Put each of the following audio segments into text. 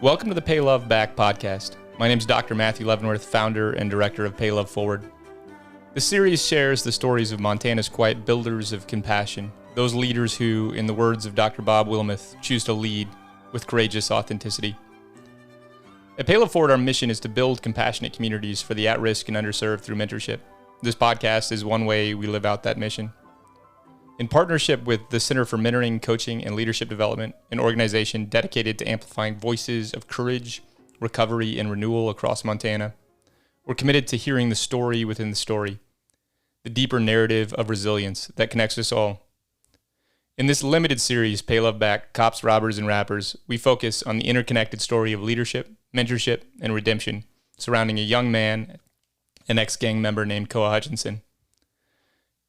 Welcome to the Pay Love Back podcast. My name is Dr. Matthew Leavenworth, founder and director of Pay Love Forward. The series shares the stories of Montana's quiet builders of compassion, those leaders who, in the words of Dr. Bob Wilmoth, choose to lead with courageous authenticity. At Pay Love Forward, our mission is to build compassionate communities for the at-risk and underserved through mentorship. This podcast is one way we live out that mission. In partnership with the Center for Mentoring, Coaching, and Leadership Development, an organization dedicated to amplifying voices of courage, recovery, and renewal across Montana, we're committed to hearing the story within the story, the deeper narrative of resilience that connects us all. In this limited series, Pay Love Back, Cops, Robbers, and Rappers, we focus on the interconnected story of leadership, mentorship, and redemption surrounding a young man, an ex-gang member named Koa Hutchinson.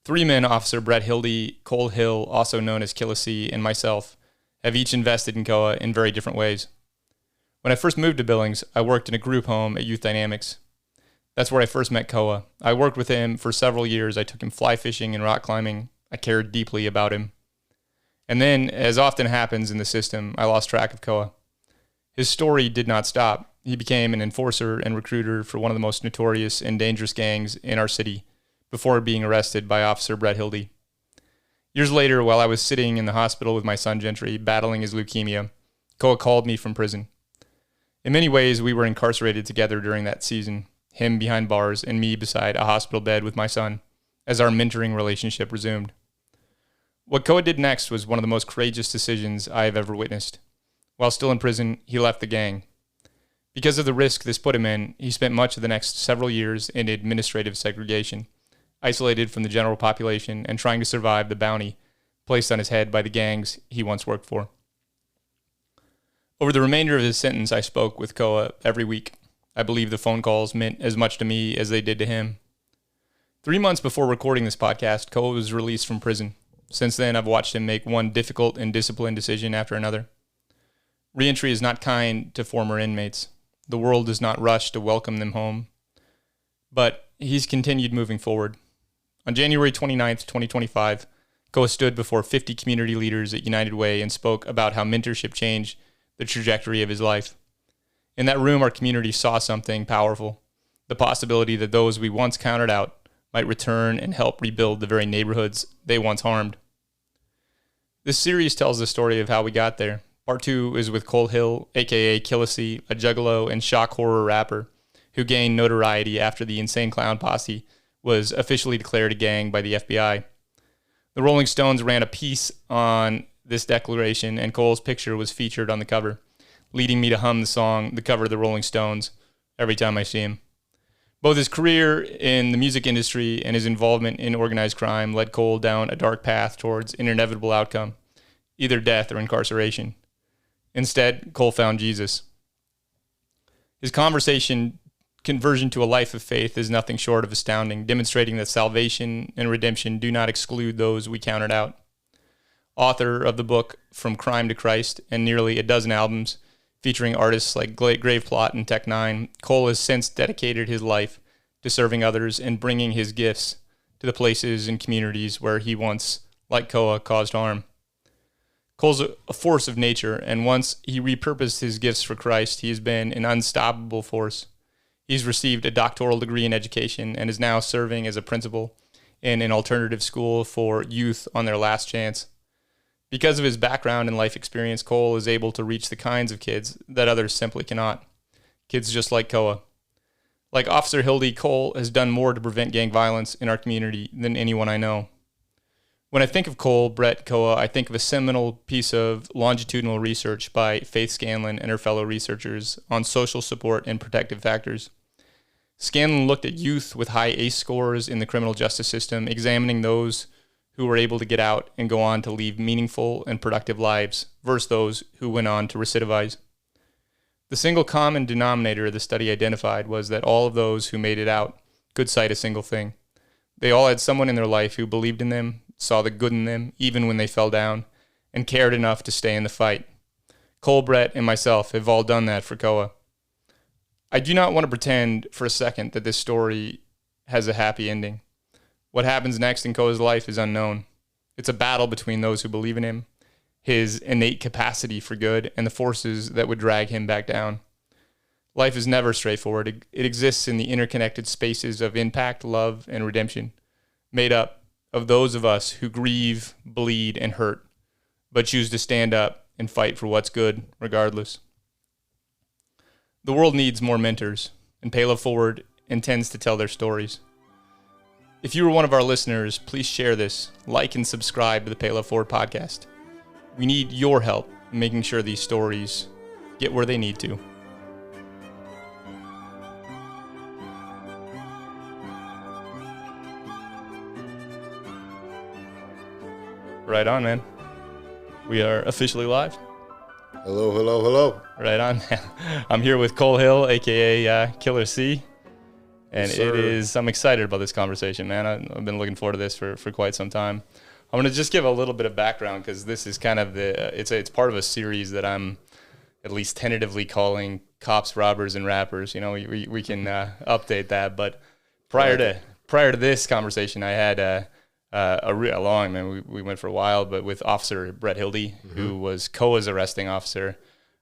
Three men, Officer Brett Hilde, Coul Hill, also known as Killa C, and myself, have each invested in Koa in very different ways. When I first moved to Billings, I worked in a group home at Youth Dynamics. That's where I first met Koa. I worked with him for several years. I took him fly fishing and rock climbing. I cared deeply about him. And then, as often happens in the system, I lost track of Koa. His story did not stop. He became an enforcer and recruiter for one of the most notorious and dangerous gangs in our city, before being arrested by Officer Brett Hilde. Years later, while I was sitting in the hospital with my son Gentry, battling his leukemia, Koa called me from prison. In many ways, we were incarcerated together during that season, him behind bars and me beside a hospital bed with my son, as our mentoring relationship resumed. What Koa did next was one of the most courageous decisions I have ever witnessed. While still in prison, he left the gang. Because of the risk this put him in, he spent much of the next several years in administrative segregation, isolated from the general population and trying to survive the bounty placed on his head by the gangs he once worked for. Over the remainder of his sentence, I spoke with Koa every week. I believe the phone calls meant as much to me as they did to him. 3 months before recording this podcast, Koa was released from prison. Since then, I've watched him make one difficult and disciplined decision after another. Reentry is not kind to former inmates. The world does not rush to welcome them home. But he's continued moving forward. On January 29th, 2025, Koa stood before 50 community leaders at United Way and spoke about how mentorship changed the trajectory of his life. In that room, our community saw something powerful, the possibility that those we once counted out might return and help rebuild the very neighborhoods they once harmed. This series tells the story of how we got there. Part 2 is with Coul Hill, aka Killa C, a juggalo and shock horror rapper who gained notoriety after the Insane ClownPosse was officially declared a gang by the FBI. The Rolling Stones ran a piece on this declaration, and Cole's picture was featured on the cover, leading me to hum the song, The Cover of the Rolling Stones, every time I see him. Both his career in the music industry and his involvement in organized crime led Cole down a dark path towards an inevitable outcome, either death or incarceration. Instead, Cole found Jesus. His conversion to a life of faith is nothing short of astounding, demonstrating that salvation and redemption do not exclude those we counted out. Author of the book From Crime to Christ and nearly a dozen albums featuring artists like Graveplot and Tech Nine, Cole has since dedicated his life to serving others and bringing his gifts to the places and communities where he once, like Koa, caused harm. Cole's a force of nature, and once he repurposed his gifts for Christ, he has been an unstoppable force. He's received a doctoral degree in education and is now serving as a principal in an alternative school for youth on their last chance. Because of his background and life experience, Cole is able to reach the kinds of kids that others simply cannot. Kids just like Koa. Like Officer Hilde, Cole has done more to prevent gang violence in our community than anyone I know. When I think of Cole, Brett, Koa, I think of a seminal piece of longitudinal research by Faith Scanlon and her fellow researchers on social support and protective factors. Scanlon looked at youth with high ACE scores in the criminal justice system, examining those who were able to get out and go on to lead meaningful and productive lives versus those who went on to recidivize. The single common denominator the study identified was that all of those who made it out could cite a single thing. They all had someone in their life who believed in them, saw the good in them, even when they fell down, and cared enough to stay in the fight. Cole, Brett, and myself have all done that for Koa. I do not want to pretend for a second that this story has a happy ending. What happens next in Koa's life is unknown. It's a battle between those who believe in him, his innate capacity for good, and the forces that would drag him back down. Life is never straightforward. It exists in the interconnected spaces of impact, love, and redemption, made up of those of us who grieve, bleed, and hurt, but choose to stand up and fight for what's good regardless. The world needs more mentors, and Pay Love Forward intends to tell their stories. If you are one of our listeners, please share this, like and subscribe to the Pay Love Forward podcast. We need your help in making sure these stories get where they need to. Right on, man. We are officially live. Hello, hello, hello. Right on. I'm here with Coul Hill, aka Killa C. And yes, I'm excited about this conversation, man. I've been looking forward to this for quite some time. I'm going to just give a little bit of background because this is kind of it's part of a series that I'm at least tentatively calling Cops, Robbers, and Rappers. You know, we can update that. But prior to this conversation, I had a long, man, we went for a while, but with Officer Brett Hilde, who was Koa's arresting officer.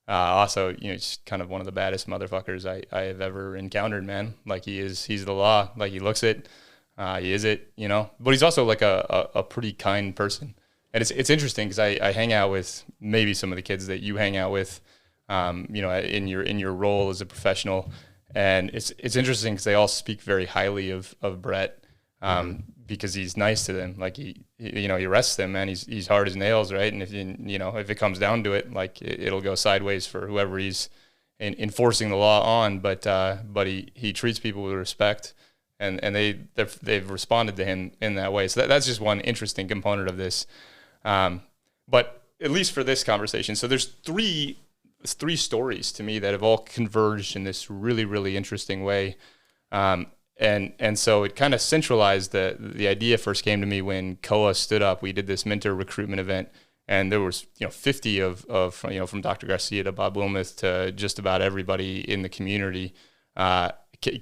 Also, you know, just kind of one of the baddest motherfuckers I have ever encountered, man. Like he's the law. Like he looks it, he is it, you know. But he's also like a pretty kind person. And it's interesting because I hang out with maybe some of the kids that you hang out with, you know, in your role as a professional. And it's interesting because they all speak very highly of Brett. Because he's nice to them, like he arrests them, man. He's hard as nails, right? And if it comes down to it, like it'll go sideways for whoever he's enforcing the law on. But he treats people with respect, and they've responded to him in that way. So that's just one interesting component of this. But at least for this conversation, so there's three stories to me that have all converged in this really, really interesting way. And so it kind of centralized the idea first came to me when Koa stood up. We did this mentor recruitment event, and there was 50 of from Dr. Garcia to Bob Wilmuth to just about everybody in the community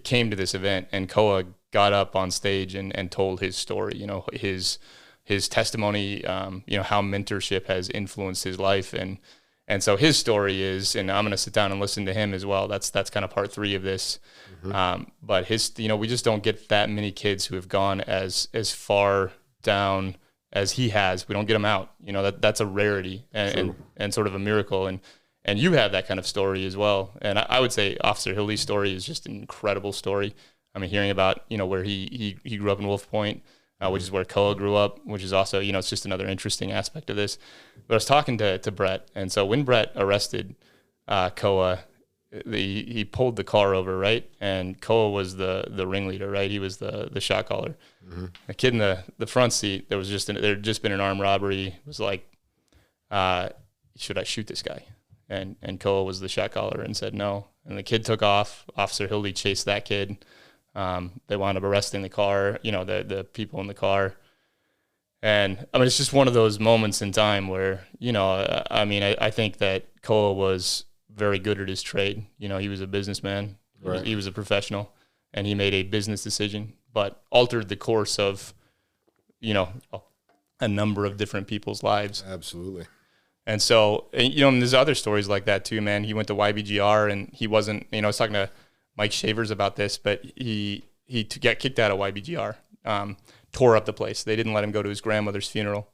came to this event, and Koa got up on stage and told his story, his testimony, how mentorship has influenced his life, and so his story is, and I'm going to sit down and listen to him as well. That's kind of part 3 of this. But his, we just don't get that many kids who have gone as far down as he has. We don't get them out. That's a rarity and sort of a miracle. And you have that kind of story as well. And I would say Officer Hilde's story is just an incredible story. I mean, hearing about, where he grew up in Wolf Point, which is where Koa grew up, which is also, it's just another interesting aspect of this. But I was talking to Brett, and so when Brett arrested Koa, he pulled the car over, right? And Koa was the ringleader, right? He was the shot caller. The kid in the front seat, there had just been an armed robbery. It was like, should I shoot this guy? And Koa was the shot caller and said no. And the kid took off. Officer Hilde chased that kid. They wound up arresting the car, the people in the car. And I mean, it's just one of those moments in time where, I think that Koa was very good at his trade. He was a businessman, right. He was a professional, and he made a business decision, but altered the course of, a number of different people's lives. Absolutely. And so, and there's other stories like that too, man. He went to YBGR and he wasn't, I was talking to Mike Shavers about this, but he got kicked out of YBGR, tore up the place. They didn't let him go to his grandmother's funeral.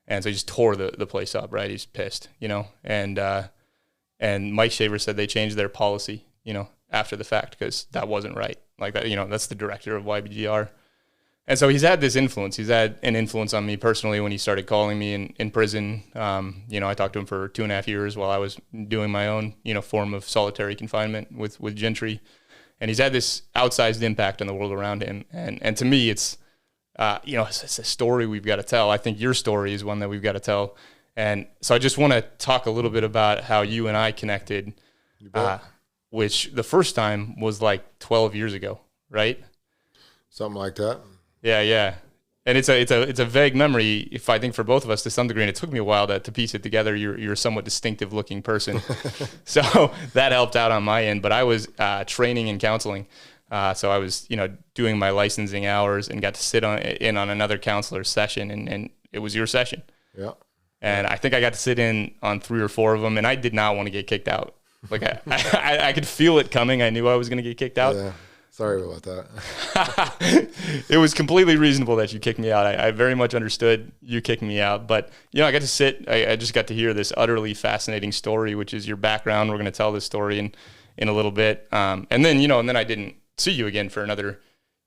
And so he just tore the place up, right? He's pissed, and Mike Shavers said they changed their policy, after the fact, because that wasn't right. Like that, that's the director of YBGR. And so he's had this influence. He's had an influence on me personally when he started calling me in prison. I talked to him for 2.5 years while I was doing my own, form of solitary confinement with Gentry. And he's had this outsized impact on the world around him. And to me, it's a story we've got to tell. I think your story is one that we've got to tell. And so I just want to talk a little bit about how you and I connected, which the first time was like 12 years ago, right? Something like that. Yeah. And it's a vague memory, if I think for both of us to some degree, and it took me a while to piece it together. You're a somewhat distinctive looking person. So that helped out on my end, but I was training and counseling. So I was, doing my licensing hours and got to sit in on another counselor's session, and it was your session. Yeah. And I think I got to sit in on 3 or 4 of them, and I did not want to get kicked out. Like I could feel it coming. I knew I was going to get kicked out. Yeah. Sorry about that. It was completely reasonable that you kicked me out. I very much understood you kicking me out. But, I got to sit. I just got to hear this utterly fascinating story, which is your background. We're going to tell this story in a little bit. And then I didn't see you again for another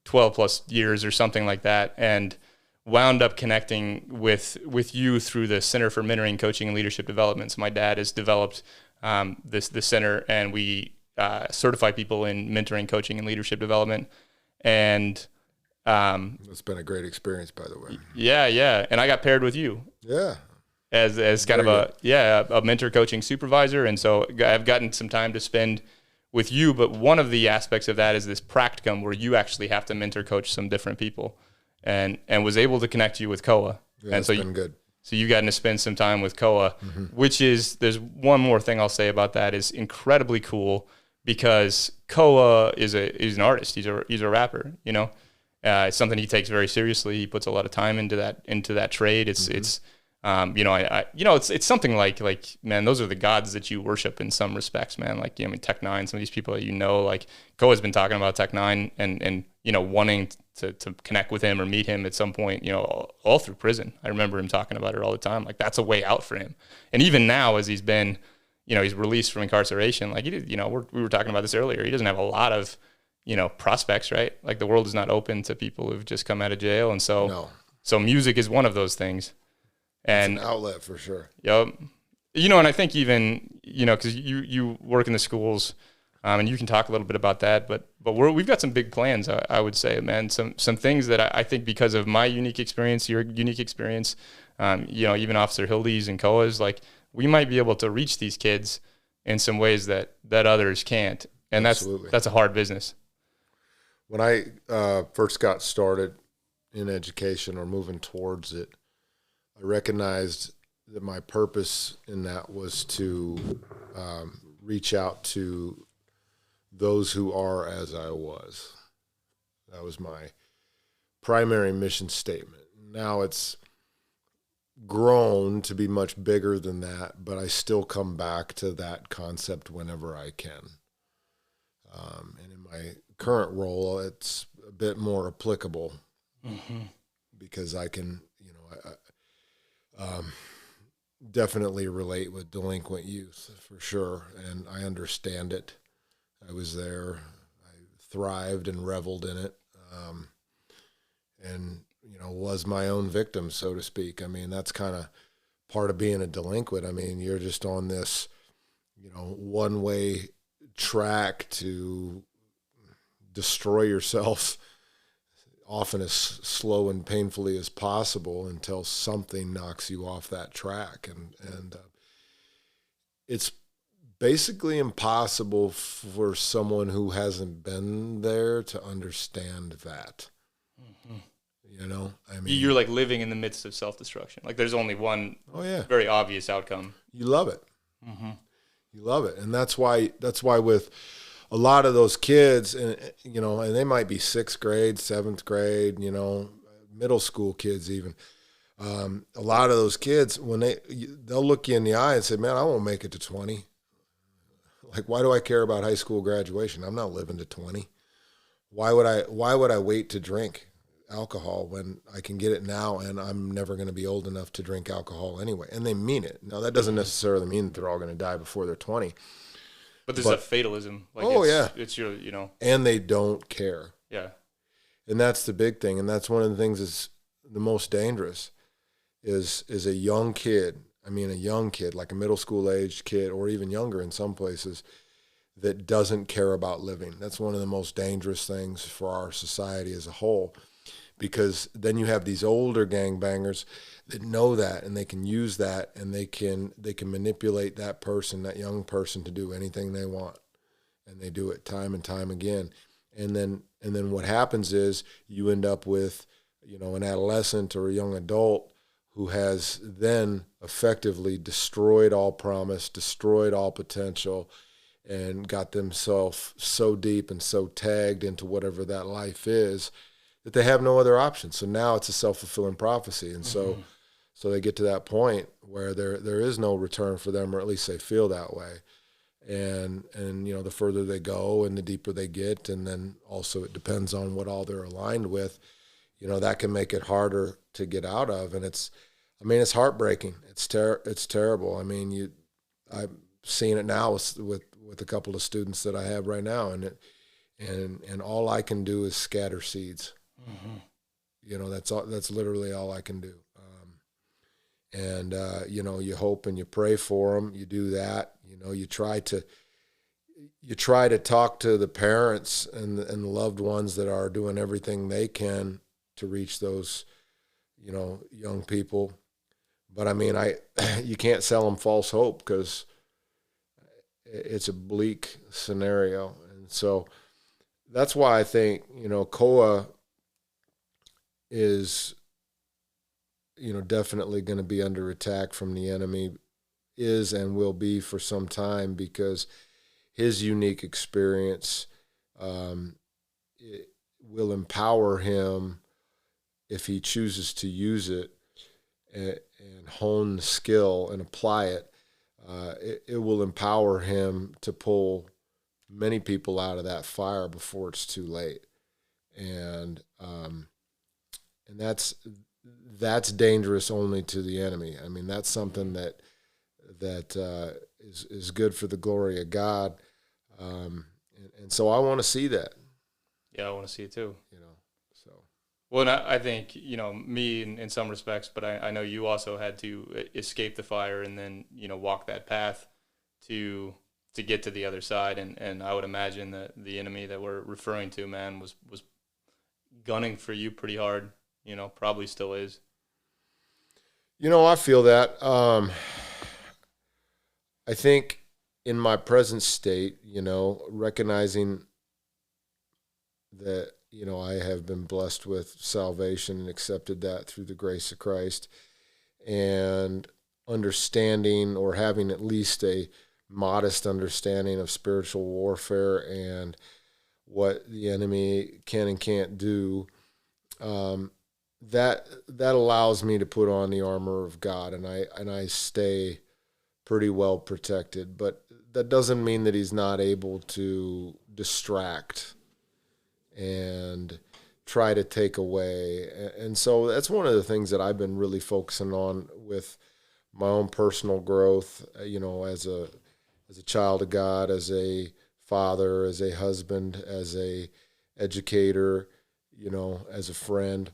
12 plus years or something like that. And wound up connecting with you through the Center for Mentoring, Coaching, and Leadership Development. So my dad has developed this center, and we certify people in mentoring, coaching, and leadership development. And it's been a great experience, by the way. Yeah. And I got paired with you. Yeah. As kind of a mentor coaching supervisor. And so I've gotten some time to spend with you. But one of the aspects of that is this practicum where you actually have to mentor coach some different people, and was able to connect you with Koa. Yeah, and so been good. So you've gotten to spend some time with Koa, which is, there's one more thing I'll say about that, is incredibly cool, because Koa is an artist. He's a rapper, It's something he takes very seriously. He puts a lot of time into that trade. It's something like, man, those are the gods that you worship in some respects, man. Like, Tech Nine, some of these people that like Koa's been talking about Tech Nine and wanting to connect with him or meet him at some point, all through prison. I remember him talking about it all the time. Like, that's a way out for him. And even now, as he's been, he's released from incarceration, like, we were talking about this earlier. He doesn't have a lot of, prospects, right? Like, the world is not open to people who've just come out of jail. And so music is one of those things. And it's an outlet for sure. Yep. And I think even, because you work in the schools, and you can talk a little bit about that, but we've got some big plans, I would say, man. Some things that I think, because of my unique experience, your unique experience, even Officer Hilde's and Koa's, like, we might be able to reach these kids in some ways that others can't. And that's a hard business. When I first got started in education or moving towards it, I recognized that my purpose in that was to reach out to those who are as I was. That was my primary mission statement. Now it's grown to be much bigger than that, but I still come back to that concept whenever I can. And in my current role, it's a bit more applicable because I can, definitely relate with delinquent youth for sure, and I understand it. I was there. I thrived and reveled in it, and was my own victim, so to speak. I mean, that's kind of part of being a delinquent. I mean, you're just on this, one-way track to destroy yourself, often as slow and painfully as possible, until something knocks you off that track, and it's basically impossible for someone who hasn't been there to understand that. I mean, you're like living in the midst of self-destruction. Like, there's only one very obvious outcome. You love it. You love it. And that's why with a lot of those kids, and they might be 6th grade, 7th grade, middle school kids even. A lot of those kids, when they'll look you in the eye and say, man, I won't make it to 20. Like, why do I care about high school graduation? I'm not living to 20. Why would I wait to drink alcohol when I can get it now, and I'm never going to be old enough to drink alcohol anyway? And they mean it. Now, that doesn't necessarily mean that they're all going to die before they're 20. But there's a fatalism. Like, it's your, And they don't care. Yeah. And that's the big thing. And that's one of the things that's the most dangerous is a young kid. I mean, a young kid, like a middle school age kid, or even younger in some places, that doesn't care about living. That's one of the most dangerous things for our society as a whole, because then you have these older gangbangers that know that, and they can use that, and they can manipulate that person, that young person, to do anything they want, and they do it time and time again. And then what happens is you end up with, an adolescent or a young adult who has then effectively destroyed all promise, destroyed all potential, and got themselves so deep and so tagged into whatever that life is that they have no other option. So now it's a self-fulfilling prophecy. And so So they get to that point where there is no return for them, or at least they feel that way. And the further they go and the deeper they get, and then also it depends on what all they're aligned with, that can make it harder to get out of. And it's heartbreaking. It's terrible. I've seen it now with a couple of students that I have right now, and all I can do is scatter seeds. That's literally all I can do. You hope and you pray for them. You do that. You try to talk to the parents and the loved ones that are doing everything they can to reach those, young people. But you can't sell them false hope, because it's a bleak scenario. And so that's why I think, Koa is, definitely going to be under attack from the enemy, is and will be for some time, because his unique experience it will empower him, if he chooses to use it and hone the skill and apply it. It will empower him to pull many people out of that fire before it's too late, and that's dangerous only to the enemy. That's something that is good for the glory of God, and so I want to see that. Yeah, I want to see it too. So. Well, and I think me in some respects, but I know you also had to escape the fire and then walk that path to get to the other side, and I would imagine that the enemy that we're referring to, man, was gunning for you pretty hard. Probably still is. I feel that. I think in my present state, recognizing that, I have been blessed with salvation and accepted that through the grace of Christ, and understanding, or having at least a modest understanding of spiritual warfare and what the enemy can and can't do. That allows me to put on the armor of God, and I stay pretty well protected. But that doesn't mean that he's not able to distract and try to take away. And so that's one of the things that I've been really focusing on with my own personal growth, as a child of God, as a father, as a husband, as a educator, as a friend.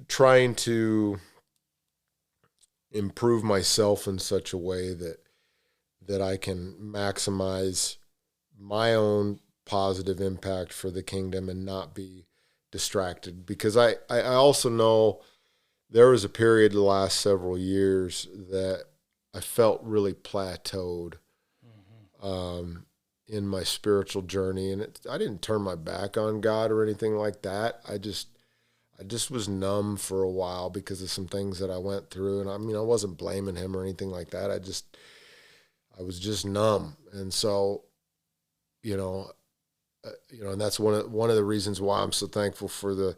Trying to improve myself in such a way that I can maximize my own positive impact for the kingdom and not be distracted. Because I also know there was a period the last several years that I felt really plateaued in my spiritual journey, and I didn't turn my back on God or anything like that. I just was numb for a while because of some things that I went through, and I wasn't blaming him or anything like that. I was just numb, and so, and that's one of the reasons why I'm so thankful for the,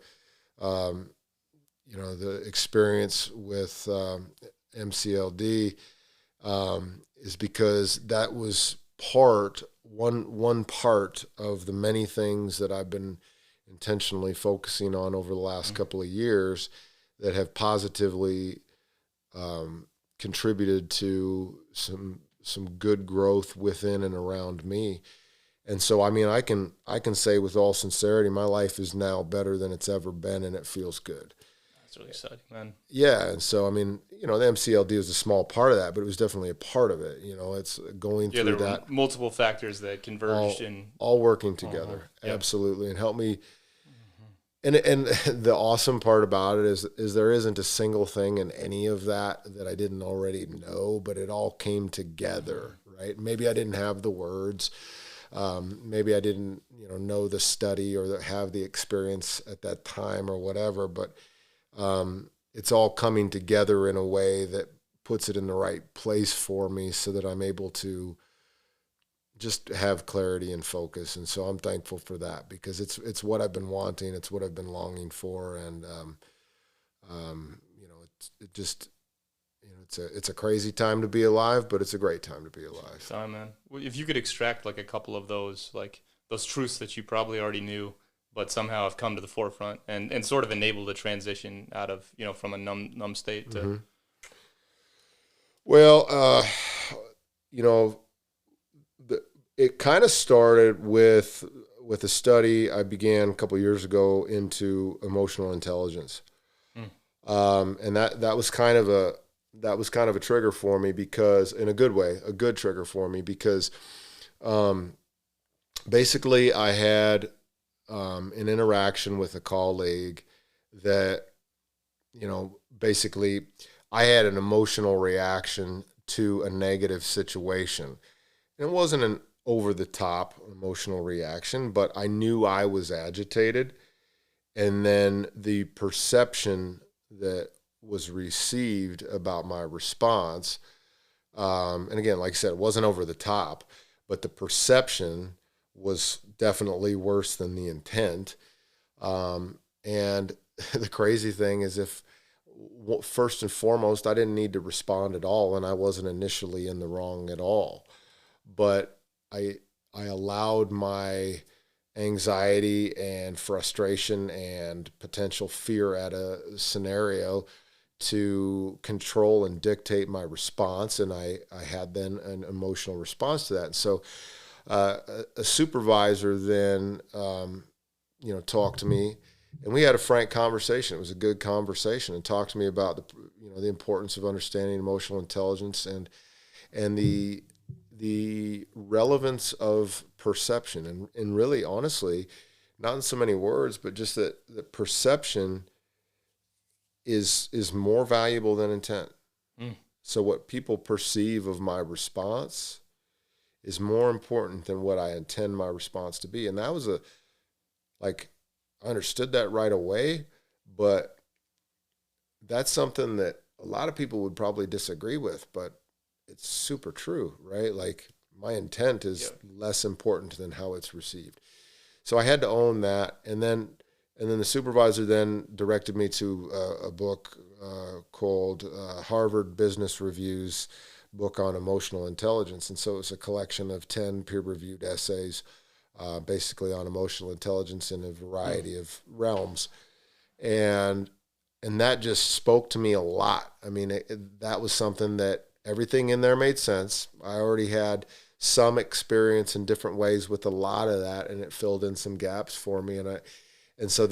the experience with MCLD, is because that was one part of the many things that I've been intentionally focusing on over the last couple of years that have positively contributed to some good growth within and around me. And so, I can say with all sincerity, my life is now better than it's ever been, and it feels good. That's really exciting, man. Yeah, and so, the MCLD is a small part of that, but it was definitely a part of it. It's going through there that. Were multiple factors that converged all working together, absolutely, and help me. And the awesome part about it is there isn't a single thing in any of that I didn't already know, but it all came together, right? Maybe I didn't have the words. Maybe I didn't, know the study or have the experience at that time or whatever, but it's all coming together in a way that puts it in the right place for me so that I'm able to just have clarity and focus. And so I'm thankful for that, because it's what I've been wanting. It's what I've been longing for. And, It just, it's a crazy time to be alive, but it's a great time to be alive. So, man, if you could extract like a couple of those, like those truths that you probably already knew, but somehow have come to the forefront and sort of enabled a transition out of, from a numb state to. Mm-hmm. Well, it kind of started with a study I began a couple of years ago into emotional intelligence. And that was kind of a trigger for me, because in a good way, a good trigger for me, because basically I had an interaction with a colleague that, basically I had an emotional reaction to a negative situation. And it wasn't an over-the-top emotional reaction, but I knew I was agitated. And then the perception that was received about my response, and again, like I said, it wasn't over the top, but the perception was definitely worse than the intent. And the crazy thing is, first and foremost, I didn't need to respond at all, and I wasn't initially in the wrong at all. But I allowed my anxiety and frustration and potential fear at a scenario to control and dictate my response, and I had then an emotional response to that. And so a supervisor then talked to me, and we had a frank conversation. It was a good conversation, and talked to me about the importance of understanding emotional intelligence and the relevance of perception, and really, honestly, not in so many words, but just that perception is more valuable than intent. So what people perceive of my response is more important than what I intend my response to be. And that was I understood that right away, but that's something that a lot of people would probably disagree with, but it's super true, right? Like, my intent is less important than how it's received. So I had to own that. And then the supervisor then directed me to a book called Harvard Business Review's book on emotional intelligence. And so it was a collection of 10 peer-reviewed essays, basically on emotional intelligence in a variety of realms. And that just spoke to me a lot. I mean, that was something that everything in there made sense. I already had some experience in different ways with a lot of that, and it filled in some gaps for me. And so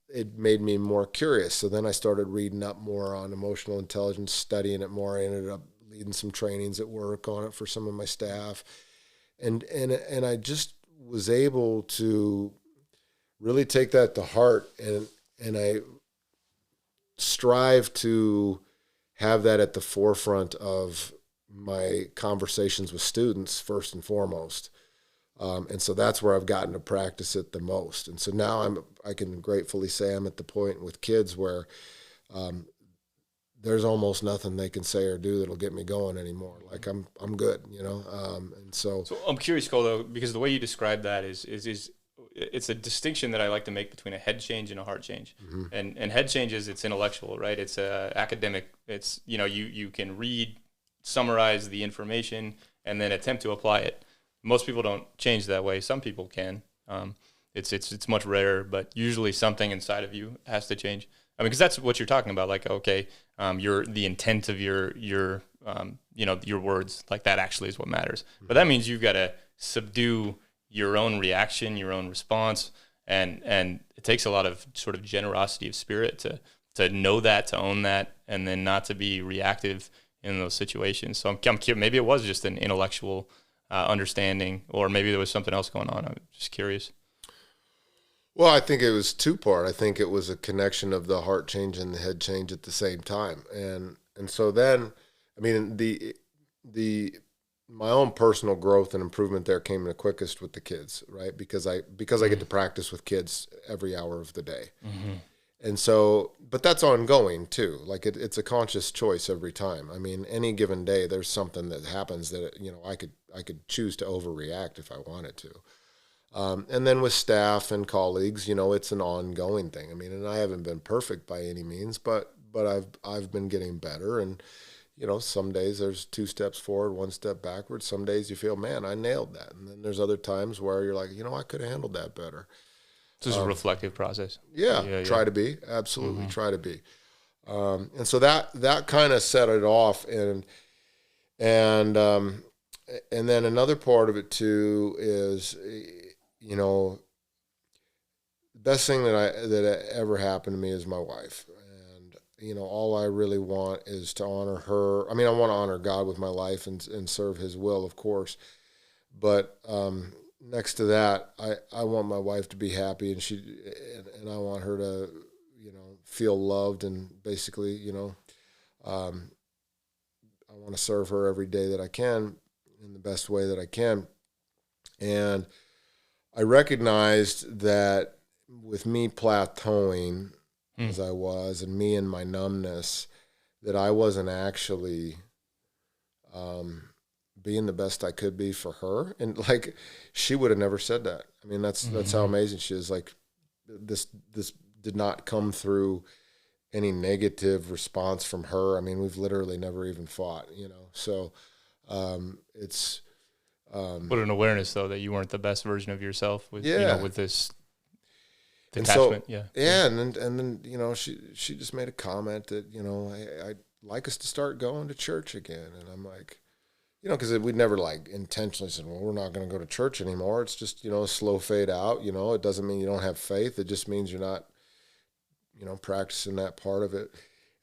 it made me more curious. So then I started reading up more on emotional intelligence, studying it more. I ended up leading some trainings at work on it for some of my staff. And I just was able to really take that to heart, and I strive to have that at the forefront of my conversations with students first and foremost. And so that's where I've gotten to practice it the most. And so now I can gratefully say I'm at the point with kids where there's almost nothing they can say or do that'll get me going anymore. Like I'm good, and so I'm curious, Cole, though, because the way you describe that is it's a distinction that I like to make between a head change and a heart change. Mm-hmm. And head changes, it's intellectual, right? It's academic. It's, you can read, summarize the information, and then attempt to apply it. Most people don't change that way. Some people can. It's much rarer, but usually something inside of you has to change. I mean, because that's what you're talking about. Like, okay, the intent of your words, like that actually is what matters. Mm-hmm. But that means you've got to subdue your own reaction, your own response, and it takes a lot of sort of generosity of spirit to know that, to own that, and then not to be reactive in those situations. So I'm curious, maybe it was just an intellectual understanding, or maybe there was something else going on. I'm just curious. Well, I think it was two-part. I think it was a connection of the heart change and the head change at the same time. And so then, I mean, my own personal growth and improvement there came the quickest with the kids, right? Because I get to practice with kids every hour of the day. Mm-hmm. And so, but that's ongoing too. Like it's a conscious choice every time. I mean, any given day, there's something that happens that, I could choose to overreact if I wanted to. And then with staff and colleagues, you know, it's an ongoing thing. I mean, and I haven't been perfect by any means, but I've been getting better. And, you know, some days there's 2 steps forward, 1 step backward. Some days you feel, man, I nailed that. And then there's other times where you're like, you know, I could have handled that better. So it's a reflective process. Yeah, try to be. Absolutely, try to be. And so that kind of set it off. And then another part of it too is, you know, the best thing that ever happened to me is my wife. And, you know, all I really want is to honor her. I mean, I want to honor God with my life and serve his will, of course. But next to that, I want my wife to be happy, and I want her to, you know, feel loved, and basically, you know, I want to serve her every day that I can in the best way that I can. And I recognized that with me plateauing as I was, and me and my numbness, that I wasn't actually being the best I could be for her. And like, she would have never said that. I mean, that's how amazing she is. Like, this did not come through any negative response from her. I mean, we've literally never even fought, you know? So, it's, what an awareness though, that you weren't the best version of yourself with, you know, with this And detachment. so, and then, you know, she just made a comment that, you know, I'd like us to start going to church again. And I'm like, you know, because we'd never like intentionally said, well, we're not going to go to church anymore. It's just, you know, a slow fade out. You know, it doesn't mean you don't have faith. It just means you're not, you know, practicing that part of it.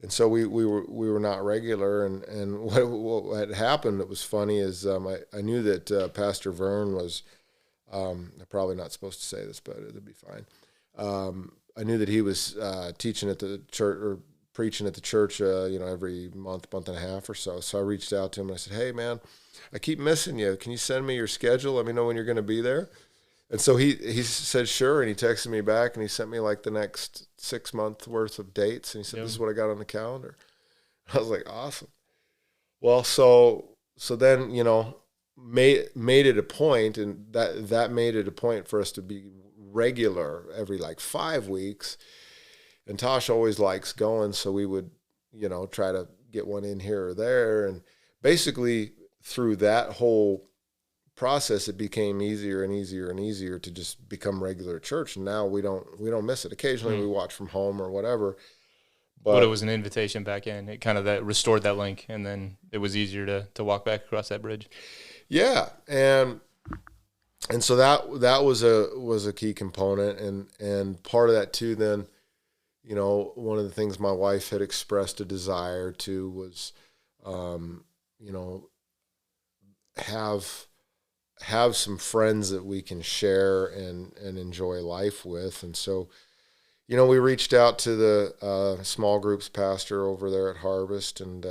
And so we were not regular. And what had happened that was funny is I knew that Pastor Vern was, I'm probably not supposed to say this, but it'll be fine. I knew that he was teaching at the church, or preaching at the church, you know, every month and a half or so. So I reached out to him and I said, hey, man, I keep missing you. Can you send me your schedule? Let me know when you're going to be there. And so he said, sure. And he texted me back and he sent me like the next 6 month worth of dates. And he said, this is what I got on the calendar. I was like, awesome. Well, so then, you know, made it a point, and that made it a point for us to be regular every like 5 weeks. And Tosh always likes going, so we would, you know, try to get one in here or there. And basically through that whole process, it became easier and easier and easier to just become regular at church. And now we don't miss it. Occasionally we watch from home or whatever. But it was an invitation back in. It kind of restored that link, and then it was easier to walk back across that bridge. Yeah, and so that was a key component, and part of that too. Then, you know, one of the things my wife had expressed a desire to was, you know, have some friends that we can share and enjoy life with. And so, you know, we reached out to the small groups pastor over there at Harvest, and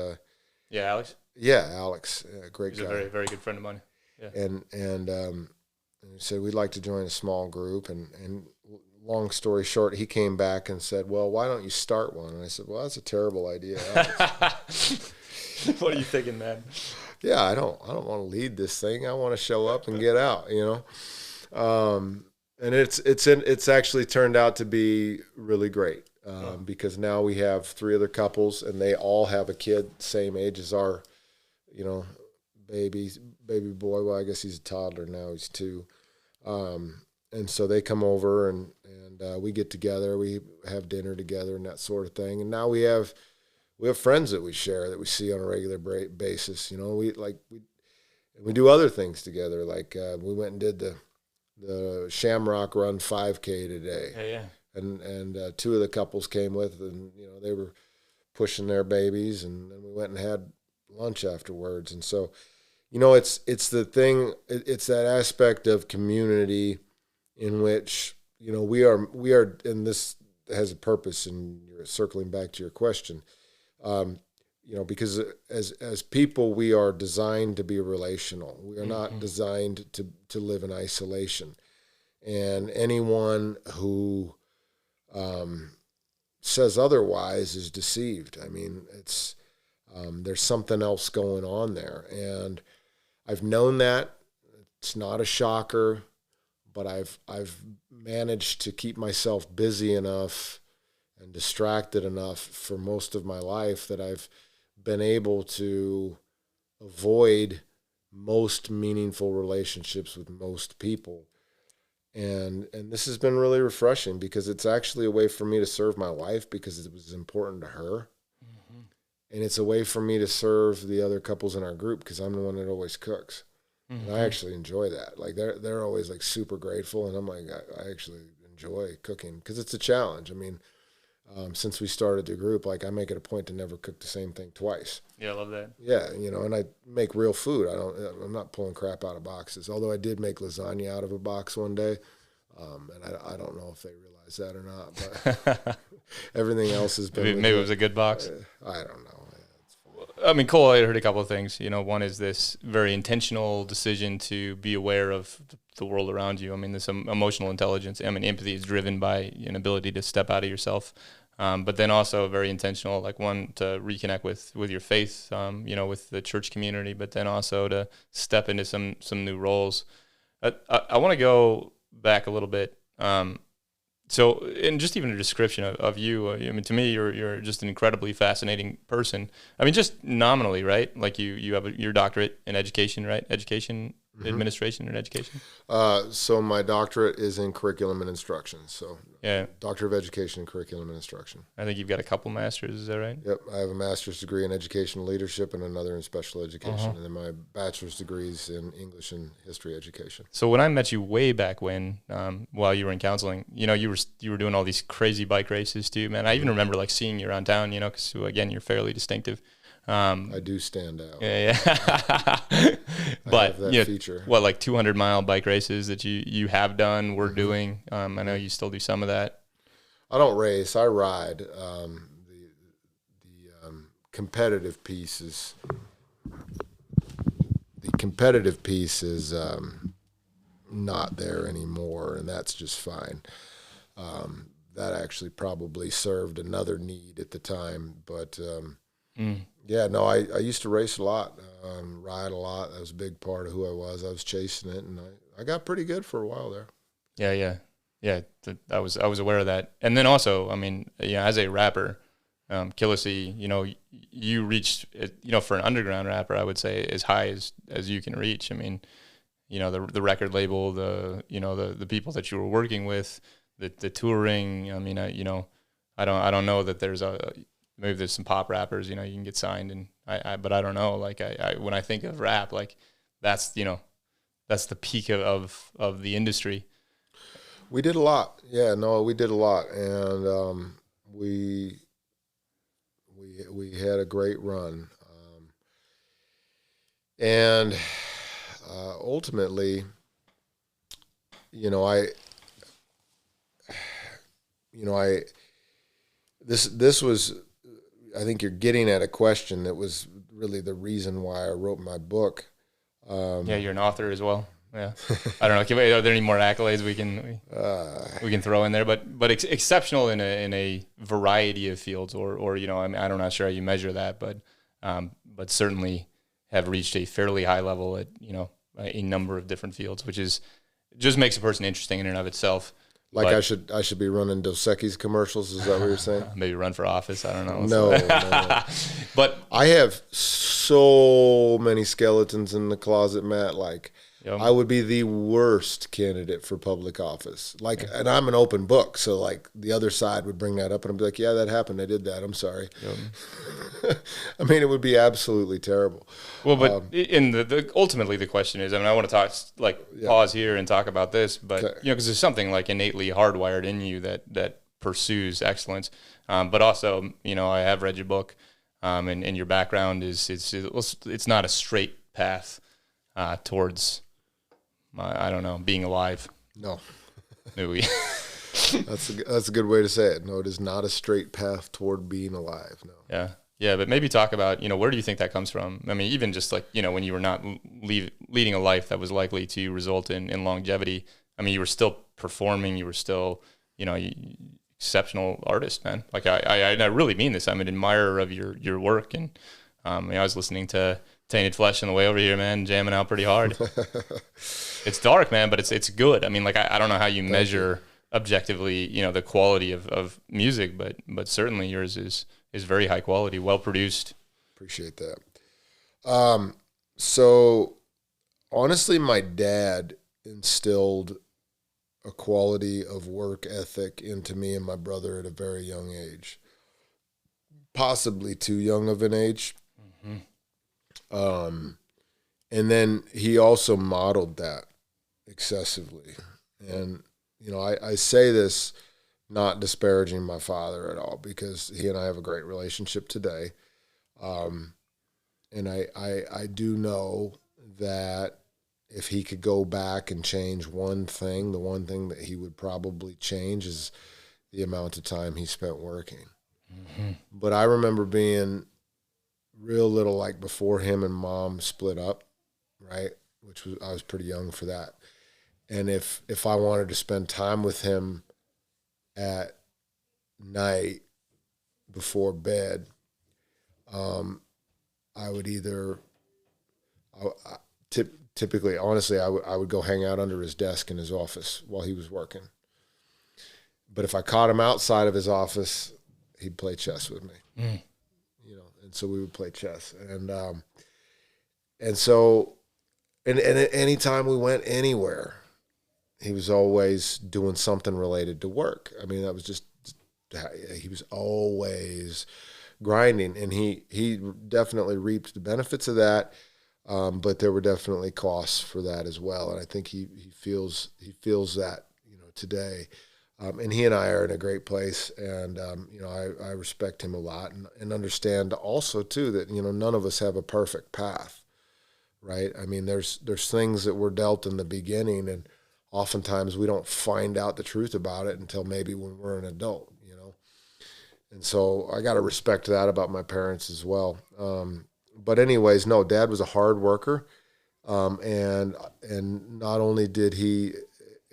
Alex. Yeah, Alex, great guy. He's a very, very good friend of mine. Yeah. And he said, we'd like to join a small group. And long story short, he came back and said, well, why don't you start one? And I said, well, that's a terrible idea, Alex. What are you thinking, man? Yeah, I don't want to lead this thing. I want to show up and get out, you know? And it's actually turned out to be really great, because now we have 3 other couples, and they all have a kid same age as our, you know, baby boy. Well, I guess he's a toddler now. He's 2. And so they come over and we get together. We have dinner together and that sort of thing. And now we have friends that we share, that we see on a regular basis. You know, we do other things together. Like we went and did the Shamrock Run 5K today. Yeah. And 2 of the couples came with, and you know, they were pushing their babies, and then we went and had lunch afterwards. And so, you know, it's the thing. It's that aspect of community in which, you know, we are, and this has a purpose. And you're circling back to your question, you know, because as people, we are designed to be relational. We are not designed to live in isolation. And anyone who says otherwise is deceived. I mean, it's there's something else going on there, and I've known that. It's not a shocker, but I've managed to keep myself busy enough and distracted enough for most of my life that I've been able to avoid most meaningful relationships with most people. And this has been really refreshing because it's actually a way for me to serve my wife because it was important to her. Mm-hmm. And it's a way for me to serve the other couples in our group because I'm the one that always cooks. Mm-hmm. And I actually enjoy that. Like they're always like super grateful. And I'm like, I actually enjoy cooking because it's a challenge. I mean, since we started the group, like I make it a point to never cook the same thing twice. Yeah, I love that. Yeah, and I make real food. I'm not pulling crap out of boxes. Although I did make lasagna out of a box one day, and I don't know if they realize that or not. But everything else has been. Maybe it was a good box. I don't know. I mean, Cole, I heard a couple of things. One is this very intentional decision to be aware of the world around you. I mean, this emotional intelligence. I mean, empathy is driven by an ability to step out of yourself. But then also very intentional, like one, to reconnect with your faith, with the church community, but then also to step into some new roles. I want to go back a little bit. So, and just even a description of you, I mean, to me, you're just an incredibly fascinating person. I mean, just nominally, right? Like you have your doctorate in education, right? Education, mm-hmm. Administration and education. So my doctorate is in curriculum and instruction. So yeah, Doctor of Education in Curriculum and Instruction. I think you've got a couple masters, is that right? Yep, I have a master's degree in educational leadership and another in special education, and then my bachelor's degrees in English and history education. So when I met you way back when, while you were in counseling, you were doing all these crazy bike races too, man. I even remember like seeing you around town, because again, you're fairly distinctive. I do stand out. Yeah. But feature. What, like 200-mile bike races that you have done, we're doing. I know you still do some of that. I don't race. I ride. The competitive piece is not there anymore, and that's just fine. That actually probably served another need at the time, but. Yeah, no, I used to race a lot, ride a lot. That was a big part of who I was. I was chasing it, and I got pretty good for a while there. Yeah. I was aware of that. And then also, I mean, as a rapper, Killa C, you reached, for an underground rapper, I would say as high as you can reach. I mean, the record label, the people that you were working with, the touring. I mean, I don't know that there's maybe there's some pop rappers, you can get signed, and but I don't know. Like I when I think of rap, like that's the peak of the industry. We did a lot. Yeah, no, we did a lot, and we had a great run, and ultimately, this was. I think you're getting at a question that was really the reason why I wrote my book. Yeah, you're an author as well. Yeah, I don't know. Are there any more accolades we can throw in there? But exceptional in a variety of fields, or I mean, I'm not sure how you measure that, but certainly have reached a fairly high level at a number of different fields, which just makes a person interesting in and of itself. Like I should be running Dos Equis commercials. Is that what you're saying? Maybe run for office. I don't know. No. But I have so many skeletons in the closet, Matt. Like I would be the worst candidate for public office. Like, and I'm an open book, so like the other side would bring that up, and I'd be like, "Yeah, that happened. I did that. I'm sorry." I mean, it would be absolutely terrible. Well, but ultimately the question is, I mean, I want to pause here and talk about this, but because there's something like innately hardwired in you that pursues excellence. But also, I have read your book, and your background it's not a straight path towards. I don't know, being alive. No. Maybe. That's a good way to say it. No, it is not a straight path toward being alive. No. Yeah, but maybe talk about, where do you think that comes from? I mean, even just like, when you were not leading a life that was likely to result in longevity. I mean, you were still performing. You were still, exceptional artist, man. Like I really mean this. I'm an admirer of your work, and I was listening to Tainted Flesh on the way over here, man, jamming out pretty hard. It's dark, man, but it's good. I mean, like, I don't know how you measure objectively, the quality of music, but certainly yours is very high quality, well produced. Appreciate that. So honestly, my dad instilled a quality of work ethic into me and my brother at a very young age, possibly too young of an age. And then he also modeled that excessively. And, I say this not disparaging my father at all, because he and I have a great relationship today. And I do know that if he could go back and change one thing, the one thing that he would probably change is the amount of time he spent working. But I remember being real little, like before him and mom split up, right? I was pretty young for that. And if I wanted to spend time with him at night before bed, I would either, typically, honestly, I would go hang out under his desk in his office while he was working. But if I caught him outside of his office, he'd play chess with me. And so we would play chess. And so any time we went anywhere, he was always doing something related to work. I mean, that was just, he was always grinding, and he definitely reaped the benefits of that. But there were definitely costs for that as well. And I think he feels that, today. And he and I are in a great place, and I respect him a lot, and understand also too that none of us have a perfect path, right? I mean, there's things that we're dealt in the beginning, and oftentimes we don't find out the truth about it until maybe when we're an adult, And so I got to respect that about my parents as well. But anyways, no, Dad was a hard worker, and not only did he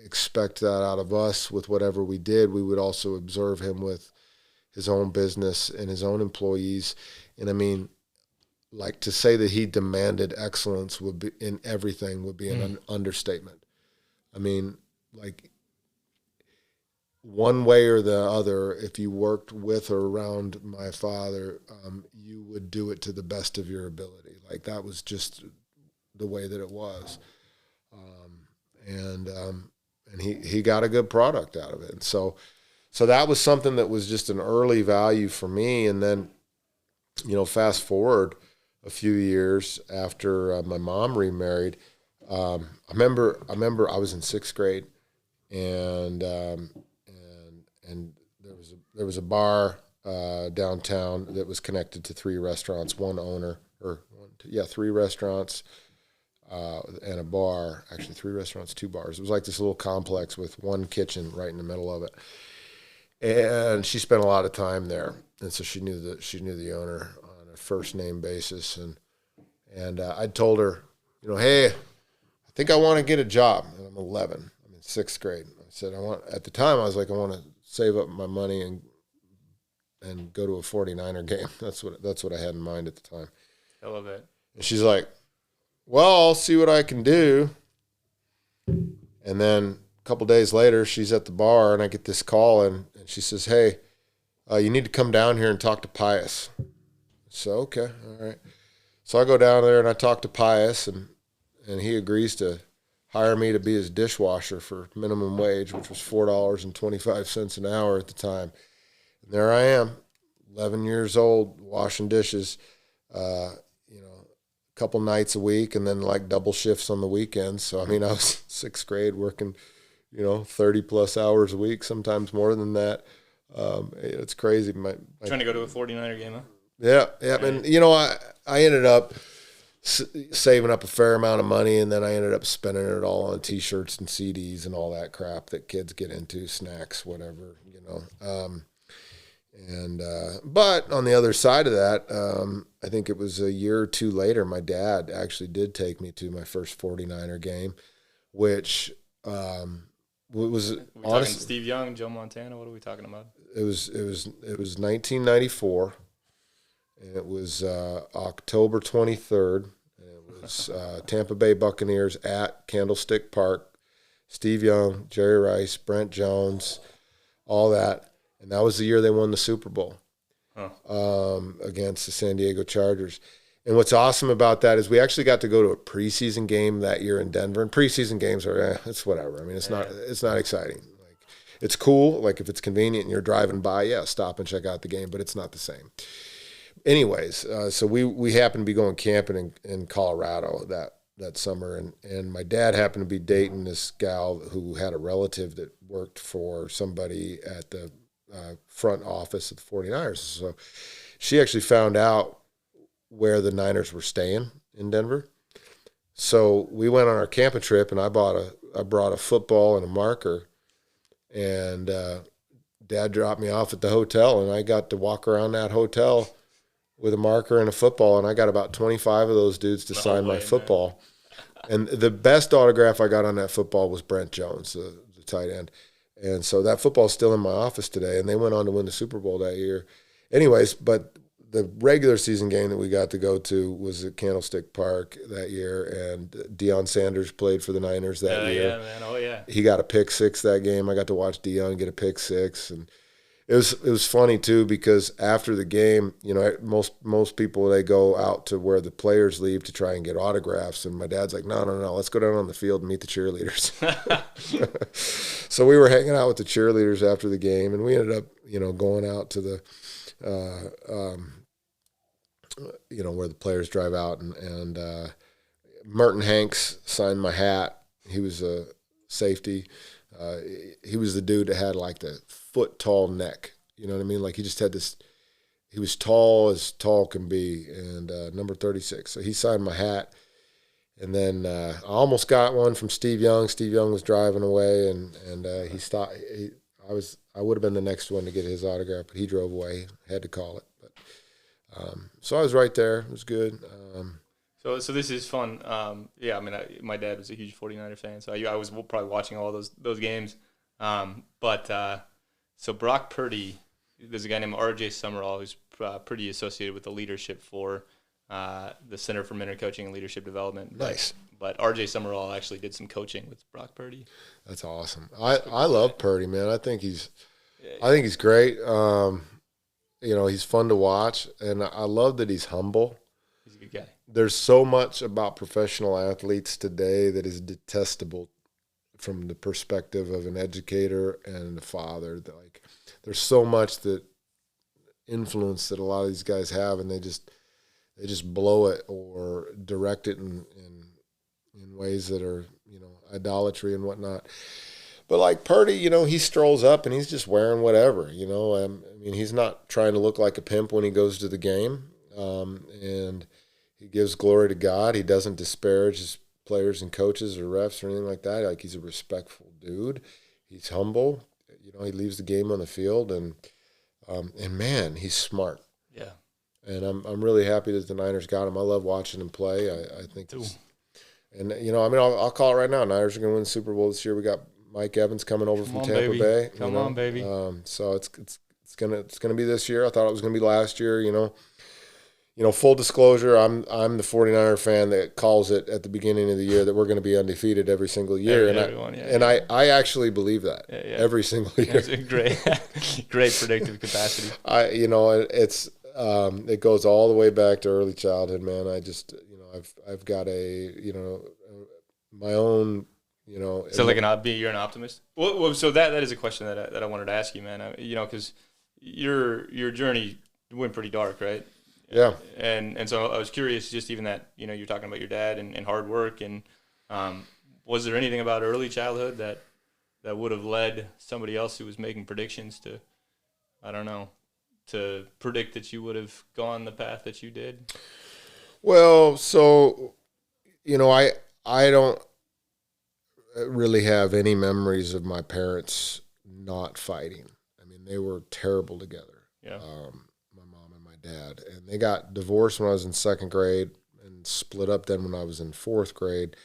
expect that out of us with whatever we did, we would also observe him with his own business and his own employees. And I mean, like, to say that he demanded excellence would be in everything would be an understatement. I mean, like, one way or the other, if you worked with or around my father, you would do it to the best of your ability. Like, that was just the way that it was. And he got a good product out of it. And so that was something that was just an early value for me. And then, fast forward a few years after my mom remarried, I remember I was in 6th grade, and there was a bar downtown that was connected to 3 restaurants, 3 restaurants. And a bar, actually 3 restaurants, 2 bars. It was like this little complex with one kitchen right in the middle of it. And she spent a lot of time there, and so she knew the owner on a first name basis. And I told her, hey, I think I want to get a job. And I'm 11. I'm in 6th grade. I said at the time I was like, I want to save up my money and go to a 49er game. That's what I had in mind at the time. I love it. And she's like, well, I'll see what I can do. And then a couple days later, she's at the bar, and I get this call, and she says, hey, you need to come down here and talk to Pius. So, okay, all right. So I go down there, and I talk to Pius, and he agrees to hire me to be his dishwasher for minimum wage, which was $4.25 an hour at the time. And there I am, 11 years old, washing dishes, couple nights a week, and then like double shifts on the weekends. So I mean, I was 6th grade working, 30 plus hours a week, sometimes more than that. It's crazy. Trying to go to a 49er game, huh? Yeah. And I ended up saving up a fair amount of money, and then I ended up spending it all on T-shirts and CDs and all that crap that kids get into, snacks, whatever, But on the other side of that, I think it was a year or 2 later, my dad actually did take me to my first 49er game, which was honestly, Steve Young, Joe Montana. What are we talking about? It was 1994, and it was October 23rd, was Tampa Bay Buccaneers at Candlestick Park. Steve Young, Jerry Rice, Brent Jones, all that. And that was the year they won the Super Bowl against the San Diego Chargers. And what's awesome about that is we actually got to go to a preseason game that year in Denver. And preseason games are, it's whatever. I mean, it's not exciting. Like, it's cool. Like, if it's convenient and you're driving by, stop and check out the game, but it's not the same. Anyways, so we happened to be going camping in Colorado that summer, and my dad happened to be dating this gal who had a relative that worked for somebody at the front office of the 49ers. So she actually found out where the Niners were staying in Denver. So we went on our camping trip, and I brought a football and a marker, and Dad dropped me off at the hotel, and I got to walk around that hotel with a marker and a football, and I got about 25 of those dudes to sign my football. And the best autograph I got on that football was Brent Jones, the tight end. And so that football's still in my office today, and they went on to win the Super Bowl that year. Anyways, but the regular season game that we got to go to was at Candlestick Park that year, and Deion Sanders played for the Niners that year. Yeah, man. Oh, yeah. He got a pick six that game. I got to watch Deion get a pick six, and it was funny too, because after the game, you know, most people, they go out to where the players leave to try and get autographs, and my dad's like, no, let's go down on the field and meet the cheerleaders. So we were hanging out with the cheerleaders after the game, and we ended up, you know, going out to the you know, where the players drive out, and Merton Hanks signed my hat. He was a safety. He was the dude that had like the foot tall neck. You know what I mean? Like, he just had this, he was tall as tall can be, and number 36. So he signed my hat. And then I almost got one from Steve Young. Steve Young was driving away, and he stopped. I would have been the next one to get his autograph, but he drove away. Had to call it. But so I was right there. It was good. So this is fun. Yeah, I mean, my dad was a huge 49er fan, so I was probably watching all those games. So Brock Purdy, there's a guy named R.J. Summerall who's pretty associated with the leadership for the Center for Mentor Coaching and Leadership Development. Nice. But R.J. Summerall actually did some coaching with Brock Purdy. That's awesome. I love Purdy, man. I think he's great. You know, he's fun to watch, and I love that he's humble. He's a good guy. There's so much about professional athletes today that is detestable from the perspective of an educator and a father. That, like, there's so much that influence that a lot of these guys have, and they just blow it or direct it in ways that are, you know, idolatry and whatnot. But like Purdy, you know, he strolls up and he's just wearing whatever, you know. I mean, he's not trying to look like a pimp when he goes to the game, and he gives glory to God. He doesn't disparage his players and coaches or refs or anything like that. Like, he's a respectful dude. He's humble. You know, he leaves the game on the field, and man, he's smart. Yeah. And I'm really happy that the Niners got him. I love watching him play. I think too. And, you know, I mean, I'll call it right now. Niners are going to win the Super Bowl this year. We got Mike Evans coming over from Tampa Bay. Come on, baby. So it's gonna be this year. I thought it was gonna be last year. You know, full disclosure, I'm the 49er fan that calls it at the beginning of the year that we're going to be undefeated every single year, I actually believe that every single year. It's a great predictive capacity. It goes all the way back to early childhood, man. I just, you know, I've got my own. You know, so like you're an optimist. Well, so that is a question that I wanted to ask you, man. You know, because your journey went pretty dark, right? Yeah. And so I was curious, just even that, you know, you're talking about your dad and hard work, and was there anything about early childhood that would have led somebody else who was making predictions to, I don't know, to predict that you would have gone the path that you did? Well, so, you know, I don't really have any memories of my parents not fighting. I mean, they were terrible together. Yeah. My mom and my dad, and they got divorced when I was in second grade and split up then when I was in fourth grade.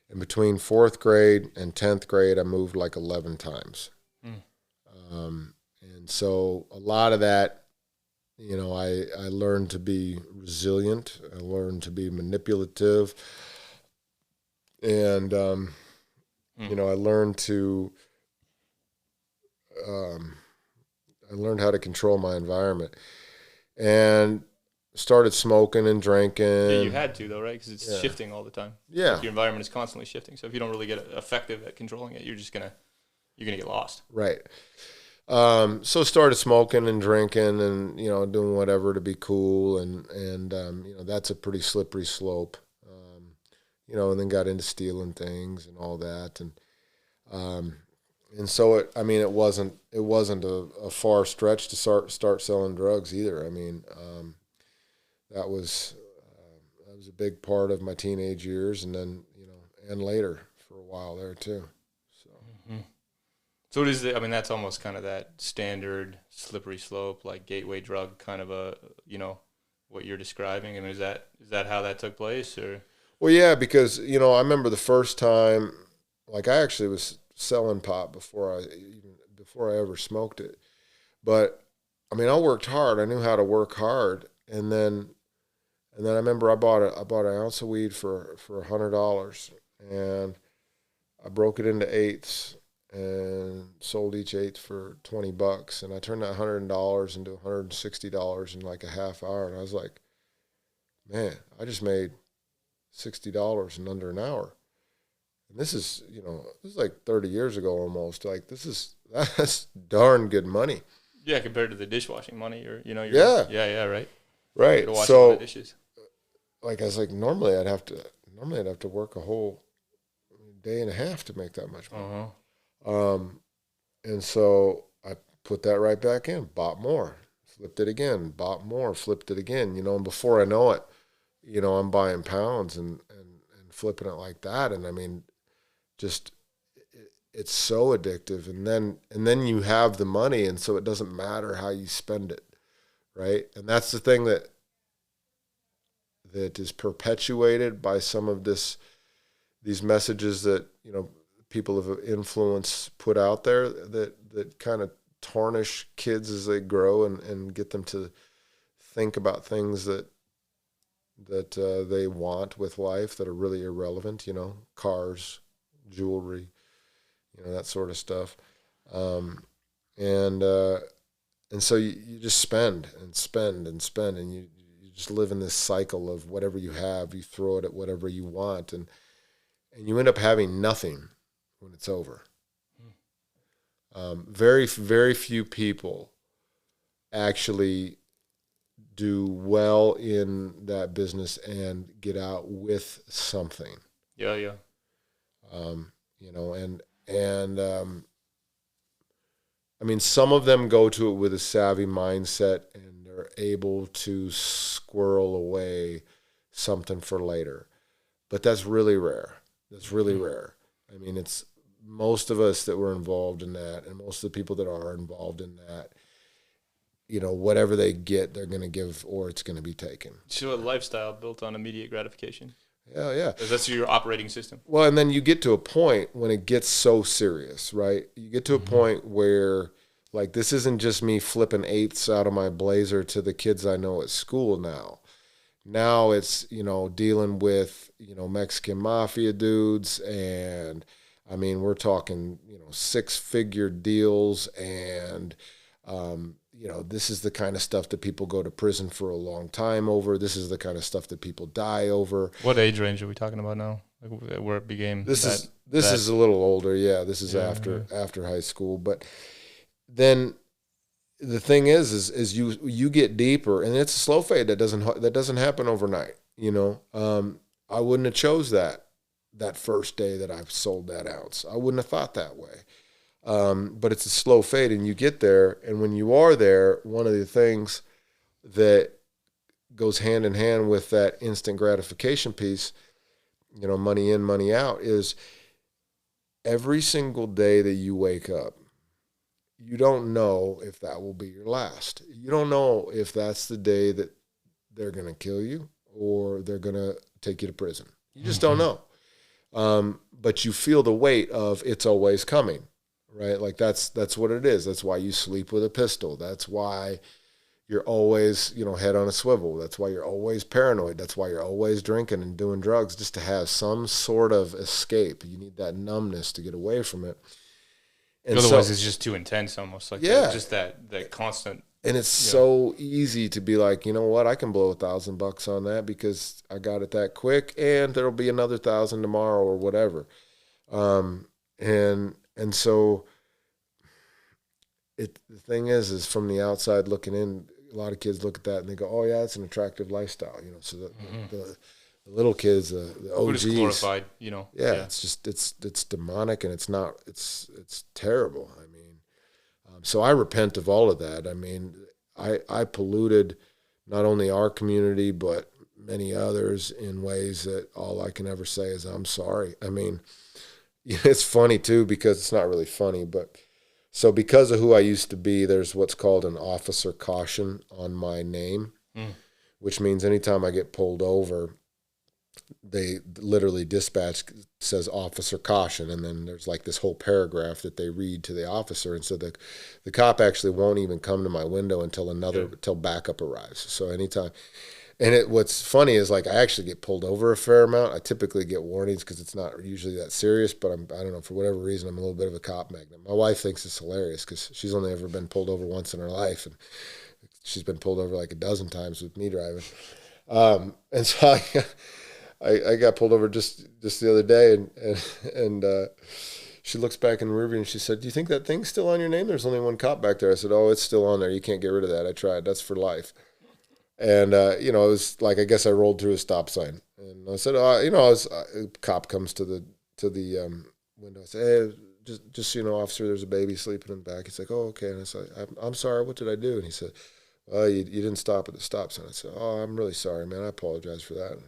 And between fourth grade and 10th grade, I moved like 11 times. And so a lot of that I learned to be resilient. I learned to be manipulative. And, I learned how to control my environment, and started smoking and drinking. Yeah, you had to though, right? Because it's shifting all the time. Yeah. Like your environment is constantly shifting. So if you don't really get effective at controlling it, you're gonna get lost. Right. So started smoking and drinking and, doing whatever to be cool. And that's a pretty slippery slope. And then got into stealing things and all that. And so it wasn't a far stretch to start selling drugs either. That was a big part of my teenage years, and then, and later for a while there too. So. Mm-hmm. So what is it? That's almost kind of that standard slippery slope, like gateway drug kind of what you're describing. Is that how that took place, or? Well, yeah, because, I remember the first time, like, I actually was selling pot before I ever smoked it. But, I worked hard. I knew how to work hard. And then I remember I bought an ounce of weed for $100, and I broke it into eighths and sold each eighth for $20. And I turned that $100 into $160 in like a half hour. And I was like, man, I just made $60 in under an hour. And this is like 30 years ago almost. Like, that's darn good money. Yeah, compared to the dishwashing money, yeah, right. Right. Wash so, all the dishes. Like, I was like, normally I'd have to work a whole day and a half to make that much money. Uh-huh. And so I put that right back in, bought more, flipped it again, bought more, flipped it again, and before I know it, I'm buying pounds and flipping it like that. And it's so addictive. And then you have the money. And so it doesn't matter how you spend it. Right. And that's the thing that is perpetuated by some of these messages that, people of influence put out there that kind of tarnish kids as they grow and get them to think about things that they want with life that are really irrelevant, cars, jewelry, that sort of stuff. And so you just spend and spend and spend, and you just live in this cycle of whatever you have, you throw it at whatever you want, and you end up having nothing when it's over. Very, very few people actually do well in that business and get out with something. Yeah. Some of them go to it with a savvy mindset and they're able to squirrel away something for later. But that's really rare. That's really rare. It's most of us that were involved in that, and most of the people that are involved in that, whatever they get, they're going to give, or it's going to be taken. So a lifestyle built on immediate gratification. Yeah. That's your operating system. Well, and then you get to a point when it gets so serious, right? You get to a point where, like, this isn't just me flipping eighths out of my blazer to the kids I know at school now. Now it's, dealing with, Mexican mafia dudes, and we're talking, 6-figure deals, and, this is the kind of stuff that people go to prison for a long time over. This is the kind of stuff that people die over. What age range are we talking about now? Like where it became? This is a little older. Yeah, this is after high school. But then the thing is you get deeper, and it's a slow fade that doesn't happen overnight. I wouldn't have chose that first day that I sold that ounce. I wouldn't have thought that way. But it's a slow fade, and you get there, and when you are there, one of the things that goes hand in hand with that instant gratification piece, money in, money out, is every single day that you wake up, you don't know if that will be your last. You don't know if that's the day that they're going to kill you or they're going to take you to prison. You just don't know. But you feel the weight of it's always coming. Right, like that's what it is. That's why you sleep with a pistol. That's why, you're always, head on a swivel. That's why you're always paranoid. That's why you're always drinking and doing drugs, just to have some sort of escape. You need that numbness to get away from it. And otherwise, it's just too intense, almost like just that constant. And it's so easy to be like, you know what, I can blow $1,000 on that because I got it that quick, and there'll be another 1,000 tomorrow or whatever. And so the thing is from the outside looking in, a lot of kids look at that and they go, "Oh yeah, it's an attractive lifestyle," So the little kids, the OGs, it's glorified, Yeah, it's just it's demonic, and it's not. It's terrible. I mean, so I repent of all of that. I mean, I polluted not only our community but many others in ways that all I can ever say is I'm sorry. I mean, it's funny too, because it's not really funny, but. So because of who I used to be, there's what's called an officer caution on my name, which means anytime I get pulled over, they literally dispatch says officer caution, and then there's like this whole paragraph that they read to the officer, and so the cop actually won't even come to my window until backup arrives. So anytime. And what's funny is, like, I actually get pulled over a fair amount. I typically get warnings because it's not usually that serious, but I don't know, for whatever reason, I'm a little bit of a cop magnet. My wife thinks it's hilarious because she's only ever been pulled over once in her life, and she's been pulled over like a dozen times with me driving. And so I got pulled over just the other day, and she looks back in the rearview and she said, "Do you think that thing's still on your name? There's only one cop back there." I said, "Oh, it's still on there. You can't get rid of that. I tried. That's for life." And, it was like, I guess I rolled through a stop sign, and I said, a cop comes to the window. I said, "Hey, just so you know, officer, there's a baby sleeping in the back." He's like, "Oh, okay." And I said, I'm sorry, what did I do?" And he said, "Well, you didn't stop at the stop sign." I said, "Oh, I'm really sorry, man. I apologize for that." And,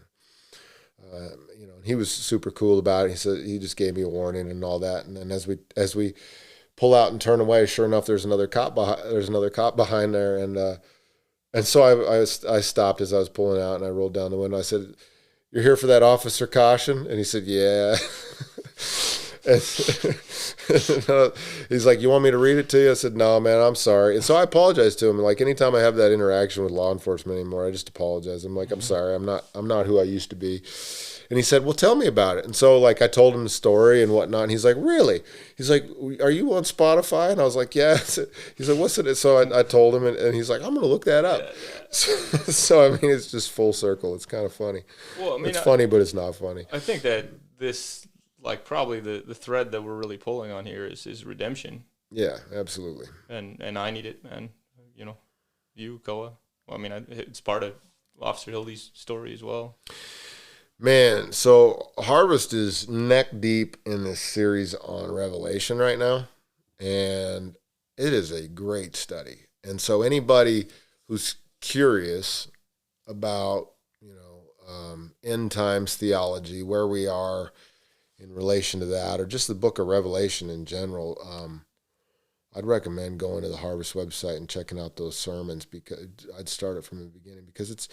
and he was super cool about it. He said, he just gave me a warning and all that. And then as we pull out and turn away, sure enough, there's another cop behind there. And so I stopped as I was pulling out, and I rolled down the window. I said, "You're here for that officer caution?" And he said, "Yeah." And he's like, "You want me to read it to you?" I said, "No, man, I'm sorry." And so I apologized to him. And like, anytime I have that interaction with law enforcement anymore, I just apologize. I'm like, "I'm sorry. I'm not who I used to be." And he said, "Well, tell me about it." And so, like, I told him the story and whatnot. And he's like, "Really?" He's like, "Are you on Spotify?" And I was like, "Yeah." He's like, "What's it?" So I told him, and he's like, "I'm going to look that up." Yeah. So, I mean, it's just full circle. It's kind of funny. Well, I mean, it's funny, but it's not funny. I think that this, like, probably the thread that we're really pulling on here is redemption. Yeah, absolutely. And I need it, man. You, Koa. Well, I mean, it's part of Officer Hilde's story as well. Man, so Harvest is neck deep in this series on Revelation right now, and it is a great study. And so anybody who's curious about, end times theology, where we are in relation to that, or just the book of Revelation in general, I'd recommend going to the Harvest website and checking out those sermons, because I'd start it from the beginning, because it's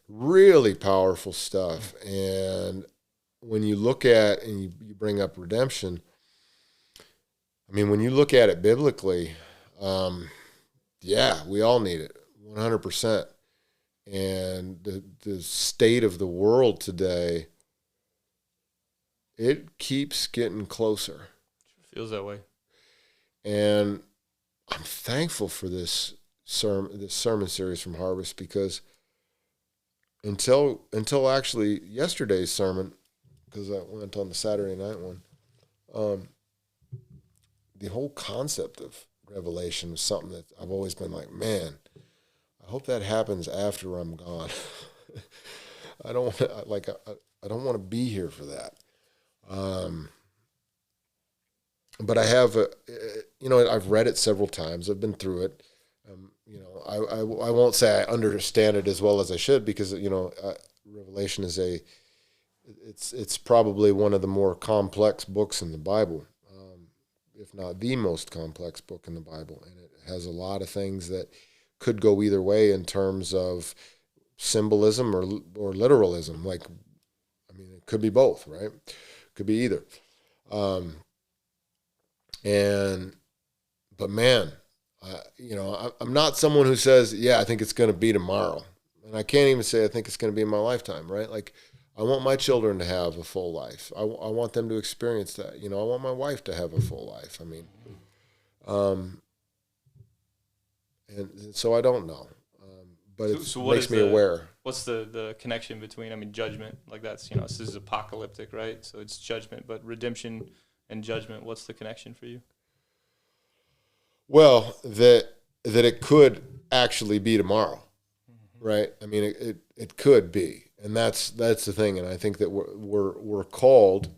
really powerful stuff. And when you look at, and you bring up redemption, I mean, when you look at it biblically, yeah, we all need it, 100%. And the state of the world today, it keeps getting closer. It feels that way. And I'm thankful for this sermon series from Harvest, because until actually yesterday's sermon, because I went on the Saturday night one, the whole concept of Revelation was something that I've always been like, man, I hope that happens after I'm gone. I don't want to be here for that. But I have, I've read it several times. I've been through it. I won't say I understand it as well as I should, because Revelation is it's probably one of the more complex books in the Bible, if not the most complex book in the Bible, and it has a lot of things that could go either way in terms of symbolism or literalism. Like, I mean, it could be both, right? Could be either. But man, I'm not someone who says, yeah, I think it's going to be tomorrow. And I can't even say I think it's going to be in my lifetime, right? Like, I want my children to have a full life. I want them to experience that. I want my wife to have a full life. I mean, and so I don't know. But it makes me aware. What's the connection between, judgment, like that's, this is apocalyptic, right? So it's judgment, but redemption and judgment, what's the connection for you? Well, that it could actually be tomorrow, right? I mean, it could be, and that's the thing. And I think that we're called,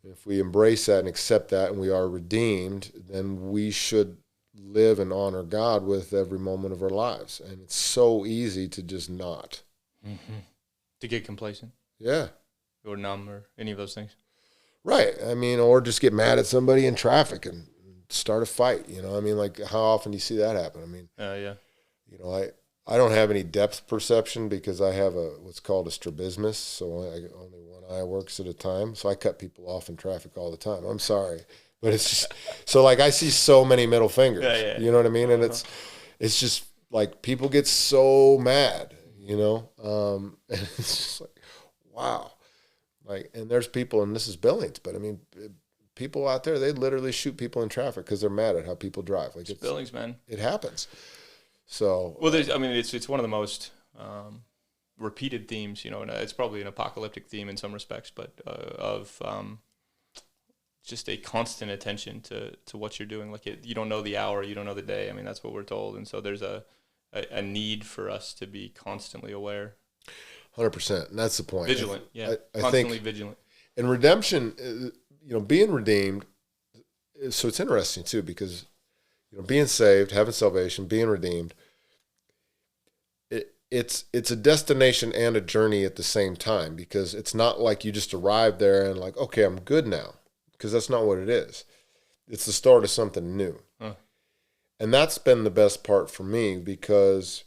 if we embrace that and accept that, and we are redeemed, then we should live and honor God with every moment of our lives. And it's so easy to just not. Mm-hmm. To get complacent. Yeah. Or numb or any of those things. Right. I mean, or just get mad at somebody in traffic and start a fight. Like, how often do you see that happen? I mean, yeah. I don't have any depth perception because I have what's called a strabismus, so only one eye works at a time. So I cut people off in traffic all the time. I'm sorry. But it's just, so like I see so many middle fingers, you know what I mean? And it's just like people get so mad, and it's just like, wow. Like, and there's people, and this is Billings, but I mean, people out there, they literally shoot people in traffic because they're mad at how people drive. Like, it's Billings, man. It happens. So, well, it's one of the most repeated themes, and it's probably an apocalyptic theme in some respects, but of just a constant attention to what you're doing. Like, you don't know the hour, you don't know the day. I mean, that's what we're told. And so there's a need for us to be constantly aware. 100%. And that's the point. Vigilant. Yeah. I constantly think, vigilant. And redemption, being redeemed. So it's interesting too, because, being saved, having salvation, being redeemed, it's a destination and a journey at the same time, because it's not like you just arrive there and like, okay, I'm good now. Because that's not what it is. It's the start of something new. Huh. And that's been the best part for me, because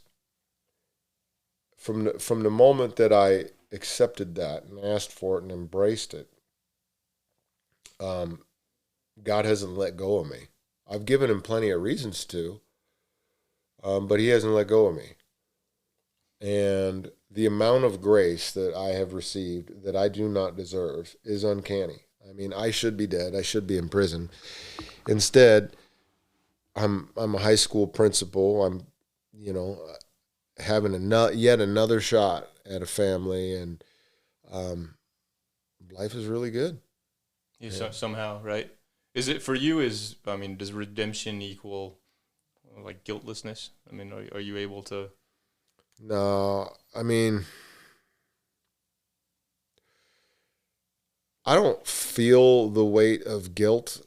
from the moment that I accepted that and asked for it and embraced it, God hasn't let go of me. I've given him plenty of reasons to, but he hasn't let go of me. And the amount of grace that I have received that I do not deserve is uncanny. I mean, I should be dead. I should be in prison. Instead, I'm a high school principal. I'm, having yet another shot at a family, and life is really good. Somehow, right? Is it for you? Does redemption equal like guiltlessness? I mean, are you able to? No, I mean, I don't feel the weight of guilt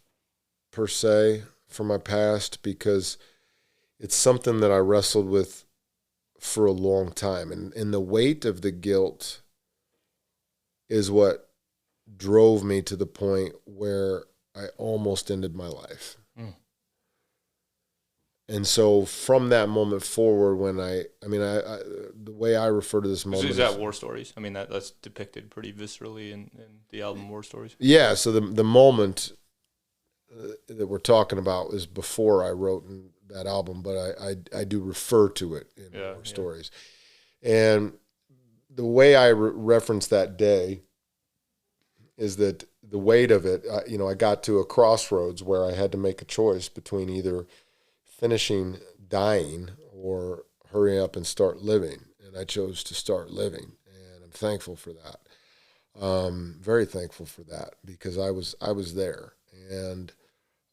per se for my past, because it's something that I wrestled with for a long time. And the weight of the guilt is what drove me to the point where I almost ended my life. And so from that moment forward, when I the way I refer to this moment is that war stories. I mean, that's depicted pretty viscerally in the album War Stories. Yeah. So the moment that we're talking about is before I wrote that album, but I do refer to it in War Stories. And the way I reference that day is that the weight of it, I got to a crossroads where I had to make a choice between either finishing dying or hurry up and start living. And I chose to start living, and I'm thankful for that. Very thankful for that, because I was there, and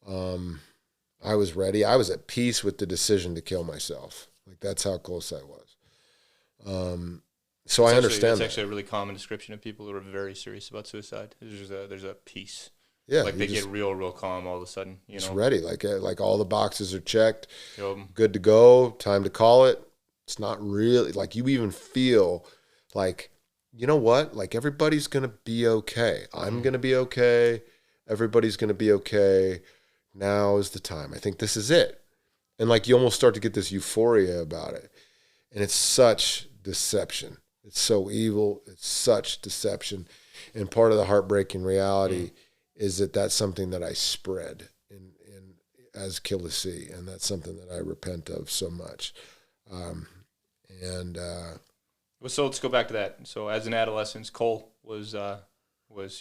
I was ready. I was at peace with the decision to kill myself. Like, that's how close I was. So I understand that. It's actually a really common description of people who are very serious about suicide. There's a peace. Yeah, like they get real calm all of a sudden. It's ready. Like all the boxes are checked, yep. Good to go. Time to call it. It's not really like you even feel like, you know what? Like, everybody's gonna be okay. I'm gonna be okay. Everybody's gonna be okay. Now is the time. I think this is it. And like, you almost start to get this euphoria about it, and it's such deception. It's so evil. It's such deception, and part of the heartbreaking reality is that that's something that I spread. And as Killa C, and that's something that I repent of so much. So let's go back to that. So as an adolescent, Coul was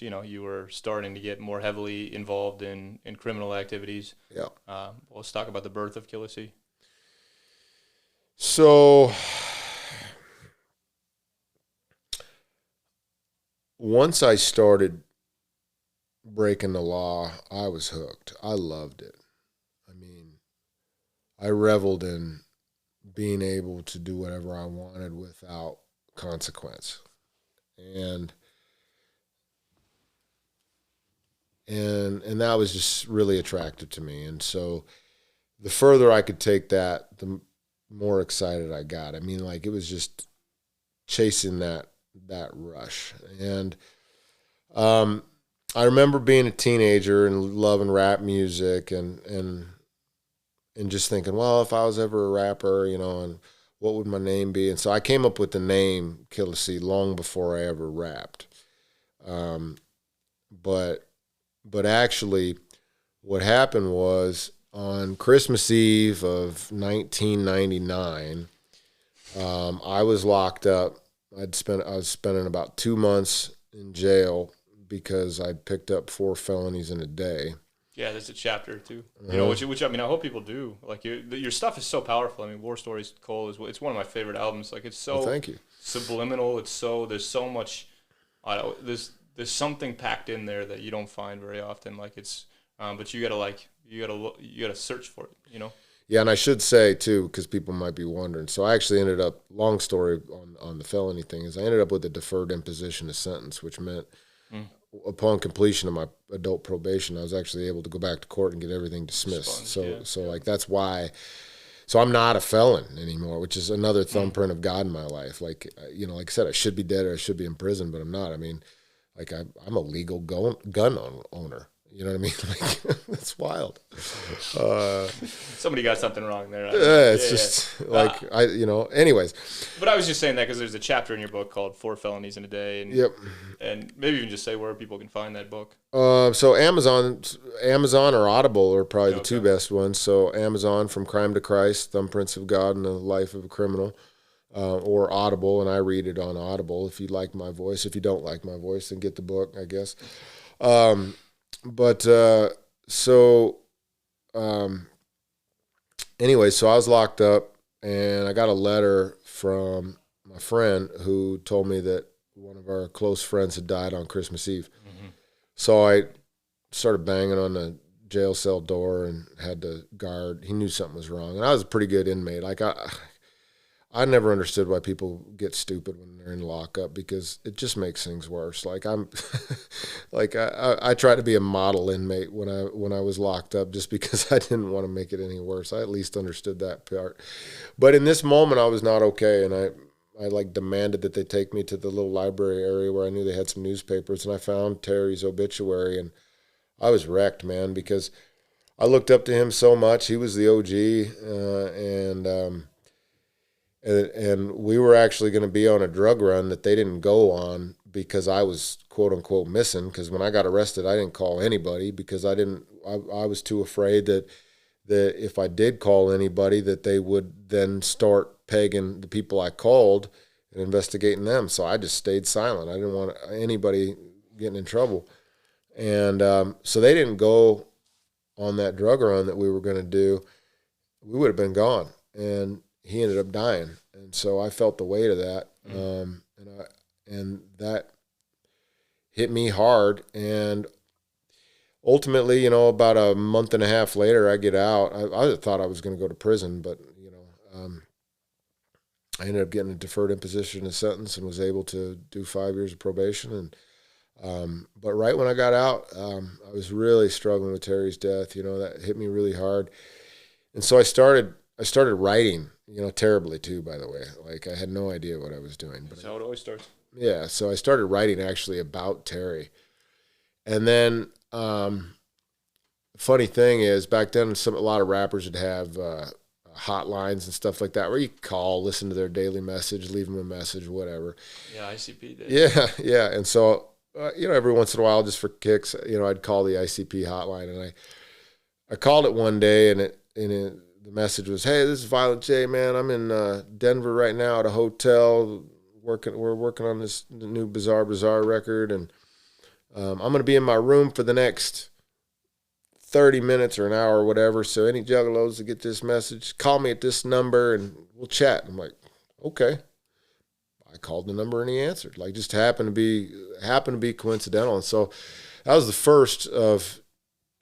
you were starting to get more heavily involved in criminal activities. Yeah. Let's talk about the birth of Killa C. So once I started breaking the law, I was hooked. I loved it. I mean, I reveled in being able to do whatever I wanted without consequence. And that was just really attractive to me. And so the further I could take that, the more excited I got. I mean, like, it was just chasing that rush. And I remember being a teenager and loving rap music and just thinking, well, if I was ever a rapper, and what would my name be? And so I came up with the name Killa C long before I ever rapped. But actually what happened was on Christmas Eve of 1999, I was locked up. I was spending about 2 months in jail because I picked up 4 felonies in a day. Yeah, there's a chapter too. Which I mean, I hope people do. Like, your stuff is so powerful. I mean, War Stories, Coul it's one of my favorite albums. Like, it's so thank you. Subliminal. There's so much. There's something packed in there that you don't find very often. Like, it's but you gotta search for it. Yeah, and I should say too, because people might be wondering. So I actually ended up, long story on the felony thing, is I ended up with a deferred imposition of sentence, which meant upon completion of my adult probation, I was actually able to go back to court and get everything dismissed. Like, that's why. So I'm not a felon anymore, which is another thumbprint of God in my life. Like, like I said, I should be dead or I should be in prison, but I'm not. I mean, like, I'm a legal gun owner. You know what I mean? Like, that's wild. Somebody got something wrong there. Anyways. But I was just saying that because there's a chapter in your book called 4 Felonies in a Day. And, yep. And maybe even just say where people can find that book. So Amazon or Audible are probably the 2 best ones. So Amazon, From Crime to Christ, Thumbprints of God and the Life of a Criminal. Or Audible, and I read it on Audible if you like my voice. If you don't like my voice, then get the book, I guess. Anyway, so I was locked up, and I got a letter from my friend who told me that one of our close friends had died on Christmas Eve. Mm-hmm. So I started banging on the jail cell door and had the guard. He knew something was wrong, and I was a pretty good inmate. Like, I never understood why people get stupid when they're in lockup, because it just makes things worse. Like, I tried to be a model inmate when I was locked up, just because I didn't want to make it any worse. I at least understood that part. But in this moment, I was not okay, and I like demanded that they take me to the little library area where I knew they had some newspapers, and I found Terry's obituary, and I was wrecked, man, because I looked up to him so much. He was the OG, and we were actually going to be on a drug run that they didn't go on because I was quote unquote missing. Because when I got arrested, I didn't call anybody because I was too afraid that if I did call anybody, that they would then start pegging the people I called and investigating them. So I just stayed silent. I didn't want anybody getting in trouble. And so they didn't go on that drug run that we were going to do. We would have been gone. And he ended up dying, and so I felt the weight of that, and that hit me hard. And ultimately, about a month and a half later, I get out. I thought I was going to go to prison, but I ended up getting a deferred imposition of sentence and was able to do 5 years of probation. And but right when I got out, I was really struggling with Terry's death. That hit me really hard, and so I started writing. Terribly too, by the way. Like, I had no idea what I was doing. But that's how it always starts. Yeah, so I started writing actually about Terry. And then, funny thing is, back then, a lot of rappers would have hotlines and stuff like that where you call, listen to their daily message, leave them a message, whatever. Yeah, ICP did. Yeah. And so, every once in a while, just for kicks, I'd call the ICP hotline, and I called it one day, and the message was, "Hey, this is Violent J, man. I'm in Denver right now at a hotel. We're working on this new Bizarre record, and I'm going to be in my room for the next 30 minutes or an hour or whatever. So any juggalos that get this message, call me at this number and we'll chat." I'm like, okay. I called the number and he answered. Like, just happened to be coincidental. And so that was the first of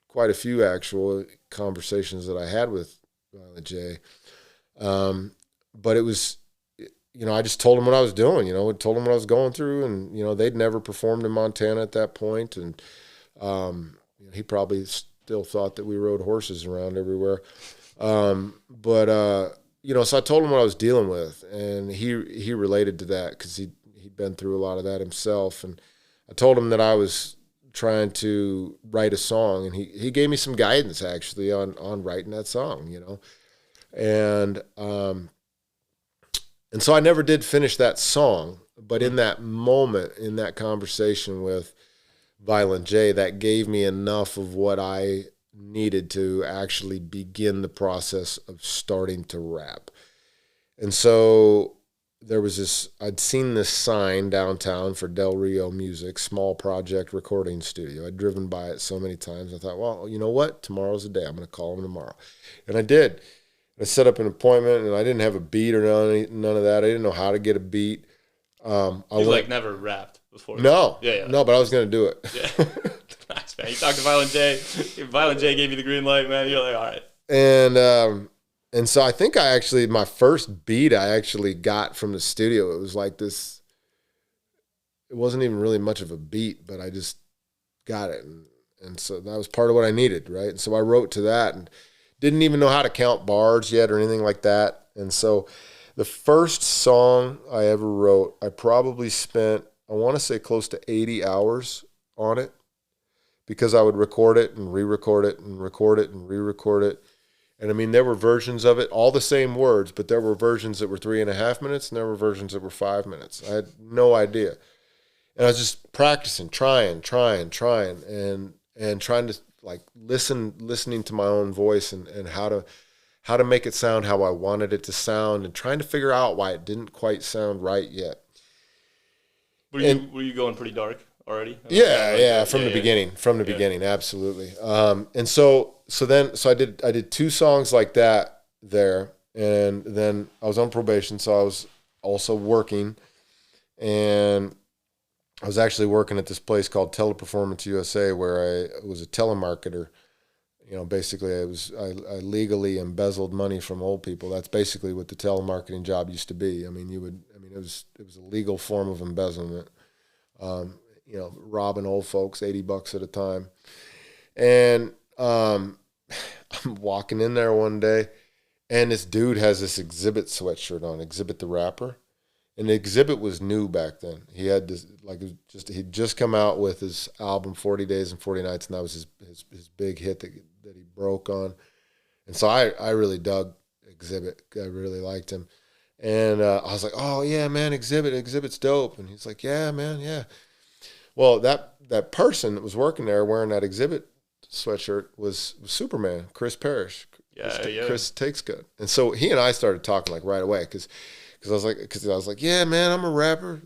quite a few actual conversations that I had with Violent J. But it was, I just told him what I was doing, told him what I was going through, and, they'd never performed in Montana at that point. And, he probably still thought that we rode horses around everywhere. So I told him what I was dealing with, and he related to that because he'd been through a lot of that himself. And I told him that I was trying to write a song, and he gave me some guidance actually on writing that song, And so I never did finish that song, but in that moment, in that conversation with Violent J, that gave me enough of what I needed to actually begin the process of starting to rap. And so there was I'd seen this sign downtown for Del Rio Music, small project recording studio. I'd driven by it so many times. I thought, well, you know what? Tomorrow's the day. I'm going to call them tomorrow. And I did. I set up an appointment, and I didn't have a beat or none of that. I didn't know how to get a beat. You never rapped before? No. Yeah. No, but I was going to do it. Yeah. Nice, man. You talked to Violent J. Violent J gave you the green light, man. You're like, all right. And so I think my first beat I actually got from the studio. It was like this, it wasn't even really much of a beat, but I just got it. And so that was part of what I needed, right? And so I wrote to that and didn't even know how to count bars yet or anything like that. And so the first song I ever wrote, I probably spent, I want to say close to 80 hours on it, because I would record it and re-record it and record it and re-record it. And I mean, there were versions of it, all the same words, but there were versions that were 3.5 minutes and there were versions that were 5 minutes. I had no idea. And I was just practicing, trying, and trying to like listening to my own voice and how to make it sound how I wanted it to sound, and trying to figure out why it didn't quite sound right yet. Were you going pretty dark already? From the beginning, absolutely. And so I did 2 songs like that there, and then I was on probation, so I was also working, and I was actually working at this place called Teleperformance USA, where I was a telemarketer. Basically I legally embezzled money from old people. That's basically what the telemarketing job used to be. It was a legal form of embezzlement. Robbing old folks $80 at a time. And I'm walking in there one day, and this dude has this Exhibit sweatshirt on, Exhibit the rapper. And the Exhibit was new back then. He had this, he'd just come out with his album 40 Days and 40 Nights, and that was his big hit that he broke on. And so I really dug Exhibit. I really liked him. And I was like, oh, yeah, man, Exhibit's dope. And he's like, yeah, man, yeah. Well, that person that was working there wearing that Exhibit sweatshirt was Superman, Chris Parrish. Chris Takes Good. And so he and I started talking like right away because I was like, yeah, man, I'm a rapper.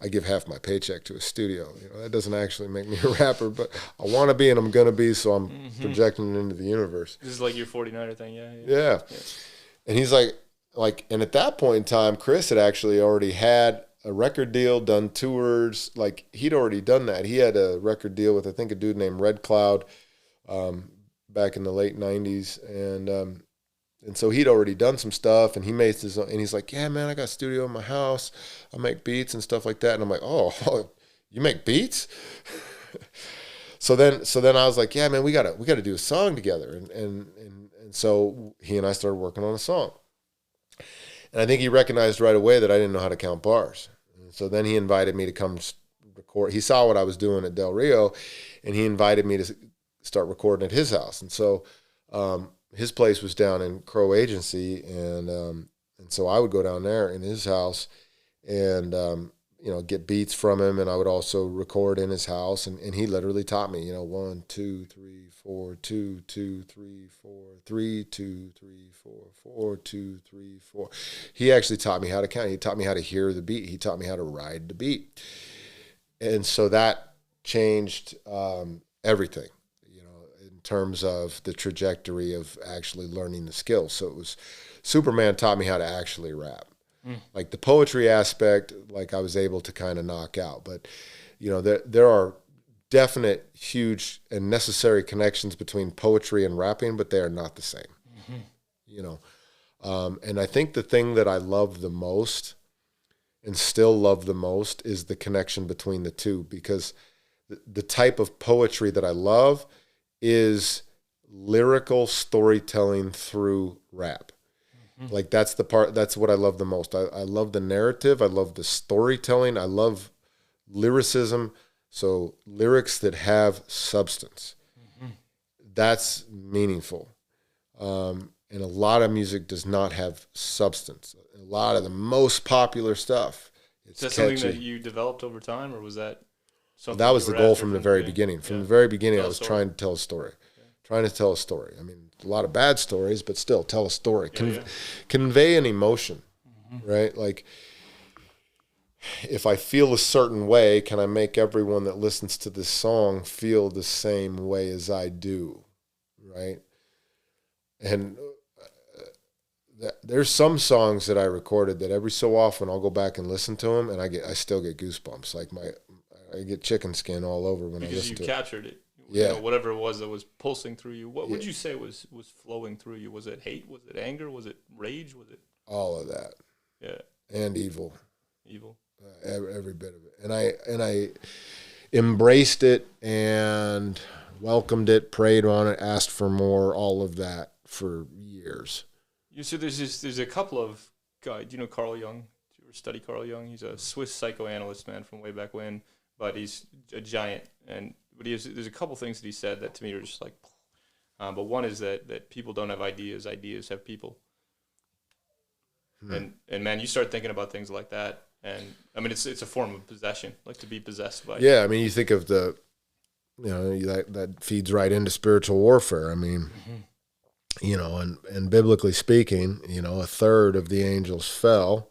I give half my paycheck to a studio. That doesn't actually make me a rapper, but I want to be and I'm going to be, so I'm projecting it into the universe. This is like your 49er thing, yeah. Yeah. And he's like, and at that point in time, Chris had actually already had a record deal, done tours. Like, he'd already done that. He had a record deal with, I think, a dude named Red Cloud back in the late 90s. And so he'd already done some stuff, and he made his own, and he's like, yeah, man, I got a studio in my house. I make beats and stuff like that. And I'm like, oh, you make beats? So then I was like, yeah, man, we gotta do a song together. And so he and I started working on a song. And I think he recognized right away that I didn't know how to count bars. And so then he invited me to come record. He saw what I was doing at Del Rio, and he invited me to start recording at his house. And so his place was down in Crow Agency, and so I would go down there in his house, and get beats from him, and I would also record in his house, and he literally taught me, 1, 2, 3, 4, 2, 2, 3, 4, 3, 2, 3, 4, 4, 2, 3, 4. He actually taught me how to count. He taught me how to hear the beat. He taught me how to ride the beat. And so that changed everything, in terms of the trajectory of actually learning the skill. So it was Superman taught me how to actually rap. Like the poetry aspect, like I was able to kind of knock out. But, there are definite, huge, and necessary connections between poetry and rapping, but they are not the same. And I think the thing that I love the most and still love the most is the connection between the two, because the type of poetry that I love is lyrical storytelling through rap. Like that's what I love the most. I love the narrative. I love the storytelling. I love lyricism. So lyrics that have substance. That's meaningful. And a lot of music does not have substance. A lot of the most popular stuff, it's Is that catchy. something that you developed over time, or was that something That was the goal from the very beginning? beginning. From the very beginning, I was trying to tell a story. Trying to tell a story. I mean, a lot of bad stories, but still tell a story. Convey an emotion, right? Like, if I feel a certain way, can I make everyone that listens to this song feel the same way as I do, right? And there's some songs that I recorded that every so often I'll go back and listen to them, and I still get goosebumps. Like I get chicken skin all over when I listen to it. Because you captured it. Yeah. Whatever it was that was pulsing through you. What would you say was flowing through you? Was it hate? Was it anger? Was it rage? Was it all of that? Yeah. And evil. Every bit of it. And I embraced it and welcomed it, prayed on it, asked for more, all of that for years. So there's a couple of guys. Do you know Carl Jung? Did you ever study Carl Jung? He's a Swiss psychoanalyst, man, from way back when, but he's a giant. But there's a couple things that he said that to me are just like, but one is that people don't have ideas have people. And man, you start thinking about things like that, and I mean it's a form of possession, like to be possessed by. Yeah, I mean you think of that feeds right into spiritual warfare. I mean, and biblically speaking, a third of the angels fell.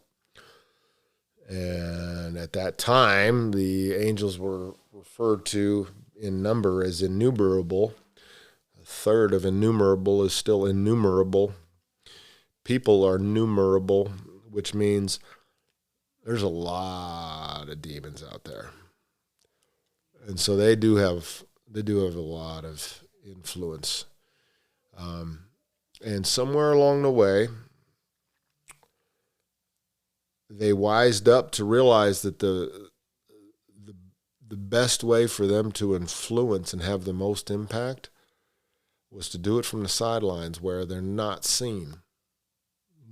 And at that time, the angels were referred to in number as innumerable. A third of innumerable is still innumerable. People are numerable, which means there's a lot of demons out there. And so they do have a lot of influence. And somewhere along the way, they wised up to realize that the best way for them to influence and have the most impact was to do it from the sidelines where they're not seen,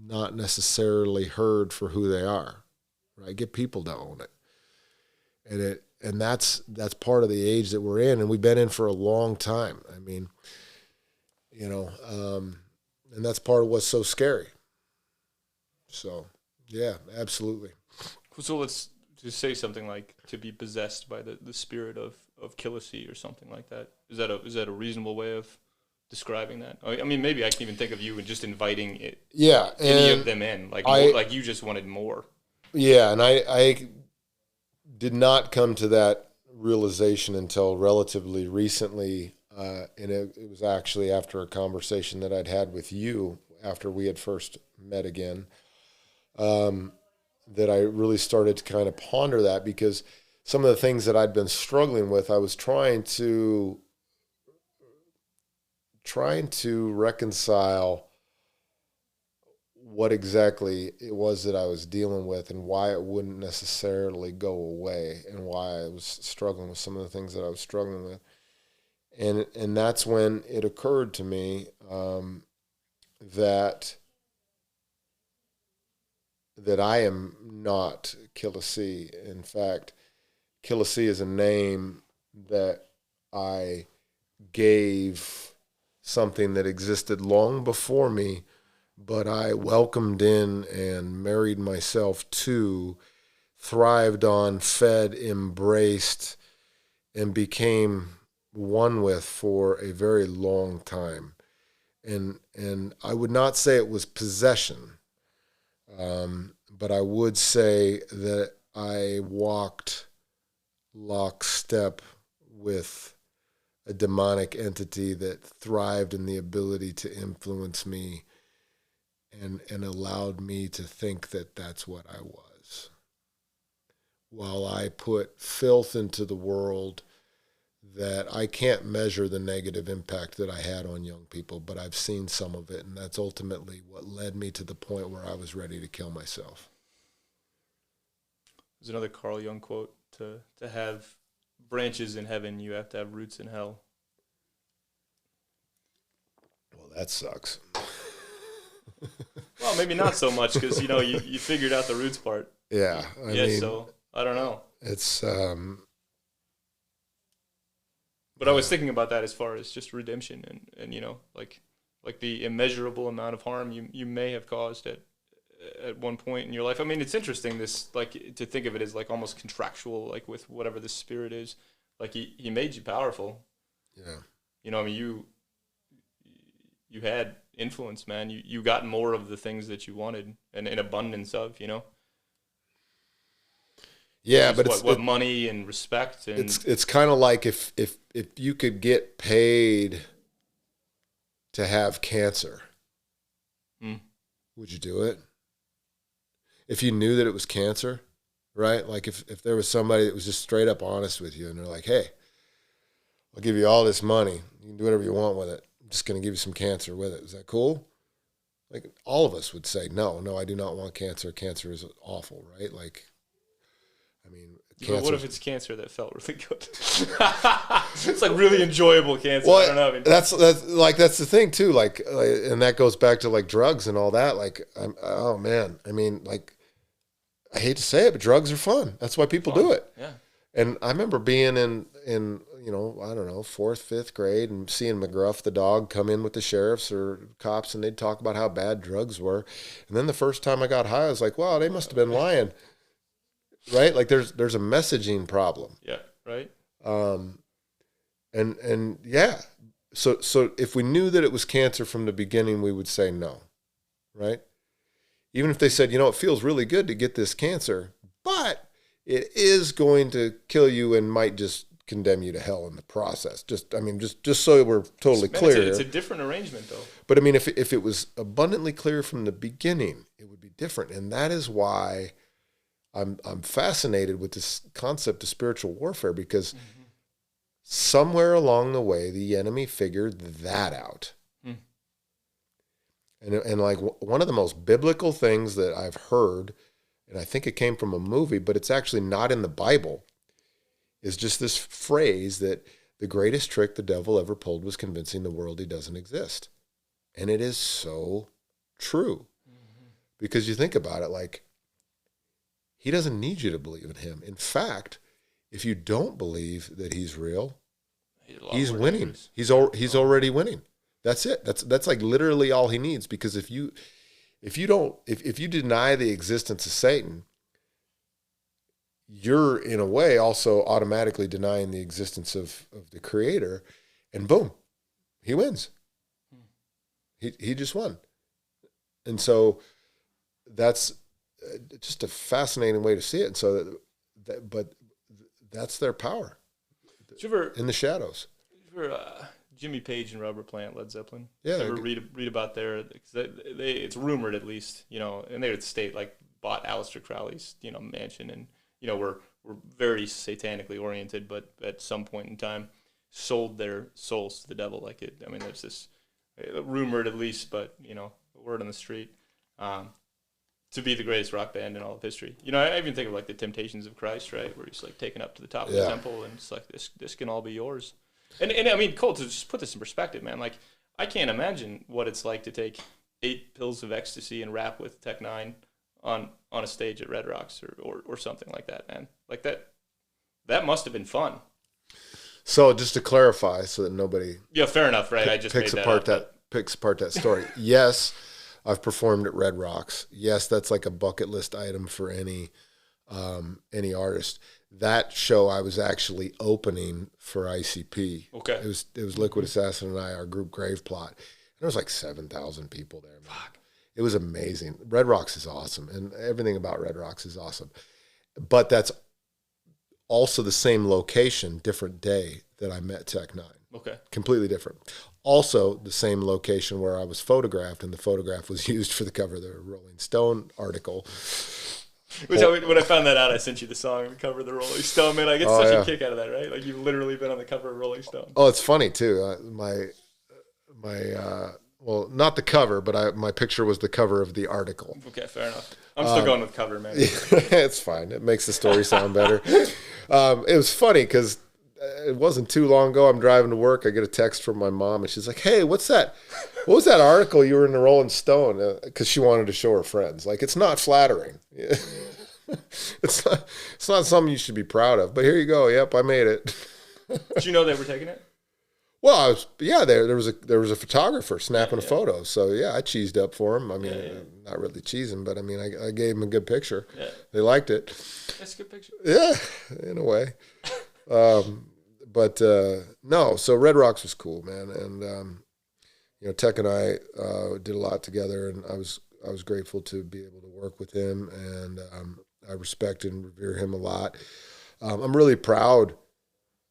not necessarily heard for who they are, right? Get people to own it. And that's part of the age that we're in, and we've been in for a long time. I mean, and that's part of what's so scary. So, yeah, absolutely. So let's just say something like to be possessed by the spirit of Killa C or something like that. Is that a reasonable way of describing that? I mean, maybe I can even think of you and just inviting it. Yeah, any of them in, like you just wanted more. Yeah, and I did not come to that realization until relatively recently, and it was actually after a conversation that I'd had with you after we had first met again. That I really started to kind of ponder that, because some of the things that I'd been struggling with, I was trying to reconcile what exactly it was that I was dealing with and why it wouldn't necessarily go away, and why I was struggling with some of the things that I was struggling with. And that's when it occurred to me that I am not Killa C. In fact, Killa C is a name that I gave something that existed long before me, but I welcomed in and married myself to thrived on, fed, embraced, and became one with for a very long time. And I would not say it was possession, but I would say that I walked lockstep with a demonic entity that thrived in the ability to influence me and allowed me to think that that's what I was. While I put filth into the world that I can't measure the negative impact that I had on young people, but I've seen some of it, and that's ultimately what led me to the point where I was ready to kill myself. There's another Carl Jung quote, to have branches in heaven, you have to have roots in hell. Well, that sucks. Well, maybe not so much, because, you know, you figured out the roots part. Yeah. I mean, so I don't know. It's... But I was thinking about that as far as just redemption and you know, like the immeasurable amount of harm you may have caused at one point in your life. I mean, it's interesting, this, like, to think of it as like almost contractual, like with whatever the spirit is. Like he made you powerful. Yeah. You know, I mean, you had influence, man. You got more of the things that you wanted and in abundance of, you know. Yeah, just but what money and respect, and it's kind of like if you could get paid to have cancer, would you do it? If you knew that it was cancer, right? Like if there was somebody that was just straight up honest with you and they're like, hey, I'll give you all this money. You can do whatever you want with it. I'm just going to give you some cancer with it. Is that cool? Like, all of us would say, no, I do not want cancer. Cancer is awful, right? Like, I mean, but what if it's cancer that felt really good? It's like really enjoyable cancer. Well, I don't know. I mean, that's the thing too. Like, and that goes back to like drugs and all that. Like, oh man, I mean, like, I hate to say it, but drugs are fun. That's why people do it. Yeah. And I remember being in you know, I don't know, 4th, 5th grade and seeing McGruff the dog come in with the sheriffs or cops and they'd talk about how bad drugs were. And then the first time I got high, I was like, wow, they must have been lying. Right? Like there's a messaging problem. Yeah, right. And yeah. So if we knew that it was cancer from the beginning, we would say no. Right? Even if they said, you know, it feels really good to get this cancer, but it is going to kill you and might just condemn you to hell in the process. Just so we're totally clear. It's a different arrangement, though. But I mean, if it was abundantly clear from the beginning, it would be different. And that is why I'm fascinated with this concept of spiritual warfare, because somewhere along the way, the enemy figured that out. And like one of the most biblical things that I've heard, and I think it came from a movie, but it's actually not in the Bible, is just this phrase that the greatest trick the devil ever pulled was convincing the world he doesn't exist. And it is so true. Because you think about it, like, he doesn't need you to believe in him. In fact, if you don't believe that he's real, he's winning. He's already winning. That's it. That's like literally all he needs. Because if you deny the existence of Satan, you're in a way also automatically denying the existence of the Creator, and boom, he wins. He just won. And so that's just a fascinating way to see it. And so but that's their power. In the shadows. Jimmy Page and Robert Plant, Led Zeppelin. Yeah. Ever read about their? It's rumored, at least, you know, and they would state, like, bought Aleister Crowley's, you know, mansion, and, you know, were very satanically oriented, but at some point in time sold their souls to the devil. Like, it. I mean, there's this rumored, at least, but, you know, word on the street, to be the greatest rock band in all of history. You know, I even think of, like, the Temptations of Christ, right, where he's, like, taken up to the top of the temple, and it's like, this can all be yours. And I mean, Coul, to just put this in perspective, man, like, I can't imagine what it's like to take 8 pills of ecstasy and rap with Tech Nine on a stage at Red Rocks or something like that, man. Like, that must have been fun. So just to clarify, so that nobody fair enough, right? I just picks apart that story. Yes, I've performed at Red Rocks. Yes, that's like a bucket list item for any any artist. That show I was actually opening for ICP. Okay. It was Liquid Assassin and I, our group Grave Plot. And there was like 7,000 people there. Man. Fuck. It was amazing. Red Rocks is awesome, and everything about Red Rocks is awesome. But that's also the same location, different day that I met Tech Nine. Okay. Completely different. Also the same location where I was photographed, and the photograph was used for the cover of the Rolling Stone article. Which when I found that out, I sent you the song, the cover of the Rolling Stone. Man, I get such a kick out of that, right? Like you've literally been on the cover of Rolling Stone. Oh, it's funny too. Well, not the cover, but my picture was the cover of the article. Okay, fair enough. I'm still going with cover, man. It's fine. It makes the story sound better. It was funny because it wasn't too long ago. I'm driving to work. I get a text from my mom, and she's like, "Hey, what's that? What was that article you were in the Rolling Stone?" Because she wanted to show her friends. Like, it's not flattering. It's not something you should be proud of. But here you go. Yep, I made it. Did you know they were taking it? Well, there was a photographer snapping a photo. So yeah, I cheesed up for him. I mean, not really cheesing, but I mean, I gave him a good picture. Yeah. They liked it. That's a good picture. Yeah, in a way. But no, so Red Rocks was cool, man. And, Tech and I did a lot together, and I was grateful to be able to work with him, and I respect and revere him a lot. I'm really proud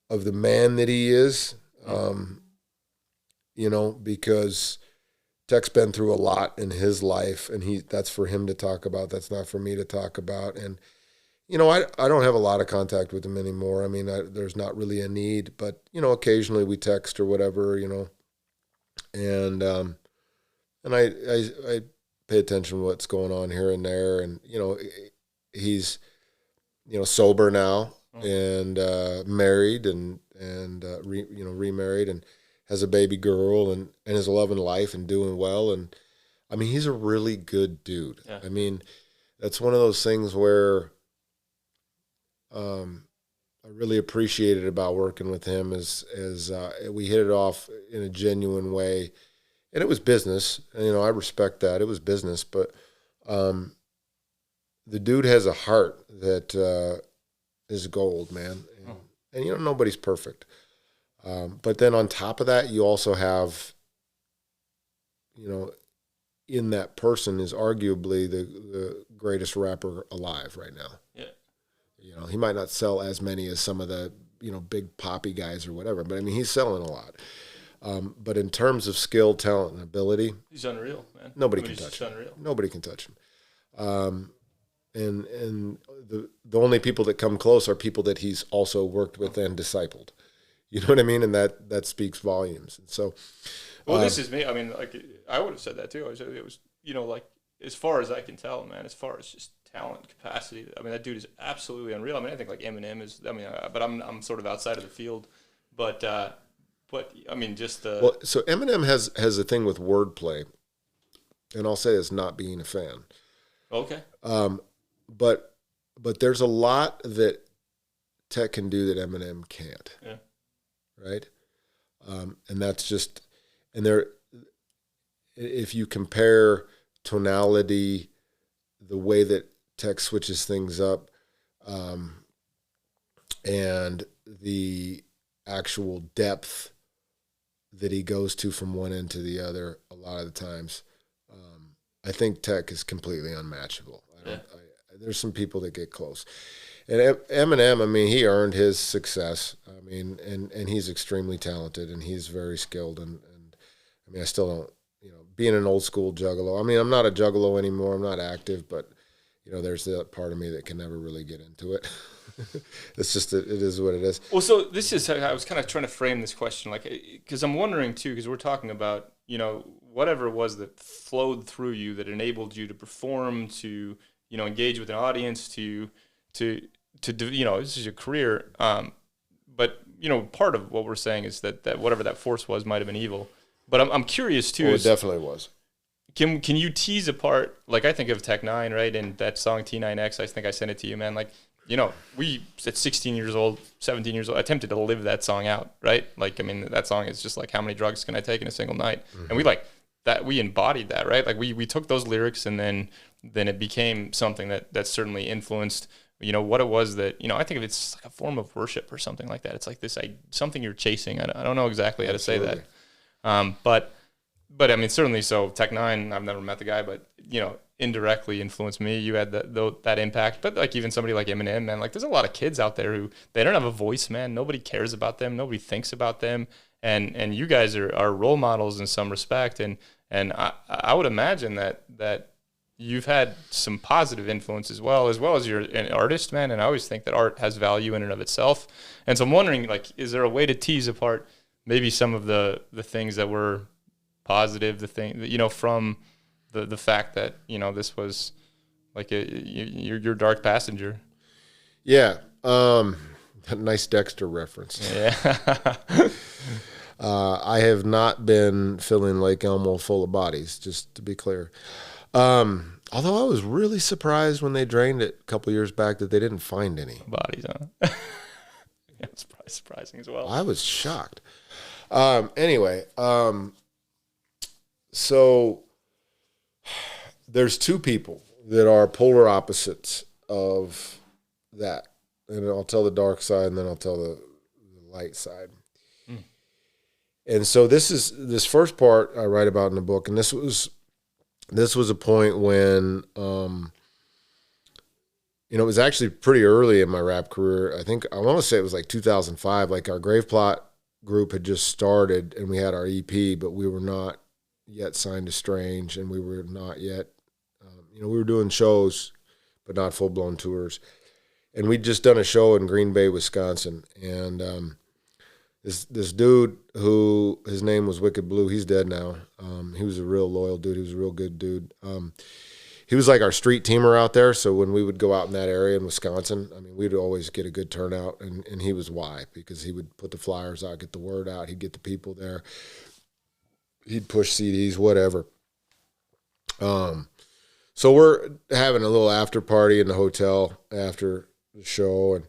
of the man that he is, because Tech's been through a lot in his life, and that's for him to talk about. That's not for me to talk about. And, I don't have a lot of contact with him anymore. I mean, there's not really a need, but, occasionally we text or whatever, and I pay attention to what's going on here and there. And, he's, sober now and married and remarried and has a baby girl and is loving life and doing well. And I mean, he's a really good dude. Yeah. I mean, that's one of those things where I really appreciated about working with him is we hit it off in a genuine way. And it was business. And, I respect that. It was business. But the dude has a heart that is gold, man. And nobody's perfect. But then on top of that, you also have, in that person is arguably the greatest rapper alive right now. Yeah. He might not sell as many as some of the, big poppy guys or whatever, but I mean, he's selling a lot. But in terms of skill, talent, and ability, he's unreal, man. Nobody can touch him. Unreal. Nobody can touch him. And the only people that come close are people that he's also worked with and discipled. You know what I mean? And that speaks volumes. And so, well, this is me. I mean, like I would have said that too. It was, like as far as I can tell, man. As far as just talent, capacity. I mean, that dude is absolutely unreal. I mean, I think like Eminem is. I mean, but I'm sort of outside of the field. But I mean, just well, so Eminem has a thing with wordplay, and I'll say it's not being a fan. Okay. But there's a lot that Tech can do that Eminem can't. Yeah. Right. And that's just, and if you compare tonality, the way that Tech switches things up, and the actual depth that he goes to from one end to the other, a lot of the times, I think Tech is completely unmatchable. There's some people that get close. And Eminem, I mean, he earned his success. I mean, and he's extremely talented and he's very skilled. And I mean, I still don't, being an old school juggalo. I mean, I'm not a juggalo anymore. I'm not active, but, there's that part of me that can never really get into it. It's just, it is what it is. Well, so this is, I was kind of trying to frame this question, like, because I'm wondering too, because we're talking about, whatever it was that flowed through you that enabled you to perform, to, engage with an audience, to do, this is your career. But, part of what we're saying is that whatever that force was might have been evil. But I'm curious too. It definitely was. Can you tease apart, like I think of Tech Nine, right? And that song T9X, I think I sent it to you, man. Like, we at 16 years old, 17 years old, attempted to live that song out, right? Like, I mean, that song is just like, how many drugs can I take in a single night? Mm-hmm. And we embodied that, right? Like we took those lyrics and then it became something that certainly influenced what it was that, I think of it's like a form of worship or something like that. It's like this, something you're chasing. I don't know exactly how to say that. But I mean, certainly so Tech9, I've never met the guy, but, indirectly influenced me. You had that impact. But like even somebody like Eminem, man, like there's a lot of kids out there who, they don't have a voice, man. Nobody cares about them. Nobody thinks about them. And you guys are role models in some respect. And I would imagine that you've had some positive influence as well as you're an artist, man. And I always think that art has value in and of itself. And so I'm wondering, like, is there a way to tease apart maybe some of the things that were positive, the thing that, from the fact that, this was like your dark passenger? Yeah. Nice Dexter reference. Yeah. I have not been filling Lake Elmo full of bodies, just to be clear. Although I was really surprised when they drained it a couple years back that they didn't find any bodies, huh? Yeah, it's probably surprising as well. I was shocked. Anyway, so there's two people that are polar opposites of that. And I'll tell the dark side and then I'll tell the light side. And so this first part I write about in the book, and this was a point when, it was actually pretty early in my rap career. I want to say it was like 2005. Like our Grave Plot group had just started, and we had our EP, but we were not yet signed to Strange, and we were not yet, we were doing shows, but not full blown tours. And we'd just done a show in Green Bay, Wisconsin, and this dude who his name was Wicked Blue, he's dead now. He was a real loyal dude. He was a real good dude. He was like our street teamer out there. So when we would go out in that area in Wisconsin, I mean, we'd always get a good turnout, and he was why, because he would put the flyers out, get the word out. He'd get the people there. He'd push CDs, whatever. So we're having a little after party in the hotel after the show, and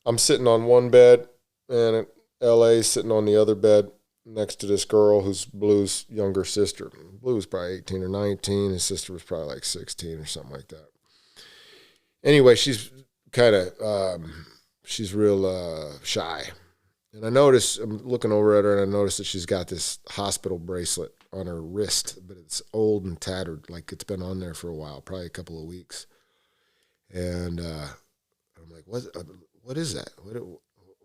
I'm sitting on one bed, and L.A. sitting on the other bed next to this girl who's Blue's younger sister. Blue was probably 18 or 19. His sister was probably like 16 or something like that. Anyway, she's kind of, she's real shy. And I'm looking over at her, and I notice that she's got this hospital bracelet on her wrist, but it's old and tattered, like it's been on there for a while, probably a couple of weeks. And I'm like, what is that?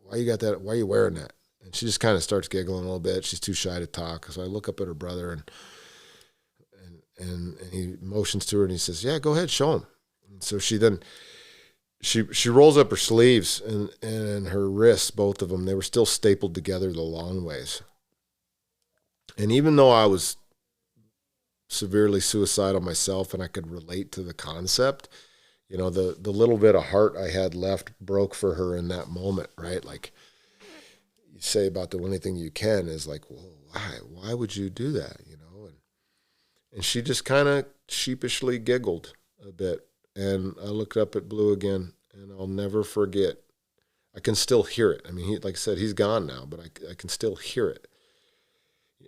Why you got that? Why are you wearing that? And she just kind of starts giggling a little bit. She's too shy to talk. So I look up at her brother, and he motions to her, and he says, "Yeah, go ahead, show him." And so she rolls up her sleeves, and her wrists, both of them, they were still stapled together the long ways. And even though I was severely suicidal myself and I could relate to the concept, the little bit of heart I had left broke for her in that moment, right? Like you say about the only thing you can is like, well, why would you do that? And she just kind of sheepishly giggled a bit. And I looked up at Blue again, and I'll never forget. I can still hear it. I mean, like I said, he's gone now, but I can still hear it.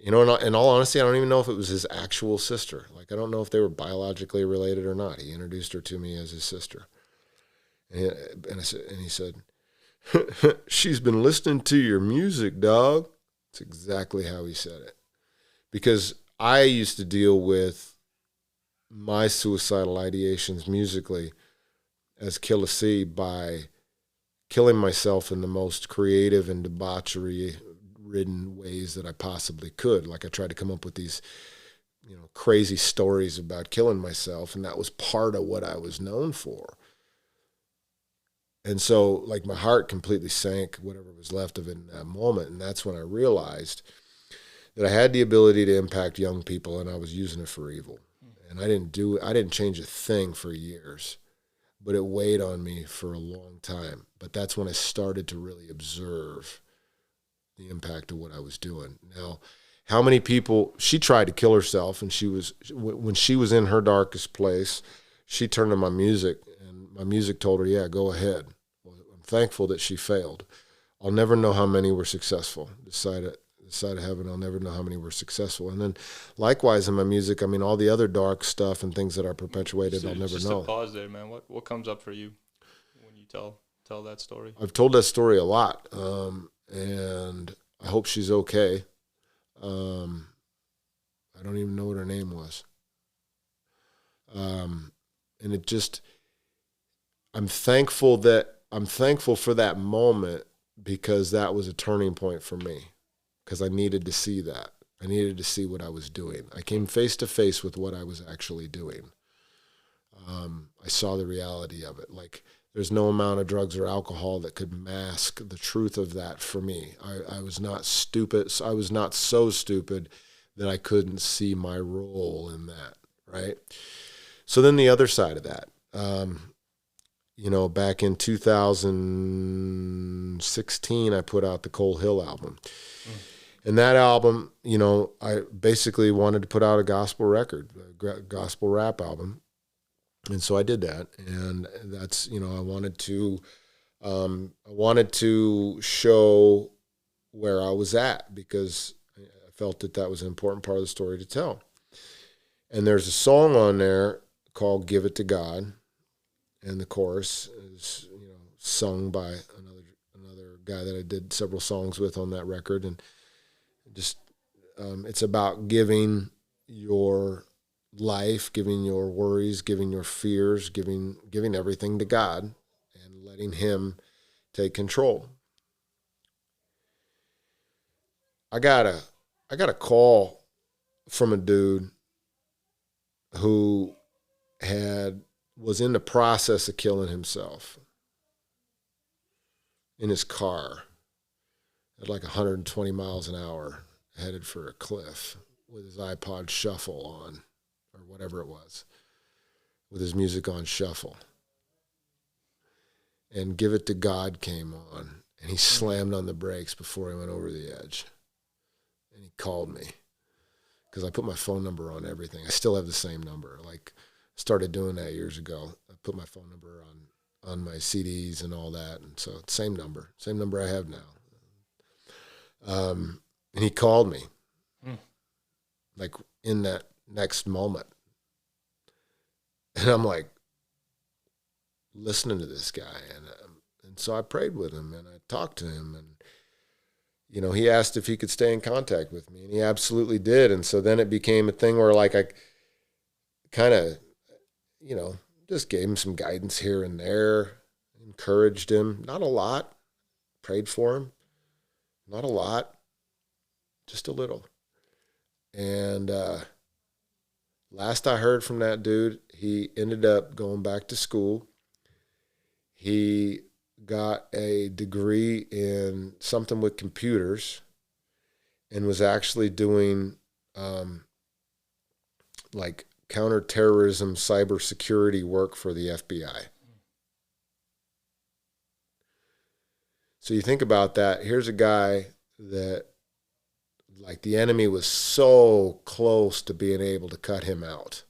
In all honesty, I don't even know if it was his actual sister. Like, I don't know if they were biologically related or not. He introduced her to me as his sister. And he said, "She's been listening to your music, dog." That's exactly how he said it. Because I used to deal with my suicidal ideations musically as Killa C by killing myself in the most creative and debauchery-ridden ways that I possibly could. Like I tried to come up with these, crazy stories about killing myself, and that was part of what I was known for. And so, like, my heart completely sank, whatever was left of it in that moment, and that's when I realized that I had the ability to impact young people, and I was using it for evil. And I didn't change a thing for years, but it weighed on me for a long time. But that's when I started to really observe the impact of what I was doing. Now, how many people, she tried to kill herself, and when she was in her darkest place, she turned to my music, and my music told her, yeah, go ahead. Well, I'm thankful that she failed. I'll never know how many were successful. This side of heaven, I'll never know how many were successful. And then likewise in my music, I mean, all the other dark stuff and things that are perpetuated, I'll never know. Just pause there, man. What comes up for you tell that story? I've told that story a lot, and I hope she's okay. I don't even know what her name was. And it just, I'm thankful for that moment, because that was a turning point for me, because I needed to see that. I needed to see what I was doing. I came face to face with what I was actually doing. I saw the reality of it. Like, there's no amount of drugs or alcohol that could mask the truth of that for me. I was not stupid. I was not so stupid that I couldn't see my role in that, right? So then the other side of that, back in 2016, I put out the Coul Hill album. And that album, I basically wanted to put out a gospel record, a gospel rap album. And so I did that. And that's, I wanted to show where I was at, because I felt that was an important part of the story to tell. And there's a song on there called Give It to God. And the chorus is, sung by another guy that I did several songs with on that record. And just, it's about giving your life, giving your worries, giving your fears, giving everything to God, and letting Him take control. I got a call from a dude who was in the process of killing himself in his car at like 120 miles an hour, headed for a cliff with his iPod shuffle on, or whatever it was, with his music on shuffle. And Give It to God came on, and he slammed on the brakes before he went over the edge. And he called me, because I put my phone number on everything. I still have the same number. Like, started doing that years ago. I put my phone number on my CDs and all that, and so same number I have now. And he called me, like, in that next moment. And I'm like, listening to this guy. And so I prayed with him, and I talked to him, and, he asked if he could stay in contact with me, and he absolutely did. And so then it became a thing where, like, I kind of, just gave him some guidance here and there, encouraged him, not a lot, prayed for him, not a lot, just a little. And last I heard from that dude, he ended up going back to school. He got a degree in something with computers, and was actually doing like counterterrorism, cybersecurity work for the FBI. So you think about that. Here's a guy that, like, the enemy was so close to being able to cut him out.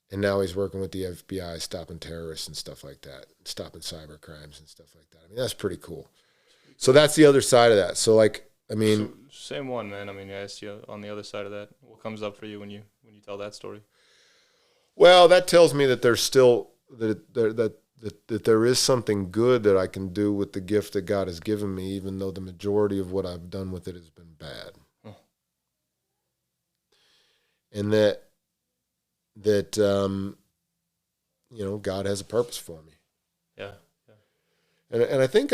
And now he's working with the FBI, stopping terrorists and stuff like that, stopping cyber crimes and stuff like that. I mean, that's pretty cool. So that's the other side of that. So, like, I mean, same one, man. I mean, I asked you on the other side of that. What comes up for you when you tell that story? Well, that tells me that there's still that there is something good that I can do with the gift that God has given me, even though the majority of what I've done with it has been bad. And that God has a purpose for me. Yeah. And I think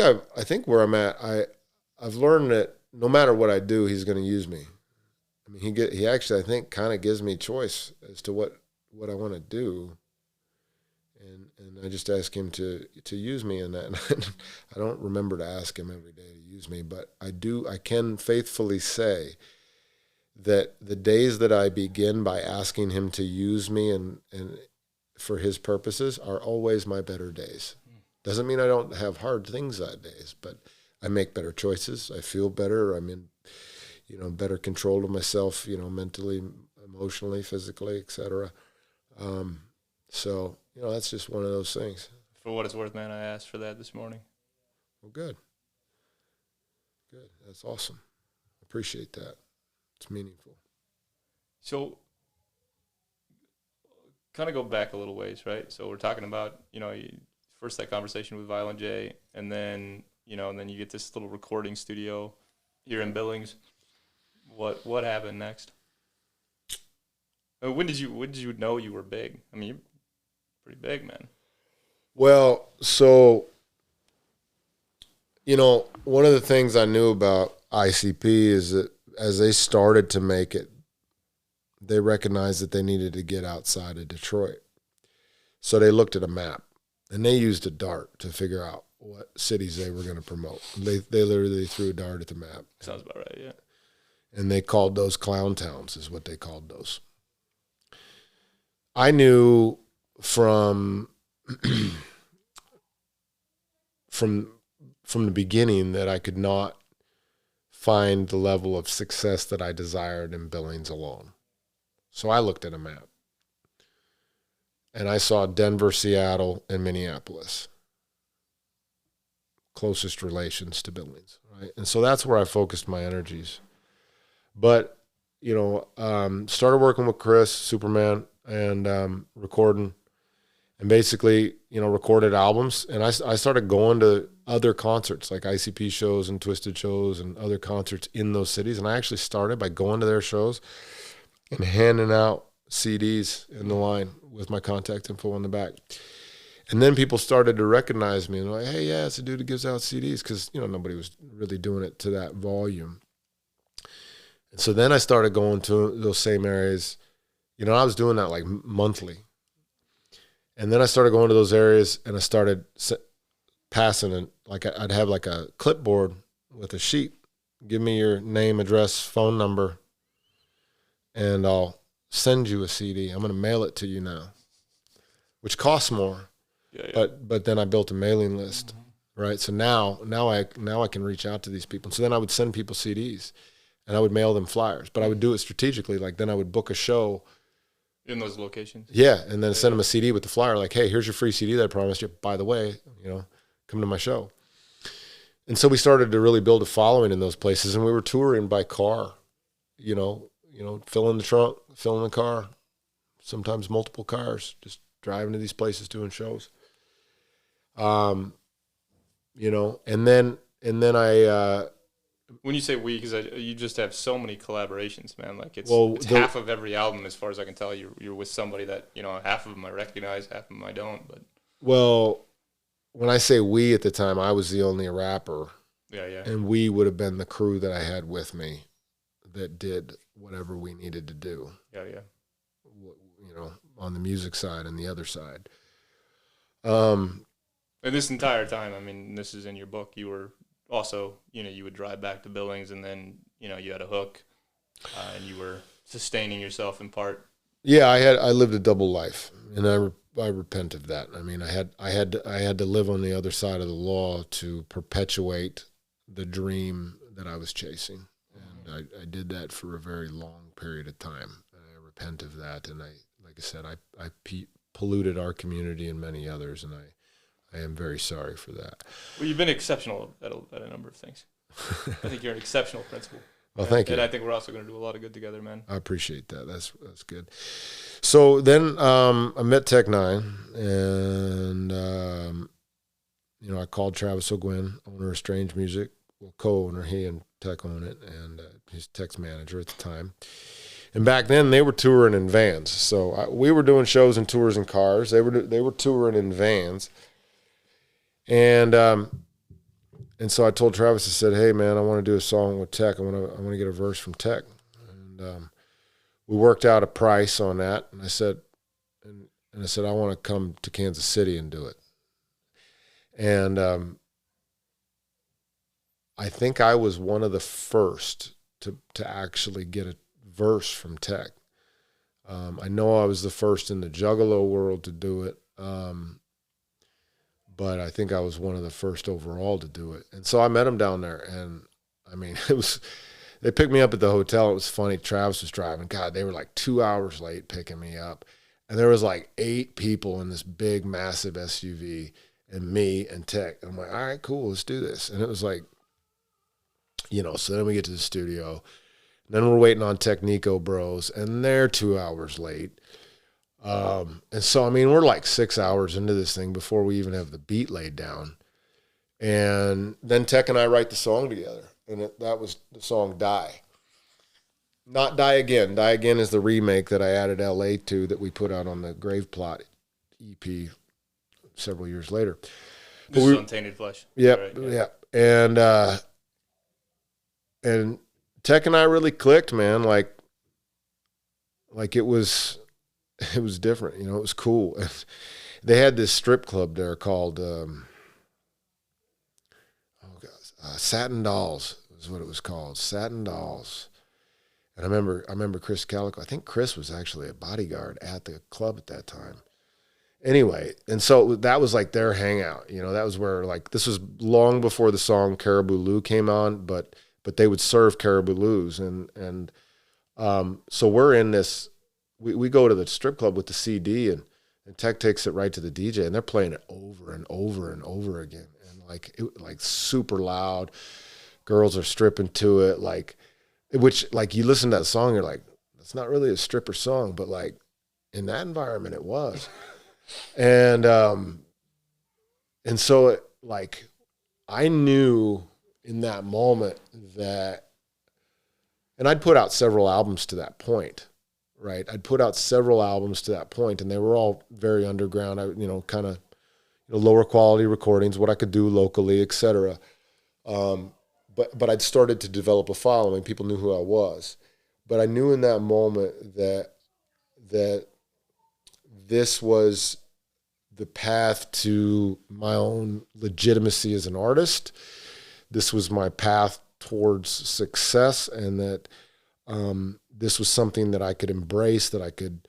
where I'm at, I've learned that no matter what I do, He's going to use me. I mean, he actually, I think, kind of gives me choice as to what I want to do. And I just ask Him to use me in that. And I don't remember to ask Him every day to use me, but I can faithfully say that the days that I begin by asking Him to use me and for His purposes are always my better days. Doesn't mean I don't have hard things that days, but I make better choices. I feel better. I'm in, better control of myself, mentally, emotionally, physically, etc. So, that's just one of those things. For what it's worth, man, I asked for that this morning. Well, good. That's awesome. Appreciate that. It's meaningful. So, kind of go back a little ways, right? So we're talking about, first that conversation with Violent J, and then, and then you get this little recording studio here in Billings. What happened next? When did you know you were big? I mean, you're pretty big, man. Well, so, one of the things I knew about ICP is that as they started to make it, they recognized that they needed to get outside of Detroit. So they looked at a map, and they used a dart to figure out what cities they were going to promote. They literally threw a dart at the map. Sounds about right, yeah. And they called those clown towns, is what they called those. I knew from the beginning that I could not find the level of success that I desired in Billings alone. So I looked at a map, and I saw Denver, Seattle, and Minneapolis, closest relations to Billings, right? And so that's where I focused my energies. But, started working with Chris, Superman, and recording, and basically, recorded albums. And I started going to other concerts, like ICP shows and Twisted shows and other concerts in those cities. And I actually started by going to their shows and handing out CDs in the line with my contact info on the back. And then people started to recognize me and like, hey, yeah, it's a dude who gives out CDs, because, nobody was really doing it to that volume. And so then I started going to those same areas. I was doing that like monthly. And then I started going to those areas, and I started passing it. Like I'd have like a clipboard with a sheet. Give me your name, address, phone number, and I'll send you a CD. I'm going to mail it to you now, which costs more. Yeah. But then I built a mailing list, right? So now I can reach out to these people. So then I would send people CDs, and I would mail them flyers. But I would do it strategically. Like then I would book a show in those locations. Yeah, and then send them a CD with the flyer. Like, hey, here's your free CD that I promised you. By the way, come to my show. And so we started to really build a following in those places, and we were touring by car. Fill in the trunk, fill in the car, sometimes multiple cars, just driving to these places doing shows. And then I. When you say we, because you just have so many collaborations, man. Like it's half of every album, as far as I can tell. You're with somebody that half of them I recognize, half of them I don't. But when I say we at the time, I was the only rapper. Yeah. And we would have been the crew that I had with me that did whatever we needed to do. Yeah. On the music side and the other side. And this entire time, I mean, this is in your book, you were also, you would drive back to Billings, and then, you had a hook, and you were sustaining yourself in part. Yeah, I lived a double life, and I repent of that. I mean, I had to live on the other side of the law to perpetuate the dream that I was chasing, and I did that for a very long period of time. And I repent of that, and like I said, I polluted our community and many others, and I am very sorry for that. Well, you've been exceptional at a number of things. I think you're an exceptional principal. Well, thank you. And I think we're also going to do a lot of good together, man. I appreciate that. That's good. So then I met Tech Nine, and I called Travis O'Gwen, owner of Strange Music, co-owner. He and Tech own it, and he's Tech's manager at the time. And back then they were touring in vans. So we were doing shows and tours in cars. They were touring in vans. And so I told Travis, I said, hey, man, I want to do a song with Tech. I want to get a verse from Tech. And we worked out a price on that. And I said, I want to come to Kansas City and do it. And I think I was one of the first to actually get a verse from Tech. I know I was the first in the juggalo world to do it. But I think I was one of the first overall to do it. And so I met him down there, and I mean, they picked me up at the hotel. It was funny. Travis was driving. God, they were like 2 hours late picking me up. And there was like 8 people in this big, massive SUV, and me and Tech. And I'm like, all right, cool, let's do this. And it was like, so then we get to the studio. And then we're waiting on Technico Bros, and they're 2 hours late. And so, I mean, we're like 6 hours into this thing before we even have the beat laid down. And then Tech and I write the song together. And that was the song Die. Not Die Again. Die Again is the remake that I added LA to that we put out on the Grave Plot EP several years later. This is on Tainted Flesh. Yep, Right, yeah. And Tech and I really clicked, man. Like it was different, you know, it was cool. They had this strip club there called Satin Dolls is what it was called. Satin Dolls. And I remember Chris Calico. I think Chris was actually a bodyguard at the club at that time. Anyway, and so that was like their hangout. You know, that was where, like, this was long before the song Caribou Lou came on, but they would serve Caribou Lou's. And so we're in this, we go to the strip club with the CD, and Tech takes it right to the DJ, and they're playing it over and over and over again. And like super loud. Girls are stripping to it, which you listen to that song, you're like, that's not really a stripper song, but like in that environment it was. And so I knew in that moment that, and I'd put out several albums to that point, right? I'd put out several albums to that point, and they were all very underground, kind of lower quality recordings, what I could do locally, et cetera. But I'd started to develop a following. People knew who I was. But I knew in that moment that this was the path to my own legitimacy as an artist. This was my path towards success, and that this was something that I could embrace, that I could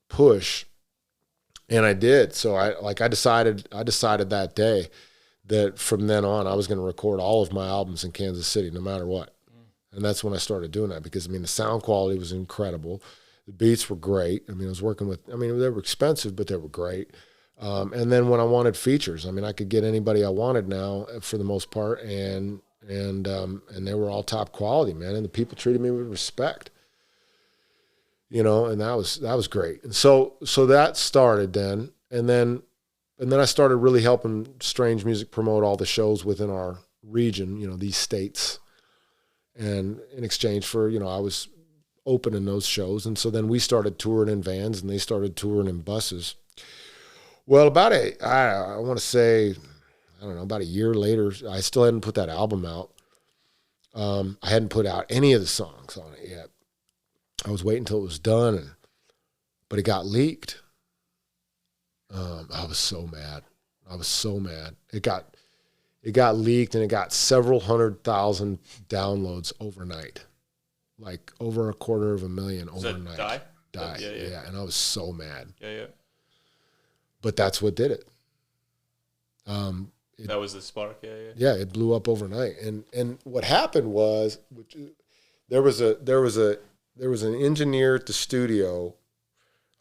push. And I did. So I decided that day that from then on I was going to record all of my albums in Kansas City, no matter what. And that's when I started doing that, because, I mean, the sound quality was incredible. The beats were great. I mean, they were expensive, but they were great. And then when I wanted features, I mean, I could get anybody I wanted now for the most part. And they were all top quality, man. And the people treated me with respect, and that was great. And so that started then. And then I started really helping Strange Music promote all the shows within our region, these states. And in exchange for, I was opening those shows. And so then we started touring in vans, and they started touring in buses. Well, about about a year later, I still hadn't put that album out. I hadn't put out any of the songs on it yet. I was waiting until it was done, but it got leaked. I was so mad. It got leaked, and it got several 100,000 downloads overnight, like over 250,000 overnight. That Die. Yeah. And I was so mad. Yeah. But that's what did it. That was the spark. Yeah. Yeah, it blew up overnight. And what happened was, there was an engineer at the studio.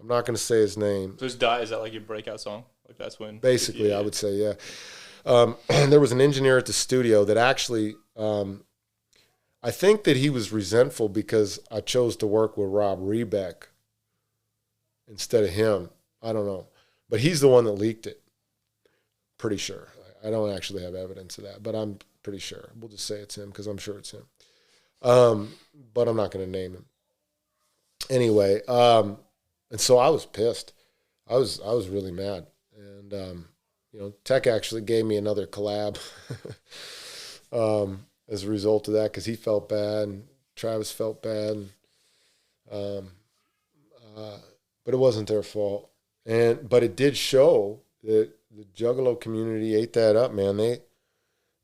I'm not going to say his name. So is that like your breakout song? Like that's when? Basically, I would say, yeah. There was an engineer at the studio that actually, I think that he was resentful because I chose to work with Rob Rebeck instead of him. I don't know. But he's the one that leaked it. Pretty sure. I don't actually have evidence of that, but I'm pretty sure. We'll just say it's him because I'm sure it's him. But I'm not going to name him. Anyway, and so I was pissed. I was really mad. And, Tech actually gave me another collab as a result of that, because he felt bad and Travis felt bad. But it wasn't their fault. But it did show that the juggalo community ate that up, man.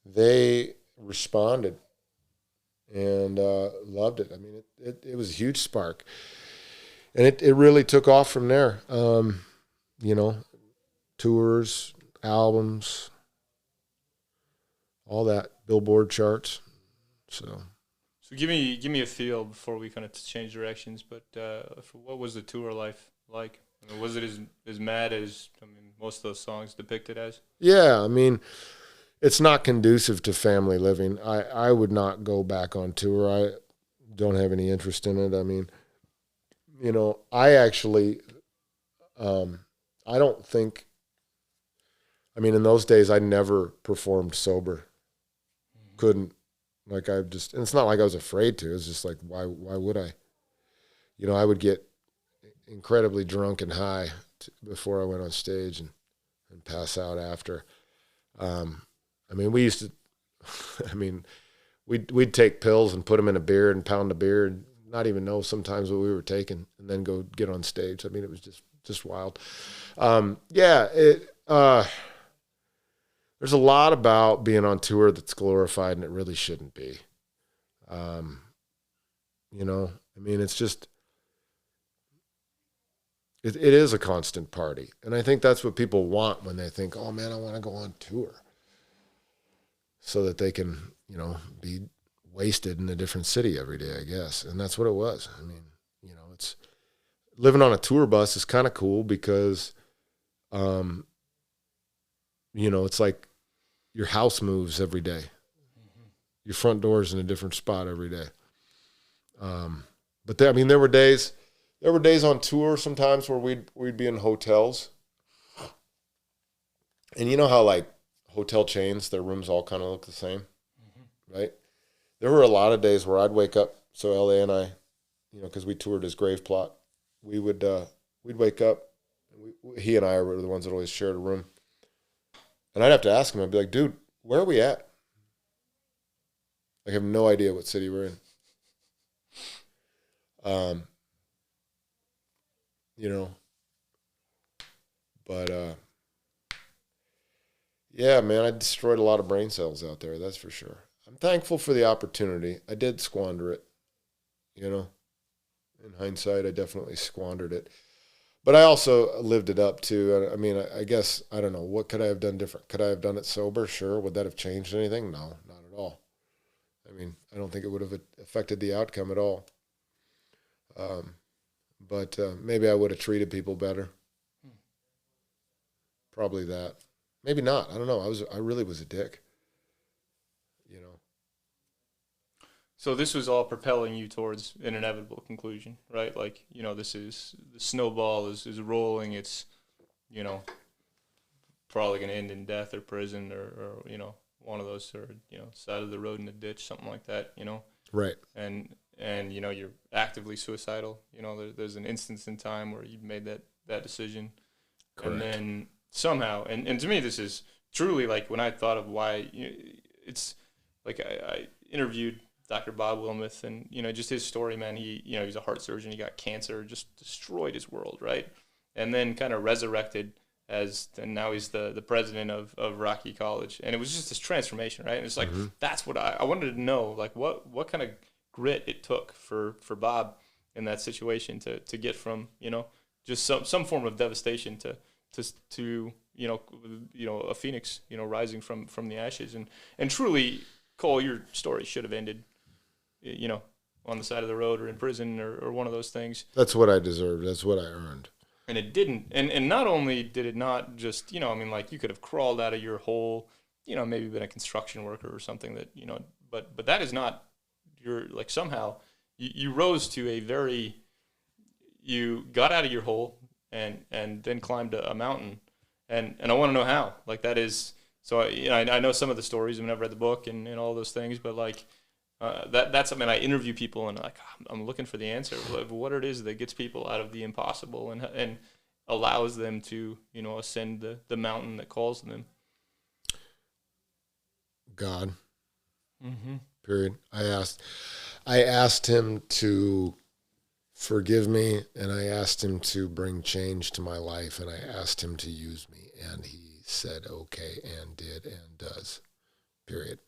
They responded and loved it. I mean, it was a huge spark. And it really took off from there. Tours, albums, all that, Billboard charts. So give me a feel before we kind of change directions. But what was the tour life like? I mean, was it as mad as most of those songs depicted as? Yeah, I mean, it's not conducive to family living. I would not go back on tour. I don't have any interest in it. I mean, you know, I actually, I don't think, I mean, in those days, I never performed sober. Couldn't. Like, and it's not like I was afraid to. It's just like, why would I? You know, I would get incredibly drunk and high before I went on stage and pass out after. I mean, we used to, I mean, we'd take pills and put them in a beer and pound a beer and not even know sometimes what we were taking and then go get on stage. I mean, it was just wild. There's a lot about being on tour that's glorified, and it really shouldn't be. You know, I mean, it's just, it is a constant party. And I think that's what people want when they think, oh man, I want to go on tour, so that they can, you know, be wasted in a different city every day, I guess. And that's what it was. I mean, you know, it's living on a tour bus is kind of cool because, you know, it's like your house moves every day. Your front door's in a different spot every day. But I mean, there were days on tour sometimes where we'd be in hotels. And you know how like hotel chains, their rooms all kind of look the same, right? There were a lot of days where I'd wake up. So LA and I, you know, because we toured his grave plot, we'd wake up. He and I were the ones that always shared a room. And I'd have to ask him, I'd be like, dude, where are we at? I have no idea what city we're in. You know, but, yeah, man, I destroyed a lot of brain cells out there. That's for sure. I'm thankful for the opportunity. I did squander it, you know, in hindsight, I definitely squandered it. But I also lived it up too. I mean, I guess, I don't know, what could I have done different? Could I have done it sober? Sure. Would that have changed anything? No, not at all. I mean, I don't think it would have affected the outcome at all. But maybe I would have treated people better. Probably that. Maybe not. I don't know. I really was a dick. You know. So this was all propelling you towards an inevitable conclusion, right? Like, you know, the snowball is rolling. It's, you know, probably going to end in death or prison or, you know, one of those, or, you know, side of the road in a ditch, something like that, you know? Right. And you know, you're actively suicidal. You know, there's an instance in time where you made that decision. Correct. And then somehow, and to me, this is truly like when I thought of why, you know, it's like I interviewed Dr. Bob Wilmoth, and, you know, just his story, man, you know, he's a heart surgeon, he got cancer, just destroyed his world, right? And then kind of resurrected and now he's the president of Rocky College. And it was just this transformation, right? And it's like, that's what I wanted to know, like what kind of grit it took for Bob in that situation to get from, you know, just some form of devastation to you know, a phoenix, you know, rising from the ashes. And truly, Coul, your story should have ended, you know, on the side of the road or in prison or one of those things. That's what I deserved. That's what I earned. And it didn't. And not only did it not just, you know, I mean, like, you could have crawled out of your hole, you know, maybe been a construction worker or something that, you know, but that is not your, like, somehow you rose to you got out of your hole and then climbed a mountain. And I want to know how. Like, that is, so I know some of the stories. I mean, I've read the book and all those things, but like, that's, I mean, I interview people and like, I'm looking for the answer of what it is that gets people out of the impossible and allows them to, you know, ascend the mountain that calls them. God. Period. I asked him to forgive me, and I asked him to bring change to my life, and I asked him to use me, and he said okay, and did, and does. Period.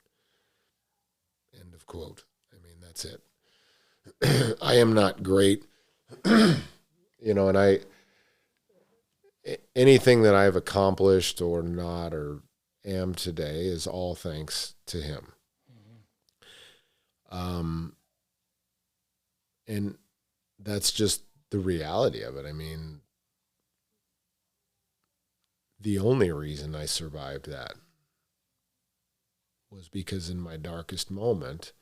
End of quote. I mean, that's it. I am not great, you know, and anything that I've accomplished or not or am today is all thanks to him. And that's just the reality of it. I mean, the only reason I survived that was because in my darkest moment,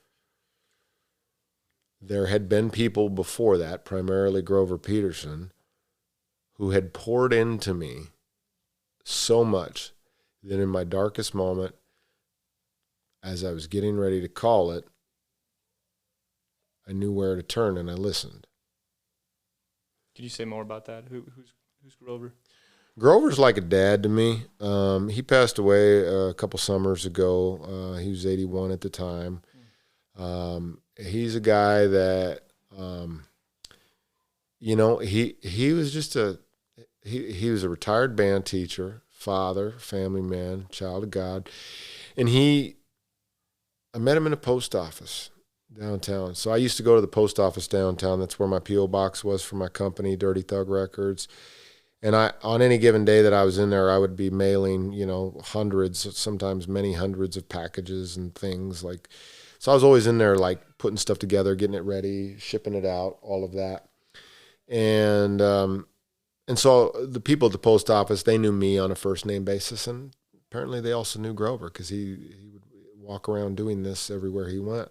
there had been people before that, primarily Grover Peterson, who had poured into me so much that in my darkest moment, as I was getting ready to call it, I knew where to turn and I listened. Can you say more about that? Who's Grover? Grover's like a dad to me. He passed away a couple summers ago. He was 81 at the time. He's a guy that, he was just he was a retired band teacher, father, family man, child of God. And I met him in a post office downtown. So I used to go to the post office downtown. That's where my P.O. box was for my company, Dirty Thug Records. And on any given day that I was in there, I would be mailing, hundreds, sometimes many hundreds of packages and things like. So I was always in there, like putting stuff together, getting it ready, shipping it out, all of that. And so the people at the post office, they knew me on a first name basis, and apparently they also knew Grover because he would walk around doing this everywhere he went.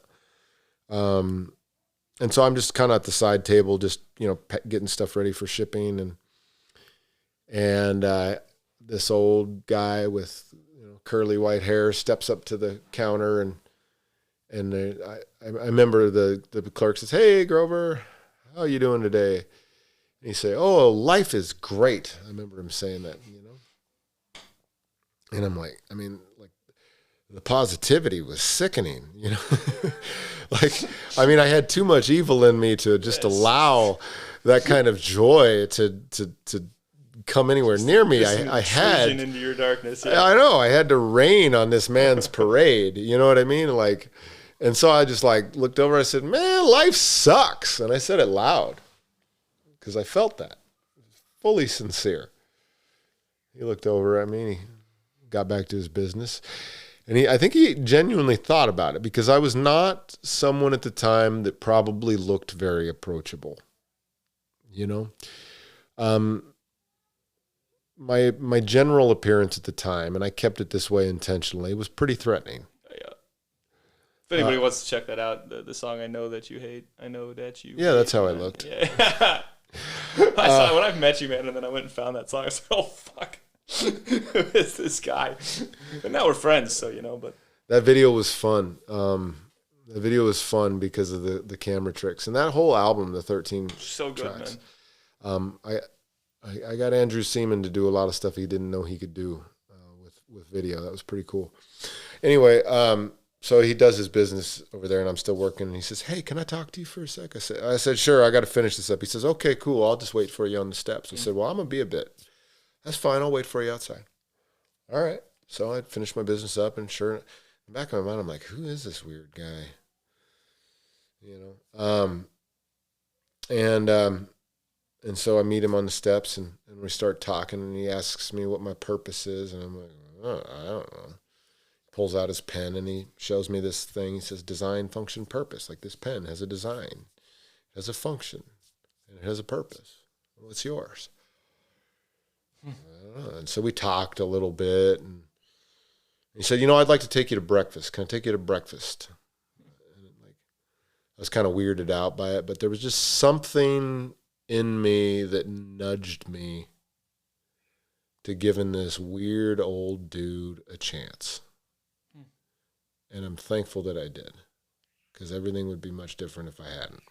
And so I'm just kind of at the side table, just getting stuff ready for shipping, and this old guy with curly white hair steps up to the counter, and I remember the clerk says, "Hey, Grover, how are you doing today?" And he say, "Oh, life is great." I remember him saying that, and I'm like, the positivity was sickening, I had too much evil in me to just allow that kind of joy to come anywhere near me. I had into your darkness. Yeah. I know I had to rain on this man's parade. You know what I mean? And so I just looked over. I said, "Man, life sucks," and I said it loud because I felt that, fully sincere. He looked over at me. He got back to his business, and I think he genuinely thought about it because I was not someone at the time that probably looked very approachable. My general appearance at the time, and I kept it this way intentionally, was pretty threatening. Yeah. If anybody wants to check that out, the song "I Know That You Hate," I know that you. Yeah, that's how I looked. Yeah. I saw it when I met you, man, and then I went and found that song. I was like, "Oh fuck, who is this guy?" But now we're friends, so But that video was fun. The video was fun because of the camera tricks, and that whole album, the 13 so good, tracks. Man. I got Andrew Seaman to do a lot of stuff he didn't know he could do with video. That was pretty cool. Anyway, so he does his business over there, and I'm still working. And he says, "Hey, can I talk to you for a sec?" I said, "Sure, I got to finish this up." He says, "Okay, cool. I'll just wait for you on the steps." I said, "Well, I'm going to be a bit." "That's fine. I'll wait for you outside." All right. So I finished my business up, and sure, in the back of my mind, I'm like, who is this weird guy? And so I meet him on the steps, and we start talking, and he asks me what my purpose is, and I'm like, "Oh, I don't know." He pulls out his pen, and he shows me this thing. He says, "Design, function, purpose." Like, this pen has a design, it has a function, and it has a purpose. What's yours? I don't know. And so we talked a little bit, and he said, "I'd like to take you to breakfast. Can I take you to breakfast?" And I was kind of weirded out by it, but there was just something in me that nudged me to giving this weird old dude a chance. And I'm thankful that I did, because everything would be much different if I hadn't.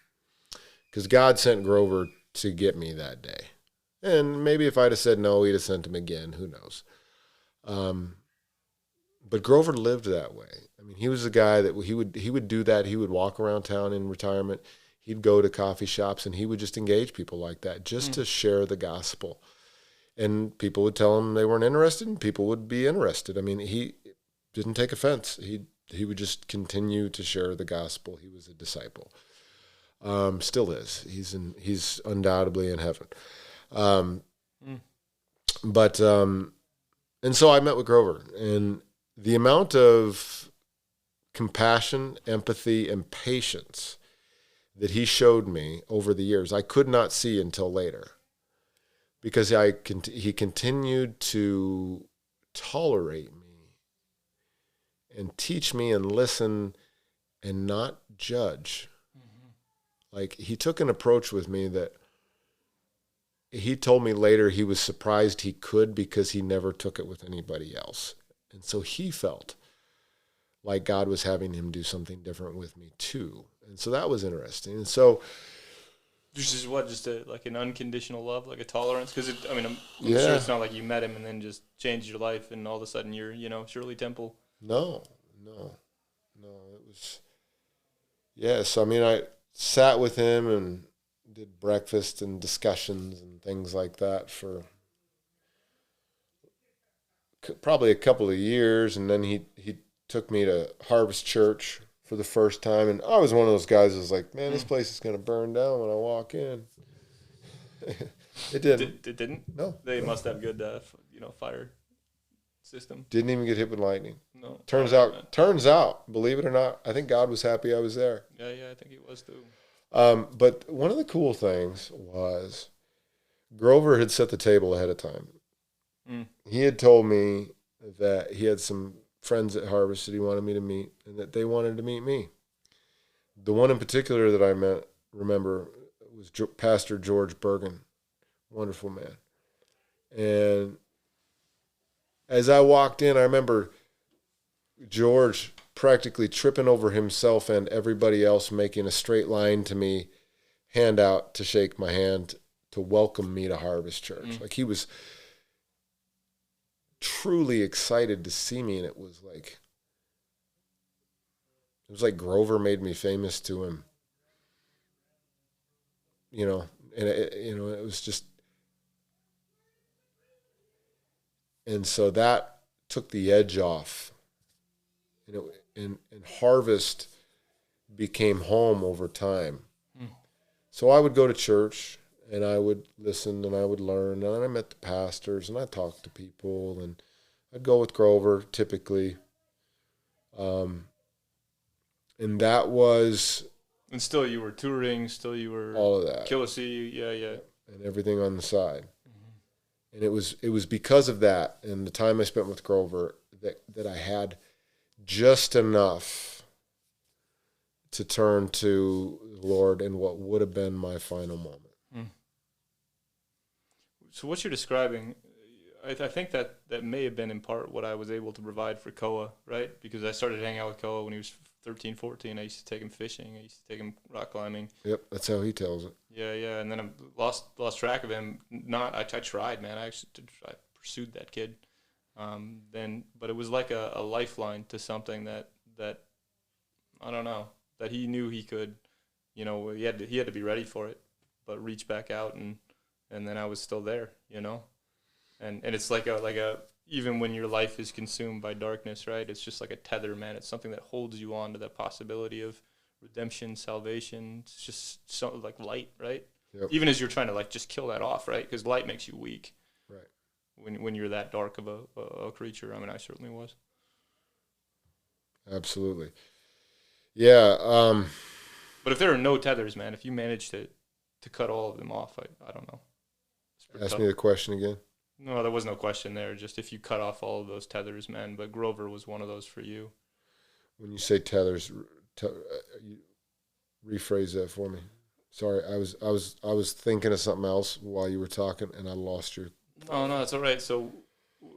Because God sent Grover to get me that day. And maybe if I'd have said no, he'd have sent him again. Who knows? But Grover lived that way. He was a guy that he would do that. He would walk around town in retirement. He'd go to coffee shops, and he would just engage people like that, just to share the gospel. And people would tell him they weren't interested, and people would be interested. He didn't take offense. He would just continue to share the gospel. He was a disciple. Still is. He's undoubtedly in heaven. But and so I met with Grover, and the amount of compassion, empathy, and patience that he showed me over the years, I could not see until later, because he continued to tolerate me and teach me and listen and not judge. Like, he took an approach with me that he told me later he was surprised he could because he never took it with anybody else. And so he felt like God was having him do something different with me too. And so that was interesting. And so, Just like an unconditional love, like a tolerance? Because I'm sure it's not like you met him and then just changed your life and all of a sudden you're, Shirley Temple. No. It was, yes. I mean, I sat with him and did breakfast and discussions and things like that for probably a couple of years. And then he took me to Harvest Church for the first time. And I was one of those guys who was like, man, this place is going to burn down when I walk in. It didn't. It didn't? No. They must have good, fire system. Didn't even get hit with lightning. No. Turns out, believe it or not, I think God was happy I was there. Yeah, I think he was too. But one of the cool things was Grover had set the table ahead of time. He had told me that he had some friends at Harvest that he wanted me to meet and that they wanted to meet me. The one in particular that I remember was Pastor George Bergen, wonderful man. And as I walked in, I remember George practically tripping over himself and everybody else making a straight line to me, hand out to shake my hand, to welcome me to Harvest Church. Like, he was truly excited to see me, and it was like Grover made me famous to him. And it was just, and so that took the edge off. And Harvest became home over time. So I would go to church, and I would listen, and I would learn, and I met the pastors, and I talked to people, and I'd go with Grover, typically. And that was... And still you were touring, still you were... All of that. Killa C, yeah. And everything on the side. And it was because of that, and the time I spent with Grover, that I had just enough to turn to the Lord in what would have been my final moment. So what you're describing, I think that may have been in part what I was able to provide for Koa, right? Because I started hanging out with Koa when he was 13, 14. I used to take him fishing. I used to take him rock climbing. Yep, that's how he tells it. Yeah. And then I lost track of him. I tried, man. I pursued that kid. But it was like a lifeline to something that I don't know, that he knew he could, he had to be ready for it, but reach back out, and then I was still there, and it's like a even when your life is consumed by darkness, right? It's just like a tether, man. It's something that holds you on to that possibility of redemption, salvation. It's just something like light, right? Yep. Even as you're trying to like just kill that off, right? Because light makes you weak. Right. When you're that dark of a creature. I mean, I certainly was. Absolutely. Yeah. But if there are no tethers, man, if you manage to cut all of them off, I don't know. Ask me the question again. No, there was no question there. Just if you cut off all of those tethers, man. But Grover was one of those for you. When you say tethers, you rephrase that for me. Sorry, I was thinking of something else while you were talking, and I lost your. Oh no, that's all right. So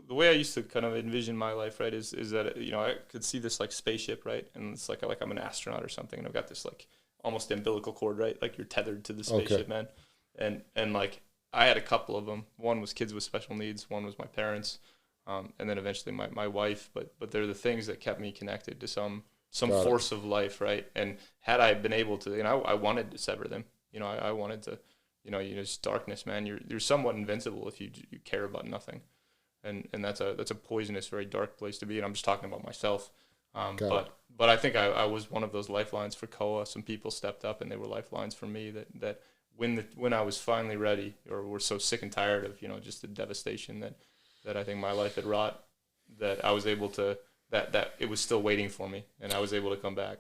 the way I used to kind of envision my life, right, is that I could see this like spaceship, right, and it's like I'm an astronaut or something, and I've got this like almost umbilical cord, right, like you're tethered to the spaceship, man, and like I had a couple of them. One was kids with special needs. One was my parents, and then eventually my wife. But they're the things that kept me connected to some force of life, right? And had I been able to, I wanted to sever them. I wanted to, it's darkness, man. You're somewhat invincible if you care about nothing, and that's a poisonous, very dark place to be. And I'm just talking about myself. But I think I was one of those lifelines for Koa. Some people stepped up, and they were lifelines for me. That when I was finally ready, or were so sick and tired of just the devastation that I think my life had wrought, that I was able to that it was still waiting for me, and I was able to come back.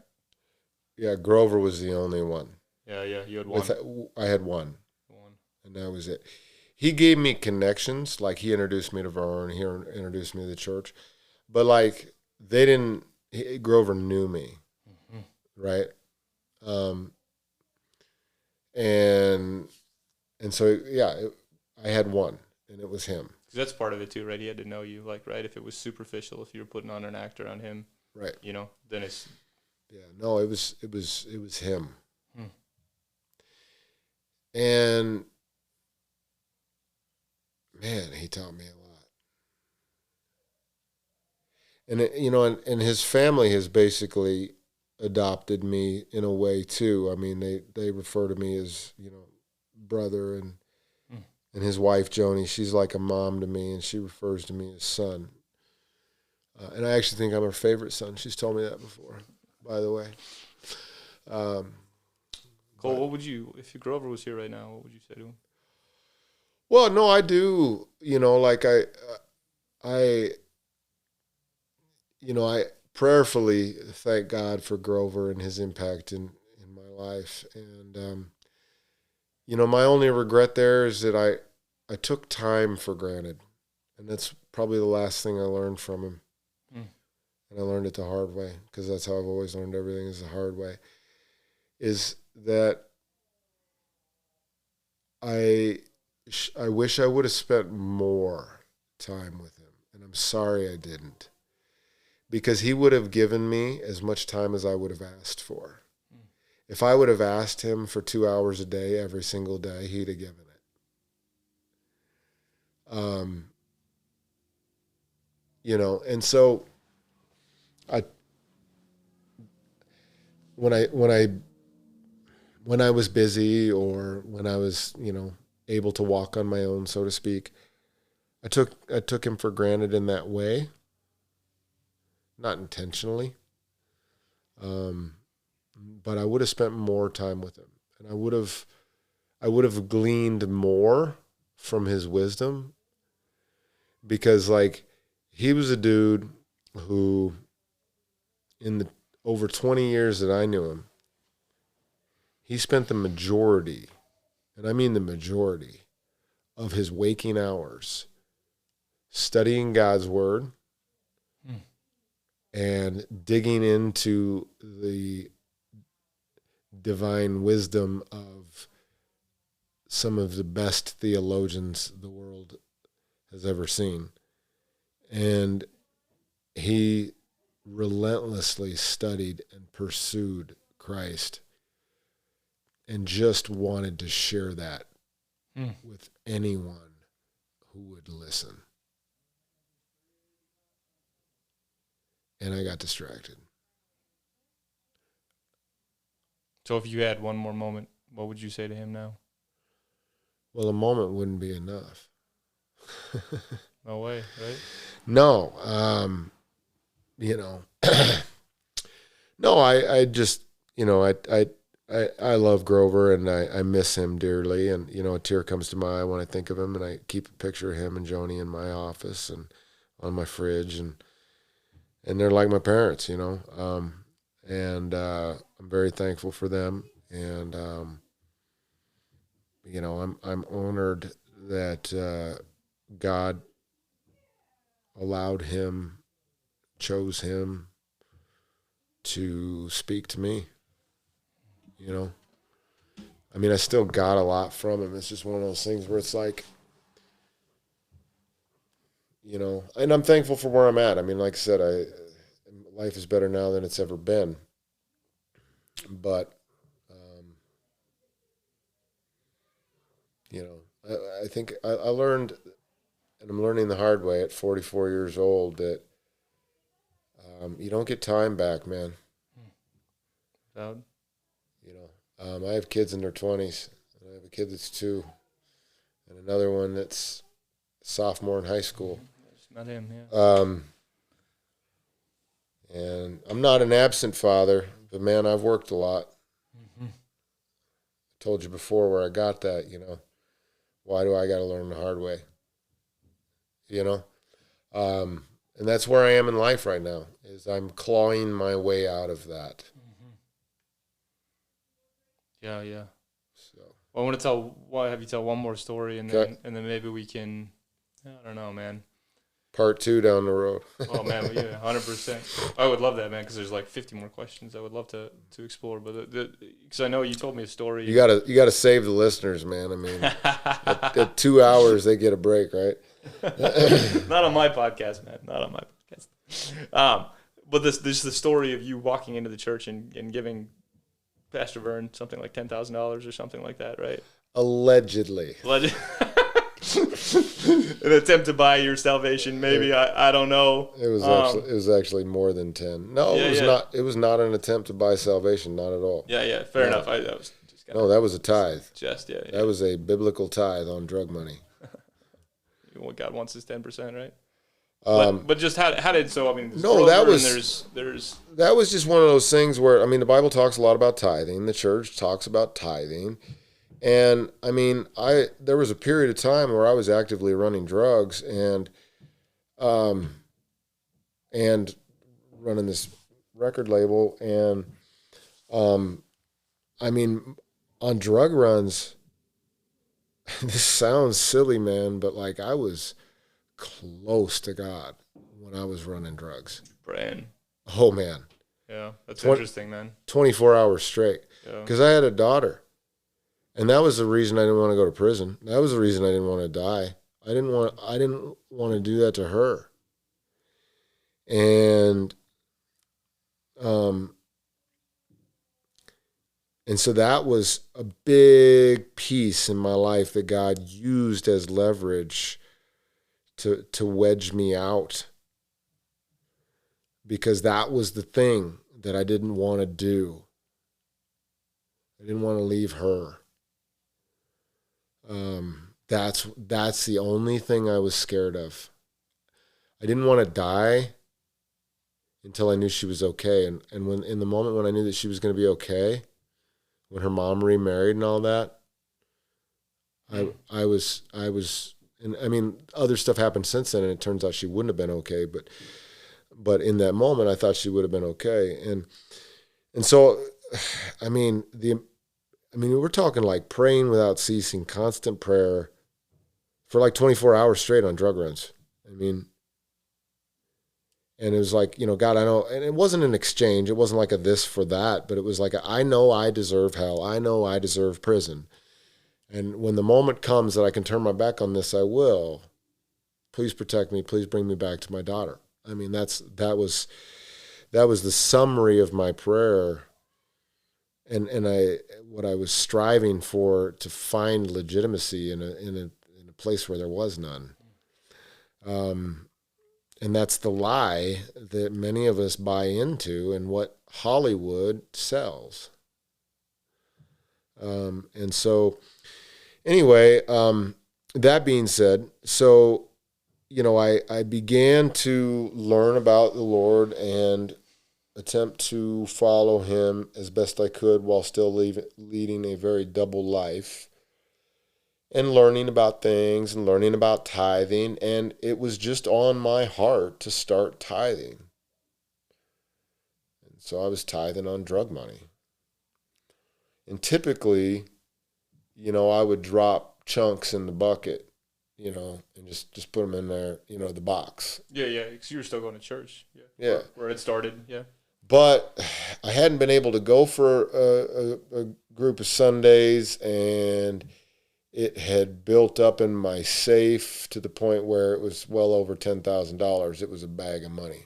Yeah, Grover was the only one. Yeah, you had one. I had one, and that was it. He gave me connections, like he introduced me to Vern, he introduced me to the church, but like Grover knew me, right? and so, yeah, I had one, and it was him. 'Cause that's part of it too, right? He had to know you, like, right? If it was superficial, if you were putting on an act around him, Right. you know, then it's... Yeah, no, it was him. Hmm. And man, he taught me a lot. And and his family has basically adopted me in a way too. I mean, they refer to me as, brother, and his wife Joni, she's like a mom to me, and she refers to me as son. And I actually think I'm her favorite son. She's told me that before, by the way. Cole, what would you, if your Grover was here right now, what would you say to him? Well, no, I do. Like I prayerfully thank God for Grover and his impact in my life. And, my only regret there is that I took time for granted. And that's probably the last thing I learned from him. And I learned it the hard way, because that's how I've always learned everything, is the hard way, is that I wish I would have spent more time with him. And I'm sorry I didn't. Because he would have given me as much time as I would have asked for. If I would have asked him for 2 hours a day, every single day, he'd have given it. And so when I was busy, or when I was, able to walk on my own, so to speak, I took him for granted in that way. Not intentionally. But I would have spent more time with him, and I would have gleaned more from his wisdom, because, like, he was a dude who, in the over 20 years that I knew him, he spent the majority, and I mean the majority, of his waking hours studying God's word and digging into the divine wisdom of some of the best theologians the world has ever seen. And he relentlessly studied and pursued Christ, and just wanted to share that with anyone who would listen. And I got distracted. So if you had one more moment, what would you say to him now? Well, a moment wouldn't be enough. No way, right? No. No, I just, I love Grover, and I miss him dearly. And, a tear comes to my eye when I think of him, and I keep a picture of him and Joni in my office and on my fridge, and they're like my parents, and I'm very thankful for them. And, I'm honored that God chose him to speak to me. I mean, I still got a lot from him. It's just one of those things where it's like, and I'm thankful for where I'm at. I mean, like I said, life is better now than it's ever been. But, I think I learned, and I'm learning the hard way at 44 years old, that you don't get time back, man. Proud. I have kids in their 20s. I have a kid that's 2, and another one that's sophomore in high school. It's not him, yeah. And I'm not an absent father, but man, I've worked a lot. I told you before where I got that, Why do I got to learn the hard way? And that's where I am in life right now, is I'm clawing my way out of that. Yeah, yeah. So, well, I want to have you tell one more story, and then maybe we can, I don't know, man. Part 2 down the road. Oh man, well, yeah, 100%. I would love that, man, because there's like 50 more questions I would love to explore. But because I know you told me a story. You gotta save the listeners, man. I mean, at 2 hours they get a break, right? Not on my podcast, man. Not on my podcast. But this is the story of you walking into the church and giving Pastor Vern something like $10,000 or something like that, right? Allegedly. An attempt to buy your salvation, maybe. I don't know. It was actually more than 10. No, it was not. It was not an attempt to buy salvation, not at all. Yeah, fair enough. That was just no, that was a tithe. Yeah. That was a biblical tithe on drug money. What God wants is 10%, right? But just how did so? I mean, no, that was there's that was just one of those things where, I mean, the Bible talks a lot about tithing. The church talks about tithing. And I mean, there was a period of time where I was actively running drugs and running this record label. And, I mean, on drug runs, this sounds silly, man, but like I was close to God when I was running drugs. Praying. Oh man. Yeah. That's interesting, man. 24 hours straight. Yeah. 'Cause I had a daughter. And that was the reason I didn't want to go to prison. That was the reason I didn't want to die. I didn't want to do that to her. And so that was a big piece in my life that God used as leverage to wedge me out. Because that was the thing that I didn't want to do. I didn't want to leave her. That's the only thing I was scared of. I didn't want to die until I knew she was okay. And when in the moment when I knew that she was going to be okay, when her mom remarried and all that, I was, and I mean, other stuff happened since then, and it turns out she wouldn't have been okay. But in that moment, I thought she would have been okay. And so, I mean, we're talking like praying without ceasing, constant prayer for like 24 hours straight on drug runs. I mean, and it was like, God, I know, and it wasn't an exchange. It wasn't like a this for that, but it was like, I know I deserve hell. I know I deserve prison. And when the moment comes that I can turn my back on this, I will. Please protect me. Please bring me back to my daughter. I mean, that was the summary of my prayer. And what I was striving for, to find legitimacy in a place where there was none. And that's the lie that many of us buy into and what Hollywood sells. And so anyway, that being said, so, I began to learn about the Lord and attempt to follow him as best I could while still leading a very double life and learning about things and learning about tithing. And it was just on my heart to start tithing. And so I was tithing on drug money. And typically, I would drop chunks in the bucket, and just put them in there, the box. Yeah, because you were still going to church. Yeah. Where it started, yeah. But I hadn't been able to go for a group of Sundays, and it had built up in my safe to the point where it was well over $10,000. It was a bag of money.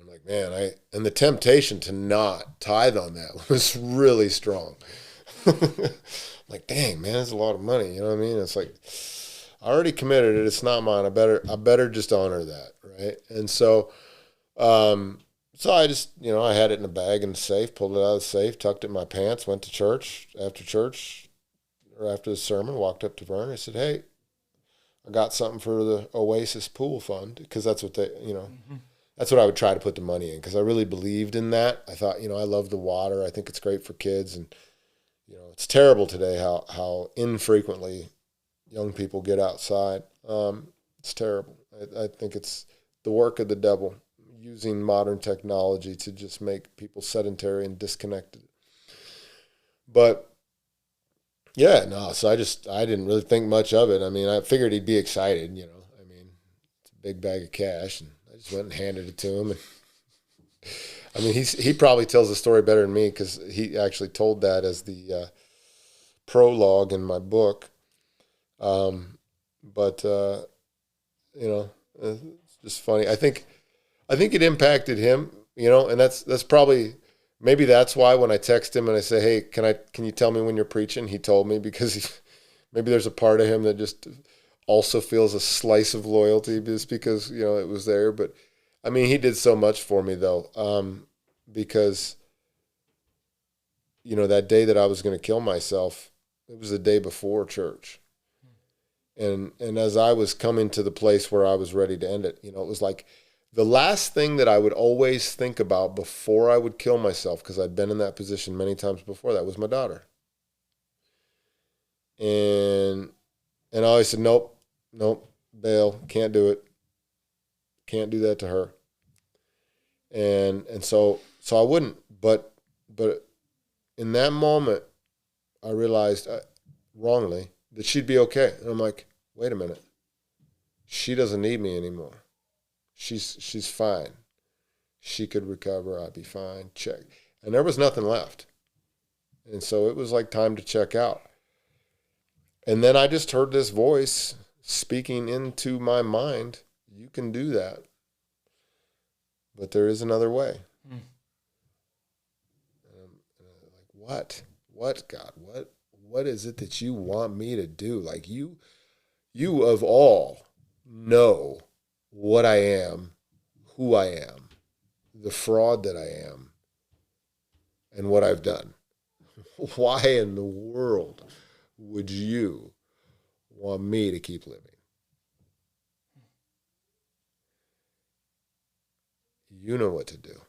I'm like, man, and the temptation to not tithe on that was really strong. Like, dang, man, that's a lot of money. You know what I mean? It's like, I already committed it. It's not mine. I better just honor that, right? And so I just, I had it in a bag in the safe, pulled it out of the safe, tucked it in my pants, went to church, or after the sermon, walked up to Vern. I said, hey, I got something for the Oasis pool fund, because that's what that's what I would try to put the money in, because I really believed in that. I thought, I love the water. I think it's great for kids. And, it's terrible today how infrequently young people get outside. It's terrible. I think it's the work of the devil, using modern technology to just make people sedentary and disconnected. But yeah, no, so I didn't really think much of it. I mean, I figured he'd be excited, big bag of cash, and I just went and handed it to him. And I mean, he probably tells the story better than me because he actually told that as the prologue in my book. But you know, it's just funny. I think it impacted him, you know, and that's probably, maybe that's why when I text him and I say, hey, can you tell me when you're preaching? He told me, because maybe there's a part of him that just also feels a slice of loyalty just because, you know, it was there. But I mean, he did so much for me though, because, you know, that day that I was going to kill myself, it was the day before church. And as I was coming to the place where I was ready to end it, you know, it was like the last thing that I would always think about before I would kill myself, because I'd been in that position many times before, that was my daughter. And I always said, nope, bail, can't do it. Can't do that to her. And so I wouldn't, but in that moment, I realized wrongly that she'd be okay. And I'm like, wait a minute. She doesn't need me anymore. She's fine. She could recover. I'd be fine. Check. And there was nothing left. And so it was like time to check out. And then I just heard this voice speaking into my mind, you can do that. But there is another way. And I'm like, what? What, God? What is it that you want me to do? Like, you of all know what I am, who I am, the fraud that I am, and what I've done. Why in the world would you want me to keep living? You know what to do.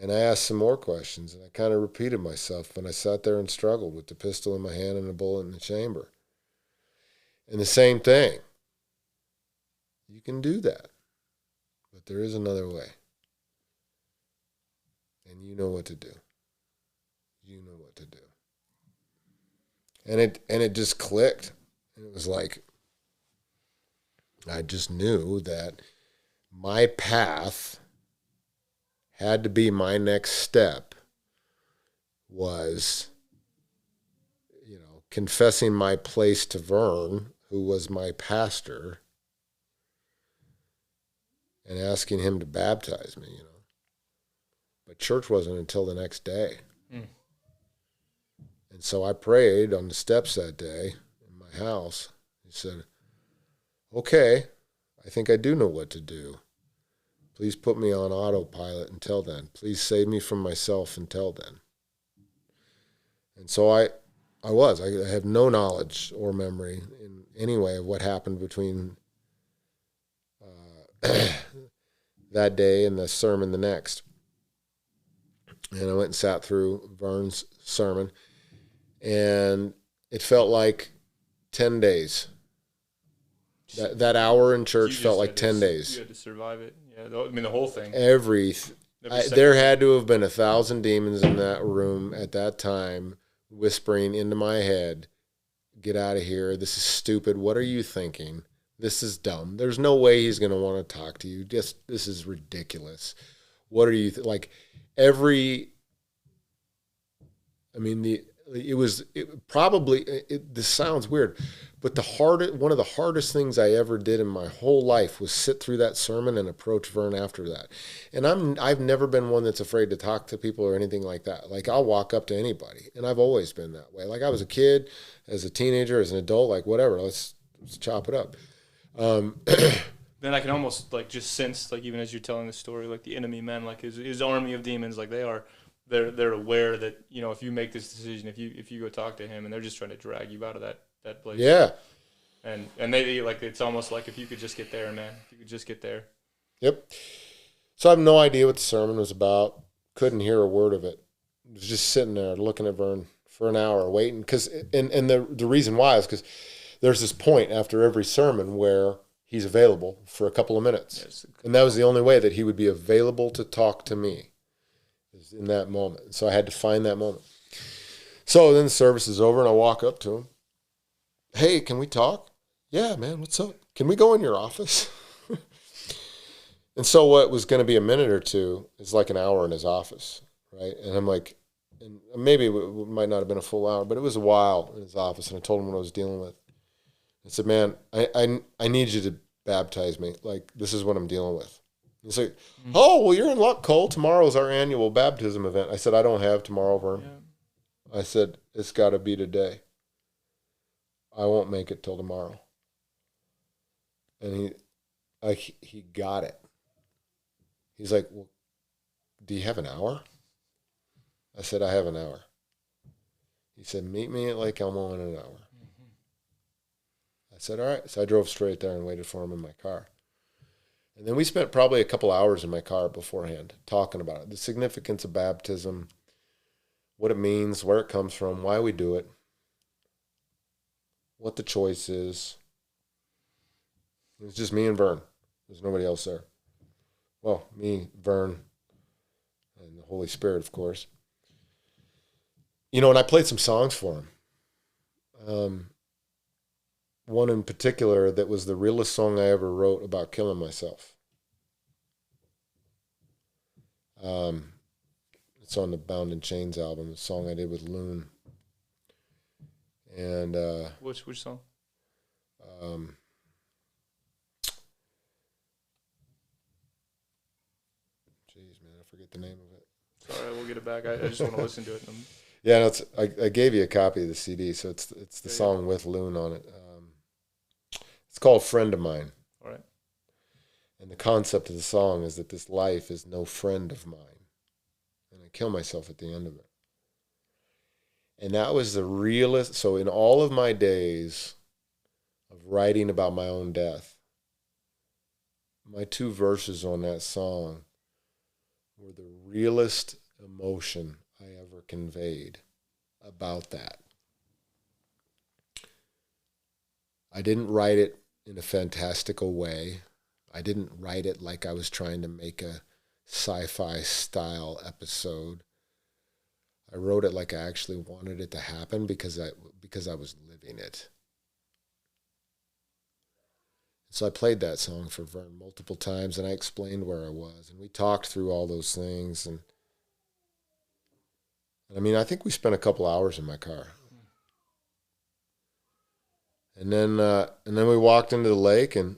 And I asked some more questions, and I kind of repeated myself, and I sat there and struggled with the pistol in my hand and a bullet in the chamber. And the same thing. You can do that, but there is another way. And you know what to do. You know what to do. And it just clicked. And it was like, I just knew that my path had to be, my next step was, you know, confessing my place to Vern, who was my pastor, and asking him to baptize me, you know. But church wasn't until the next day. And so I prayed on the steps that day in my house. He said, okay, I think I do know what to do. Please put me on autopilot until then. Please save me from myself until then. And so I have no knowledge or memory in any way of what happened between that day and the sermon the next. And I went and sat through Vern's sermon, and it felt like 10 days. That hour in church felt like 10 days. You had to survive it. Yeah, I mean, the whole thing. There had to have been 1,000 demons in that room at that time, whispering into my head, get out of here. This is stupid. What are you thinking? This is dumb. There's no way he's going to want to talk to you. This is ridiculous. What are you like? This sounds weird, but one of the hardest things I ever did in my whole life was sit through that sermon and approach Vern after that. And I've never been one that's afraid to talk to people or anything like that. Like, I'll walk up to anybody, and I've always been that way. Like, I was a kid, as a teenager, as an adult, like, whatever, let's chop it up. Then I can almost, like, just sense, like, even as you're telling the story, like, the enemy men, like, his army of demons, like, they're aware that, you know, if you make this decision, if you go talk to him, and they're just trying to drag you out of that place. Yeah. And they, like, it's almost like, if you could just get there, man. If you could just get there. Yep. So I have no idea what the sermon was about. Couldn't hear a word of it. I was just sitting there looking at Vern for an hour waiting. And the reason why is because there's this point after every sermon where he's available for a couple of minutes. Yes. And that was the only way that he would be available to talk to me, is in that moment. So I had to find that moment. So then the service is over, and I walk up to him. Hey, can we talk? yeah, man, what's up? Can we go in your office? And so what was going to be a minute or two is like an hour in his office, right? And I'm like, and maybe it might not have been a full hour, but it was a while in his office. And I told him what I was dealing with. I said, man, I need you to baptize me. Like, this is what I'm dealing with. He's like, oh, well, you're in luck, Cole. Tomorrow's our annual baptism event. I said, I don't have tomorrow, Vern. Yeah. I said, it's got to be today. I won't make it till tomorrow. And he got it. He's like, well, do you have an hour? I said, I have an hour. He said, meet me at Lake Elmo in an hour. I said, all right. So I drove straight there and waited for him in my car. And then we spent probably a couple hours in my car beforehand talking about it, the significance of baptism, what it means, where it comes from, why we do it, what the choice is. It was just me and Vern. There's nobody else there. Well, me, Vern, and the Holy Spirit, of course. You know, and I played some songs for him. One in particular that was the realest song I ever wrote about killing myself. It's on the Bound in Chains album, the song I did with Loon. And which song? Jeez, man, I forget the name of it. Sorry, we'll get it back. I just want to listen to it. Yeah, no, I gave you a copy of the CD, so it's the song with Loon on it. It's called Friend of Mine. All right. And the concept of the song is that this life is no friend of mine. And I kill myself at the end of it. And that was the realest. So in all of my days of writing about my own death, my 2 verses on that song were the realest emotion I ever conveyed about that. I didn't write it in a fantastical way. I didn't write it like I was trying to make a sci-fi style episode. I wrote it like I actually wanted it to happen because I was living it. So I played that song for Vern multiple times, and I explained where I was, and we talked through all those things. And I mean, I think we spent a couple hours in my car. And then we walked into the lake, and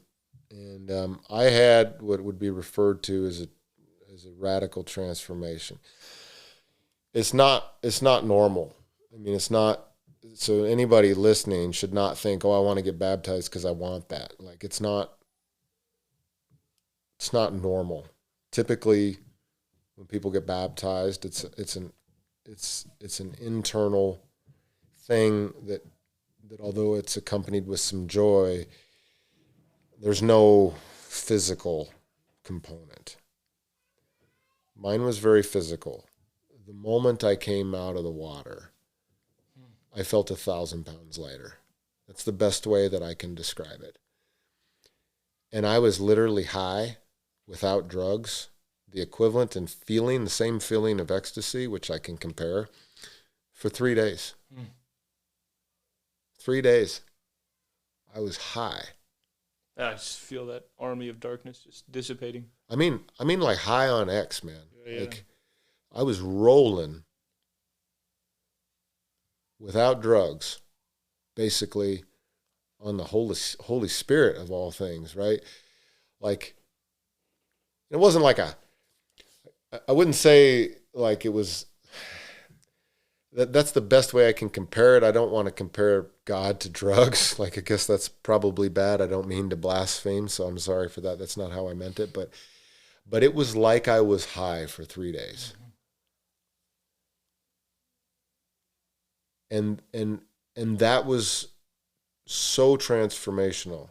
I had what would be referred to as a radical transformation. It's not normal. I mean, it's not. So anybody listening should not think, oh, I want to get baptized because I want that. Like, it's not normal. Typically, when people get baptized, it's an internal thing that although it's accompanied with some joy, there's no physical component. Mine was very physical. The moment I came out of the water, I felt 1,000 pounds lighter. That's the best way that I can describe it. And I was literally high without drugs, the equivalent and feeling, the same feeling of ecstasy, which I can compare, for 3 days. 3 days. I was high. I just feel that army of darkness just dissipating. I mean like high on X, man. Yeah. Like, I was rolling without drugs, basically on the Holy Spirit of all things, right? Like, it wasn't like I wouldn't say like it was, that's the best way I can compare it. I don't want to compare God to drugs. Like, I guess that's probably bad. I don't mean to blaspheme, so I'm sorry for that. That's not how I meant it. But it was like I was high for 3 days. And that was so transformational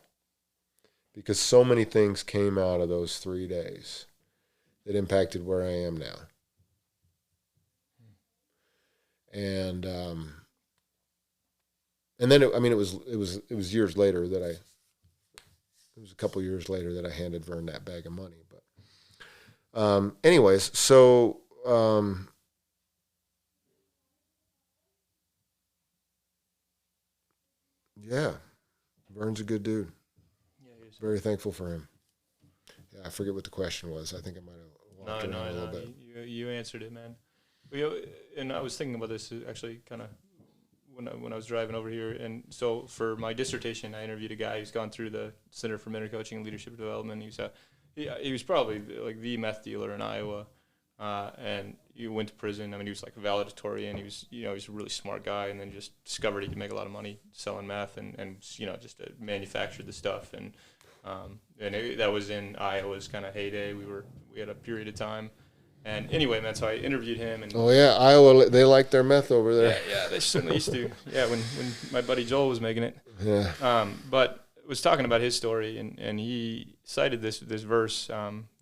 because so many things came out of those 3 days that impacted where I am now. And then it was years later that it was a couple years later that I handed Vern that bag of money. But anyways, so yeah, Vern's a good dude. Yeah, he is. Very thankful for him. Yeah, I forget what the question was. I think I might have walked around a little bit. You answered it, man. And I was thinking about this actually kind of when I was driving over here. And so for my dissertation, I interviewed a guy who's gone through the Center for Mentor Coaching and Leadership Development. He was probably like the meth dealer in Iowa, and he went to prison. I mean, he was like a valedictorian. He was, he's a really smart guy, and then just discovered he could make a lot of money selling meth, and just manufactured the stuff. And that was in Iowa's kind of heyday. We had a period of time. And anyway, man, so I interviewed him. And oh, yeah, Iowa, they like their meth over there. Yeah, they certainly used to. Yeah, when my buddy Joel was making it. Yeah. But was talking about his story, and he cited this verse,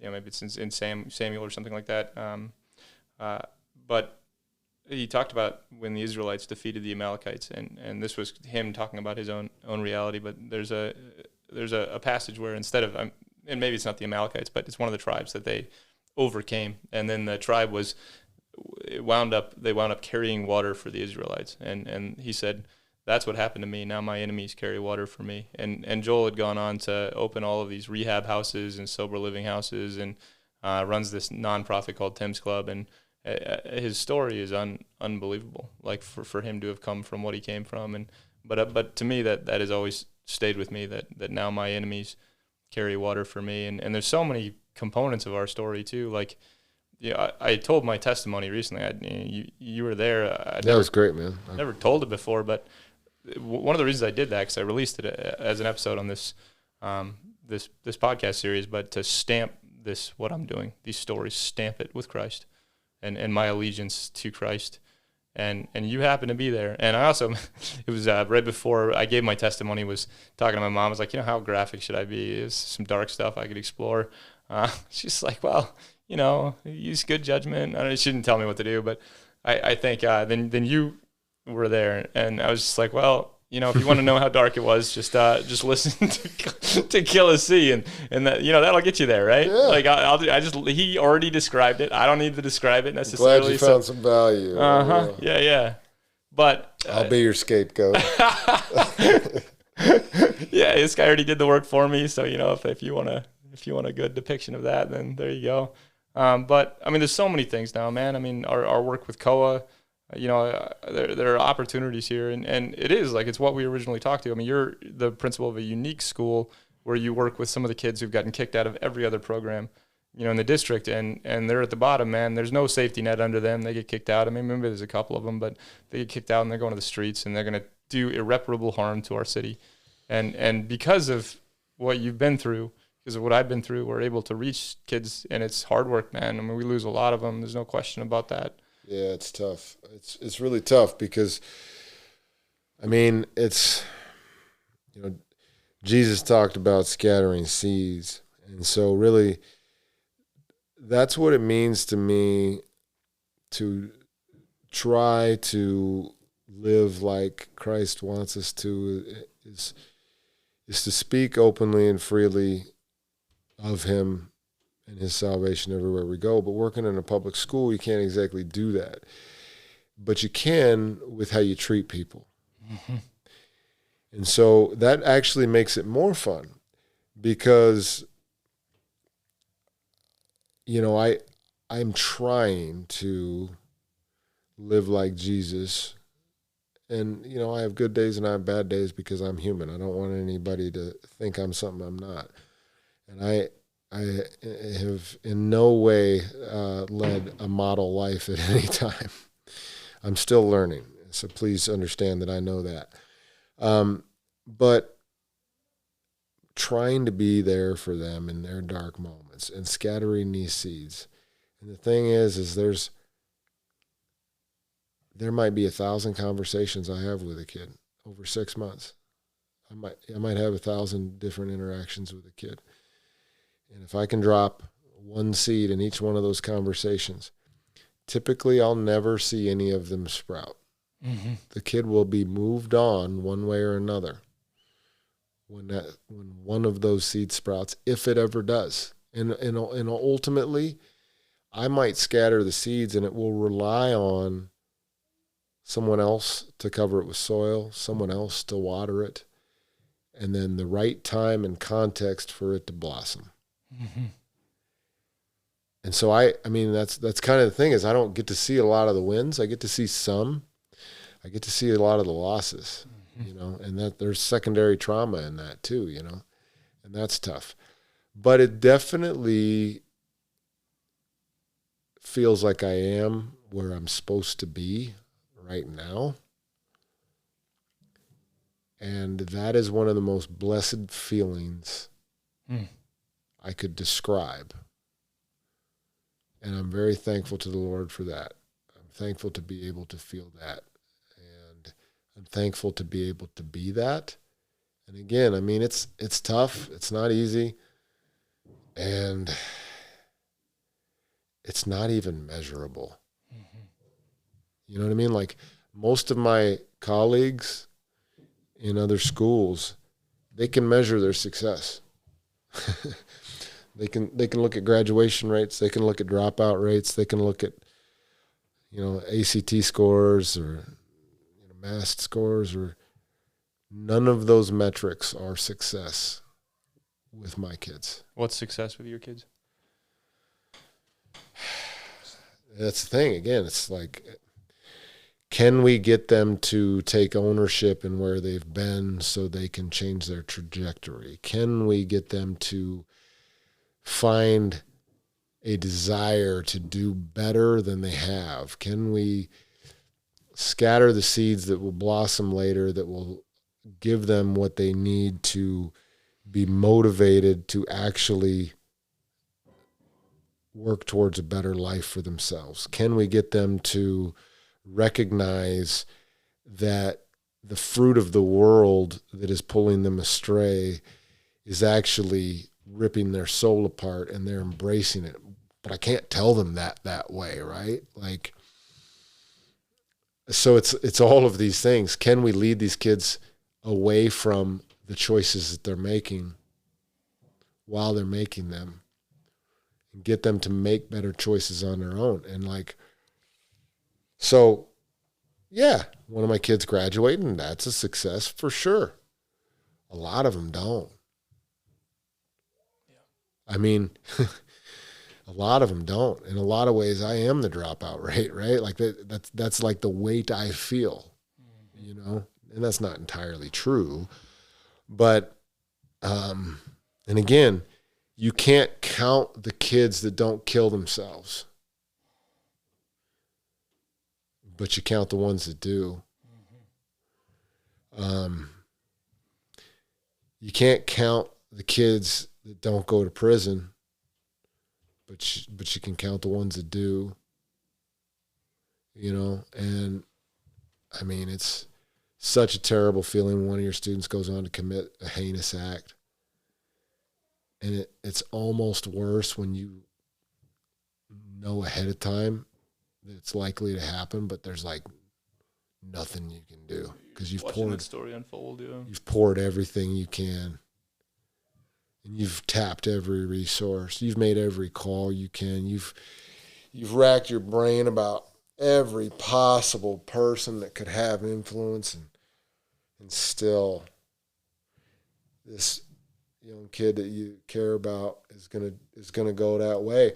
maybe it's in Samuel or something like that. But he talked about when the Israelites defeated the Amalekites, and this was him talking about his own reality. But there's a passage where instead of, and maybe it's not the Amalekites, but it's one of the tribes that they overcame, and then the tribe they wound up carrying water for the Israelites, and he said, that's what happened to me. Now my enemies carry water for me. And Joel had gone on to open all of these rehab houses and sober living houses, and runs this nonprofit called Tim's Club, and his story is unbelievable, like for him to have come from what he came from. But to me that has always stayed with me, that now my enemies carry water for me. And there's so many components of our story too. Like, I told my testimony recently. You were there. That was great, man. I never told it before, but one of the reasons I did that, because I released it as an episode on this this podcast series, but to stamp what I'm doing, these stories, stamp it with Christ and my allegiance to Christ. And you happened to be there. And I also, it was right before I gave my testimony, was talking to my mom. I was like, how graphic should I be? It's some dark stuff I could explore. She's like, well, use good judgment. She didn't tell me what to do, but I think then you were there, and I was just like, well, if you want to know how dark it was, just listen to Killa C, and that, that'll get you there, right? Yeah. Like he already described it. I don't need to describe it necessarily. Glad you found some value. Yeah. But I'll be your scapegoat. Yeah, this guy already did the work for me. So if you want a good depiction of that, then there you go. But I mean, there's so many things now, man. I mean, our work with Koa, there are opportunities here, and it is like, it's what we originally talked to. I mean, you're the principal of a unique school where you work with some of the kids who've gotten kicked out of every other program, in the district, and they're at the bottom, man. There's no safety net under them. They get kicked out. I mean, maybe there's a couple of them, but they get kicked out and they're going to the streets, and they're going to do irreparable harm to our city. And because of what you've been through, because of what I've been through, we're able to reach kids, and it's hard work, man. I mean, we lose a lot of them. There's no question about that. Yeah, it's tough. It's really tough because, I mean, it's, Jesus talked about scattering seeds. And so really, that's what it means to me to try to live like Christ wants us to, is to speak openly and freely of him and his salvation everywhere we go. But working in a public school, you can't exactly do that. But you can with how you treat people. Mm-hmm. And so that actually makes it more fun because, I'm trying to live like Jesus. And, I have good days and I have bad days because I'm human. I don't want anybody to think I'm something I'm not. And I have in no way led a model life at any time. I'm still learning, so please understand that I know that. But trying to be there for them in their dark moments and scattering these seeds. And the thing is there might be 1,000 conversations I have with a kid over 6 months. I might have 1,000 different interactions with a kid. And if I can drop one seed in each one of those conversations, typically I'll never see any of them sprout. Mm-hmm. The kid will be moved on one way or another when one of those seeds sprouts, if it ever does. And ultimately, I might scatter the seeds and it will rely on someone else to cover it with soil, someone else to water it. and then the right time and context for it to blossom. Mm-hmm. And so I mean, that's kind of the thing, is I don't get to see a lot of the wins. I get to see some. I get to see a lot of the losses, you know, and that there's secondary trauma in that too, you know, and that's tough. But it definitely feels like I am where I'm supposed to be right now. And that is one of the most blessed feelings I could describe. And I'm very thankful to the Lord for that. I'm thankful to be able to feel that. And I'm thankful to be able to be that. And again, I mean, it's tough. It's not easy. And it's not even measurable. Mm-hmm. You know what I mean? Like, most of my colleagues in other schools, they can measure their success. They can look at graduation rates. They can look at dropout rates. They can look at, you know, ACT scores or, you know, MAST scores, or none of those metrics are success with my kids. What's success with your kids? That's the thing. Again, it's like, can we get them to take ownership in where they've been so they can change their trajectory? Can we get them to find a desire to do better than they have? Can we scatter the seeds that will blossom later, that will give them what they need to be motivated to actually work towards a better life for themselves? Can we get them to recognize that the fruit of the world that is pulling them astray is actually ripping their soul apart, and they're embracing it? But I can't tell them that way, right? Like, so it's all of these things. Can we lead these kids away from the choices that they're making while they're making them, and get them to make better choices on their own? And like, so yeah, one of my kids graduating, that's a success for sure. A lot of them don't. I mean, a lot of them don't. In a lot of ways, I am the dropout rate, right? Like that's like the weight I feel, you know, and that's not entirely true. But, and again, you can't count the kids that don't kill themselves, but you count the ones that do. You can't count the kids that don't go to prison, but you can count the ones that do, you know. And I mean, it's such a terrible feeling when one of your students goes on to commit a heinous act. And it's almost worse when you know ahead of time that it's likely to happen, but there's like nothing you can do because you've poured that story unfold. Yeah. You've poured everything you can, and you've tapped every resource. You've made every call you can. You've racked your brain about every possible person that could have influence, and still this young kid that you care about is gonna go that way.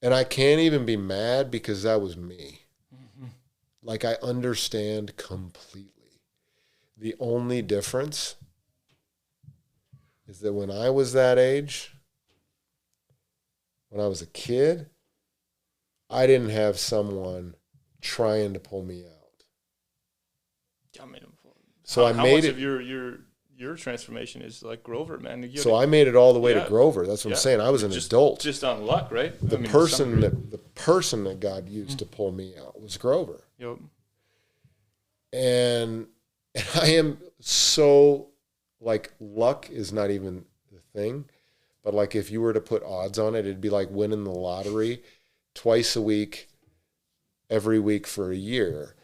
And I can't even be mad because that was me. Mm-hmm. Like, I understand completely. The only difference is that when I was that age, when I was a kid, I didn't have someone trying to pull me out. I mean, so how much of your transformation is like Grover, man? So I made it all the way to Grover. That's what I'm saying. I was an adult. Just on luck, right? The person that God used to pull me out was Grover. Yep. And I am so, like, luck is not even the thing. But, like, if you were to put odds on it, it'd be like winning the lottery twice a week, every week for a year.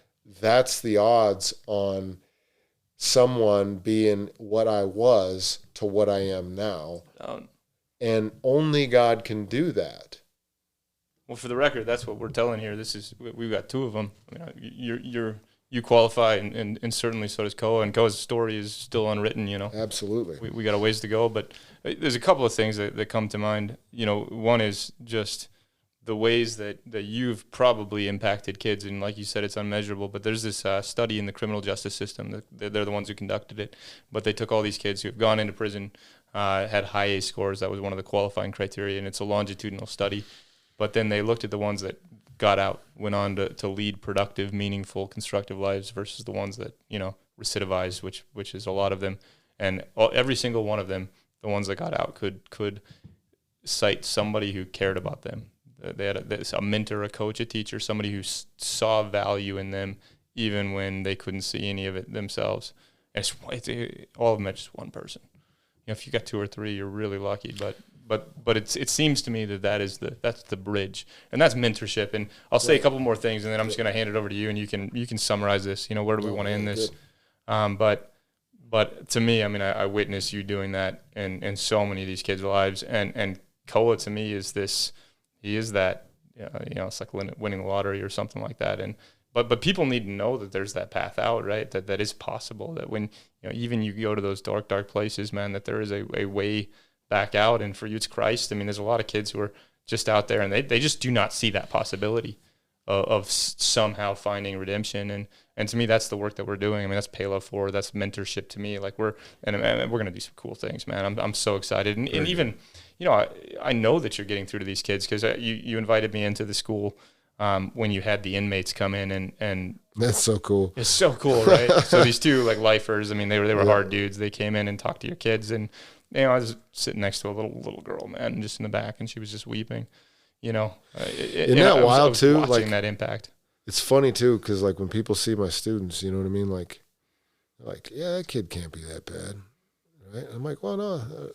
That's the odds on someone being what I was to what I am now. And only God can do that. Well, for the record, that's what we're telling here. We've got two of them. I mean, you qualify, and certainly so does Koa, and Koa's story is still unwritten, you know. Absolutely. We got a ways to go, but there's a couple of things that come to mind. You know, one is just the ways that you've probably impacted kids, and like you said, it's unmeasurable, but there's this study in the criminal justice system. They're the ones who conducted it, but they took all these kids who have gone into prison, had high A scores. That was one of the qualifying criteria, and it's a longitudinal study. But then they looked at the ones that got out, went on to lead productive, meaningful, constructive lives versus the ones that, you know, recidivized, which is a lot of them. And every single one of them, the ones that got out, could cite somebody who cared about them. They had a mentor, a coach, a teacher, somebody who saw value in them even when they couldn't see any of it themselves. And all of them are just one person. You know, if you got 2 or 3, you're really lucky. But it seems to me that's the bridge, and that's mentorship. And I'll say a couple more things, and then I'm just going to hand it over to you, and you can summarize this. You know, where do we want to end this? But to me, I mean, I witness you doing that in so many of these kids' lives, and Koa to me is this. He is that, you know, it's like winning the lottery or something like that. And but people need to know that there's that path out, right? That is possible. That when, you know, even you go to those dark places, man, that there is a way back out. And for you, it's Christ. I mean, there's a lot of kids who are just out there, and they just do not see that possibility of somehow finding redemption. And to me, that's the work that we're doing. I mean, that's Pay Love Forward. That's mentorship to me. Like we're gonna do some cool things, man. I'm so excited. And even, you know, I know that you're getting through to these kids because you invited me into the school when you had the inmates come in, and that's so cool. It's so cool, right? So these 2 like lifers, I mean, they were hard dudes. They came in and talked to your kids, and, you know, I was sitting next to a little girl, man, just in the back, and she was just weeping. You know, isn't that wild too? Watching like that impact. It's funny too, because like when people see my students, you know what I mean? Like, yeah, that kid can't be that bad, right? I'm like, well, no, the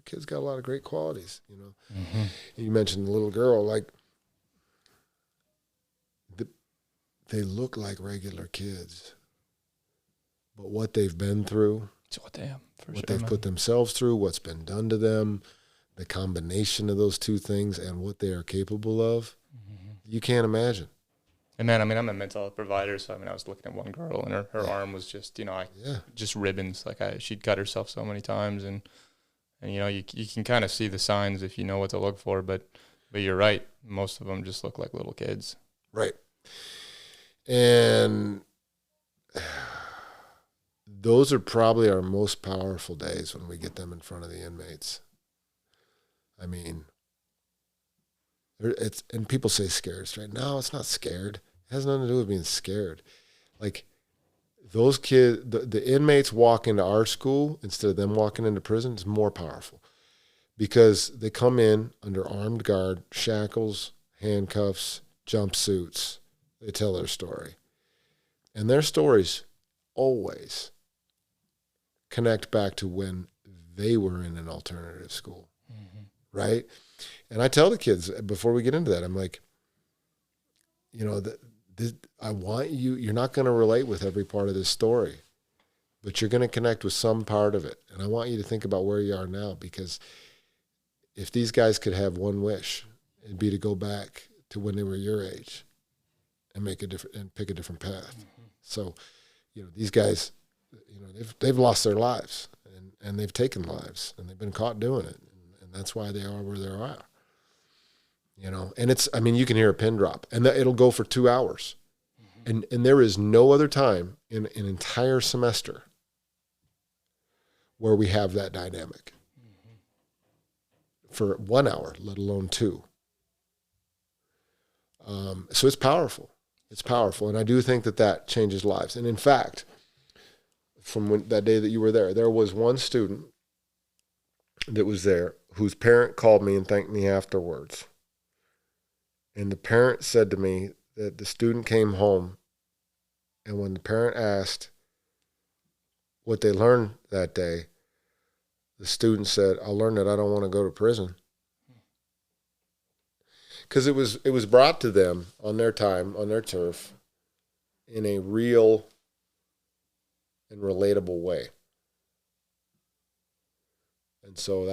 kid's got a lot of great qualities, you know. Mm-hmm. You mentioned the little girl, like they look like regular kids, but what they've been through, they've put themselves through, what's been done to them, the combination of those 2 things and what they are capable of, you can't imagine. And man, I mean, I'm a mental health provider, so I mean, I was looking at one girl, and her arm was just, you know, just ribbons. Like she'd cut herself so many times, and you know, you can kind of see the signs if you know what to look for. But you're right, most of them just look like little kids. Right. And those are probably our most powerful days when we get them in front of the inmates. I mean, and people say scared, right? No, it's not scared. It has nothing to do with being scared. Like those kids, the inmates walk into our school instead of them walking into prison is more powerful because they come in under armed guard, shackles, handcuffs, jumpsuits. They tell their story. And their stories always connect back to when they were in an alternative school, right? And I tell the kids before we get into that, I'm like, you know, I want you're not going to relate with every part of this story, but you're going to connect with some part of it. And I want you to think about where you are now, because if these guys could have one wish, it'd be to go back to when they were your age and pick a different path. So, you know, these guys, you know, they've lost their lives and they've taken lives and they've been caught doing it. And that's why they are where they are. You know, and I mean, you can hear a pin drop and it'll go for 2 hours. And there is no other time in an entire semester where we have that dynamic for 1 hour, let alone 2. So it's powerful. It's powerful. And I do think that changes lives. And in fact, from that day that you were there was one student that was there whose parent called me and thanked me afterwards. And the parent said to me that the student came home, and when the parent asked what they learned that day, the student said, I learned that I don't want to go to prison. Because it was brought to them on their time, on their turf, in a real and relatable way. And so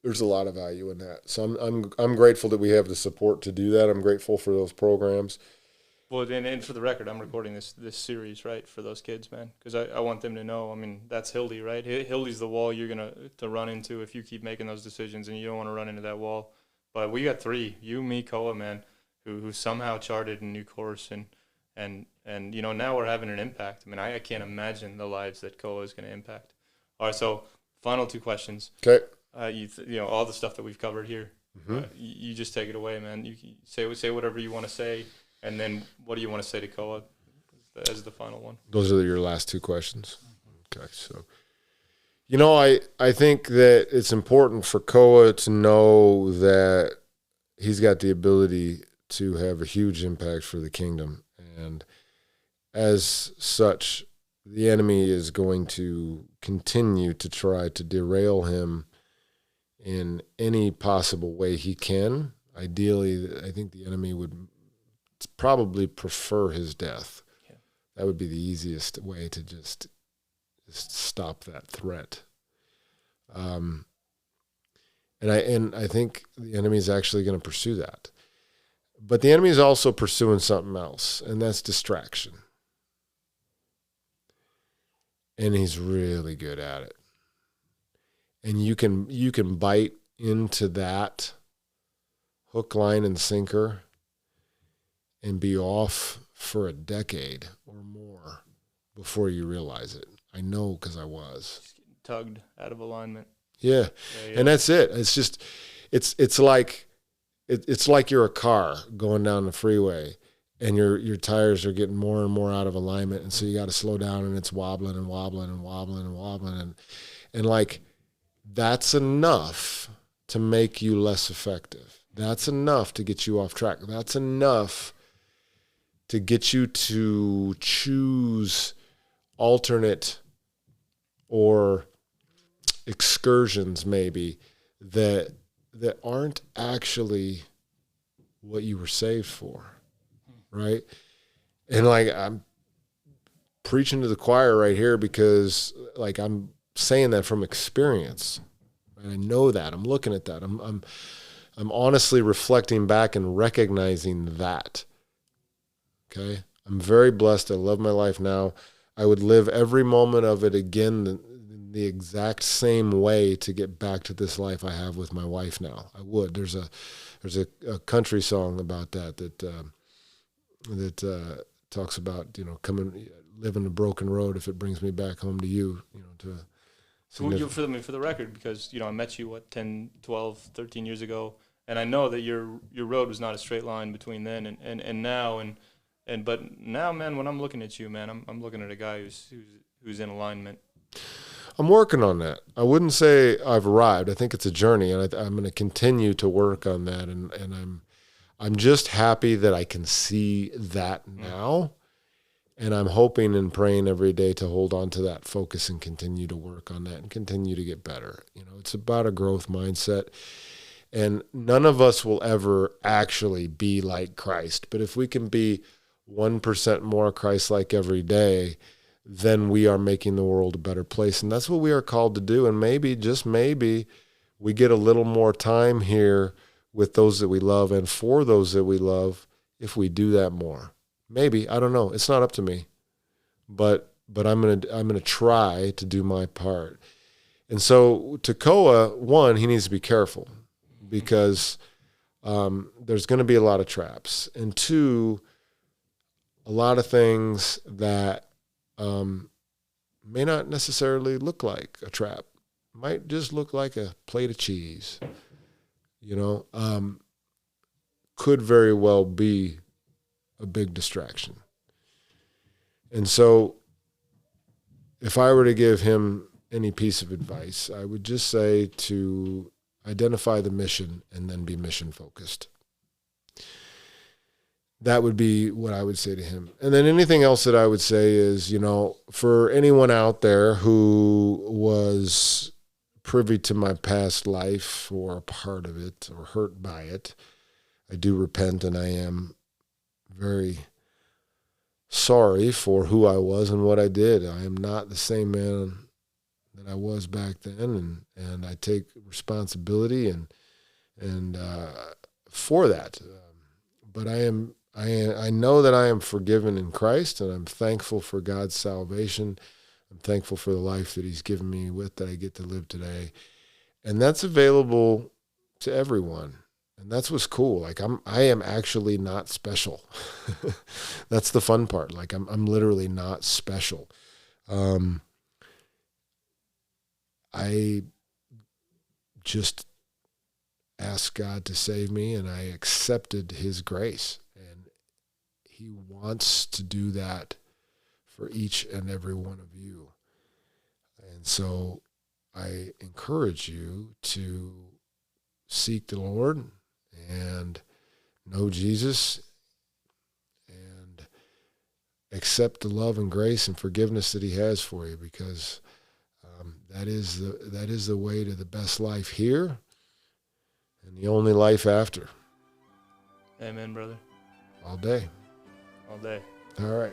there's a lot of value in that. So I'm grateful that we have the support to do that. I'm grateful for those programs. Well, and for the record, I'm recording this series, right, for those kids, man, because I want them to know. I mean, that's Hilde, right? Hilde's the wall you're going to run into if you keep making those decisions, and you don't want to run into that wall. But we got three, you, me, Koa, man, who somehow charted a new course, and now we're having an impact. I mean, I can't imagine the lives that Koa is going to impact. All right, so final two questions. Okay. All the stuff that we've covered here, you just take it away, man. You say whatever you want to say. And then what do you want to say to Koa as the final one? Those are your last two questions. Okay, so, I think that it's important for Koa to know that he's got the ability to have a huge impact for the kingdom. And as such, the enemy is going to continue to try to derail him in any possible way he can. Ideally, I think the enemy would probably prefer his death. Yeah. That would be the easiest way to just stop that threat. And I think the enemy is actually going to pursue that. But the enemy is also pursuing something else, and that's distraction. And he's really good at it. And you can bite into that hook, line, and sinker and be off for a decade or more before you realize it. I know, because I was. Just getting tugged out of alignment. Yeah. And that's it. It's just, it's like you're a car going down the freeway, and your tires are getting more and more out of alignment, and so you got to slow down, and it's wobbling and wobbling and wobbling and wobbling, and like that's enough to make you less effective. That's enough to get you off track. That's enough to get you to choose alternate or excursions maybe that aren't actually what you were saved for, right? And like, I'm preaching to the choir right here, because like I'm saying that from experience, and I know that. I'm looking at that. I'm honestly reflecting back and recognizing that. Okay, I'm very blessed. I love my life now. I would live every moment of it again the exact same way to get back to this life I have with my wife now. I would. There's a country song about that talks about, coming, living a broken road if it brings me back home to you. For the record, because I met you 10, 12, 13 years ago, and I know that your road was not a straight line between then and now, but now, man, when I'm looking at you, man, I'm looking at a guy who's in alignment. I'm working on that. I wouldn't say I've arrived. I think it's a journey, and I'm going to continue to work on that. And I'm just happy that I can see that now, and I'm hoping and praying every day to hold on to that focus and continue to work on that and continue to get better. It's about a growth mindset. And none of us will ever actually be like Christ. But if we can be 1% more Christ-like every day, then we are making the world a better place. And that's what we are called to do. And maybe, just maybe, we get a little more time here with those that we love and for those that we love if we do that more. Maybe. I don't know. It's not up to me. But I'm gonna try to do my part. And so to Koa, one, he needs to be careful, because there's going to be a lot of traps. And two, a lot of things that may not necessarily look like a trap. Might just look like a plate of cheese. Could very well be a big distraction. And so if I were to give him any piece of advice, I would just say to identify the mission and then be mission focused. That would be what I would say to him. And then anything else that I would say is, for anyone out there who was privy to my past life or a part of it or hurt by it, I do repent, and I am very sorry for who I was and what I did. I am not the same man that I was back then, and I take responsibility and for that. But I I know that I am forgiven in Christ, and I'm thankful for God's salvation. I'm thankful for the life that he's given me that I get to live today. And that's available to everyone. And that's what's cool. Like I am actually not special. That's the fun part. Like I'm literally not special. I just asked God to save me, and I accepted his grace. And he wants to do that for each and every one of you. And so I encourage you to seek the Lord and know Jesus and accept the love and grace and forgiveness that he has for you, because that is the way to the best life here and the only life after. Amen, brother. All day. All day. All right.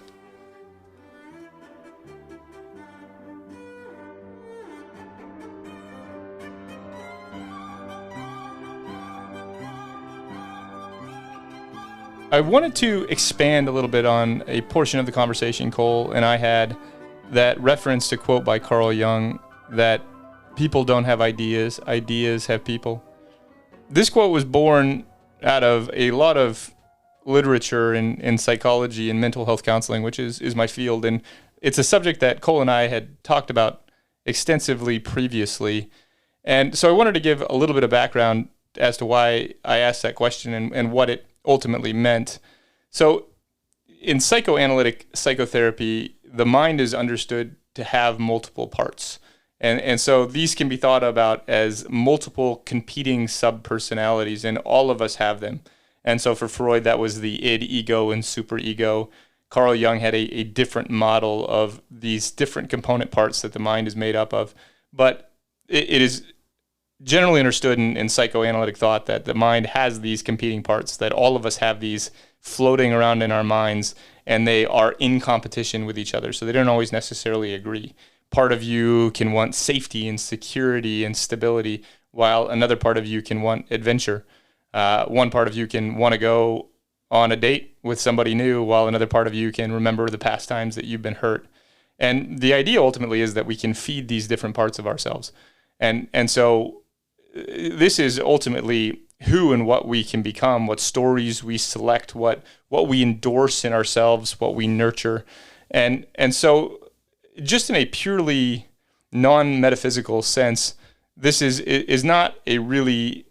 I wanted to expand a little bit on a portion of the conversation Cole and I had that referenced a quote by Carl Jung that people don't have ideas, ideas have people. This quote was born out of a lot of literature in psychology and mental health counseling, which is my field. And it's a subject that Cole and I had talked about extensively previously. And so I wanted to give a little bit of background as to why I asked that question and what it ultimately meant. So in psychoanalytic psychotherapy, the mind is understood to have multiple parts. And so these can be thought about as multiple competing subpersonalities, and all of us have them. And so for Freud, that was the id, ego, and superego. Carl Jung had a different model of these different component parts that the mind is made up of. But it is generally understood in psychoanalytic thought that the mind has these competing parts, that all of us have these floating around in our minds, and they are in competition with each other. So they don't always necessarily agree. Part of you can want safety and security and stability, while another part of you can want adventure. One part of you can want to go on a date with somebody new, while another part of you can remember the past times that you've been hurt. And the idea ultimately is that we can feed these different parts of ourselves. And so this is ultimately who and what we can become, what stories we select, what we endorse in ourselves, what we nurture. And so just in a purely non-metaphysical sense, this is not a really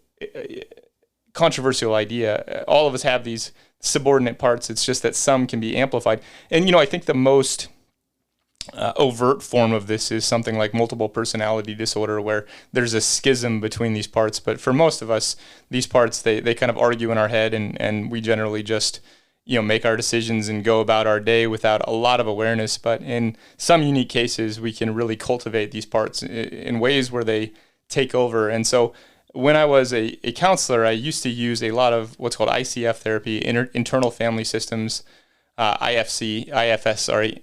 controversial idea. All of us have these subordinate parts. It's just that some can be amplified. And, I think the most overt form of this is something like multiple personality disorder, where there's a schism between these parts. But for most of us, these parts, they kind of argue in our head, and we generally just make our decisions and go about our day without a lot of awareness. But in some unique cases, we can really cultivate these parts in ways where they take over. And so when I was a counselor, I used to use a lot of what's called ICF therapy, internal family systems, IFS,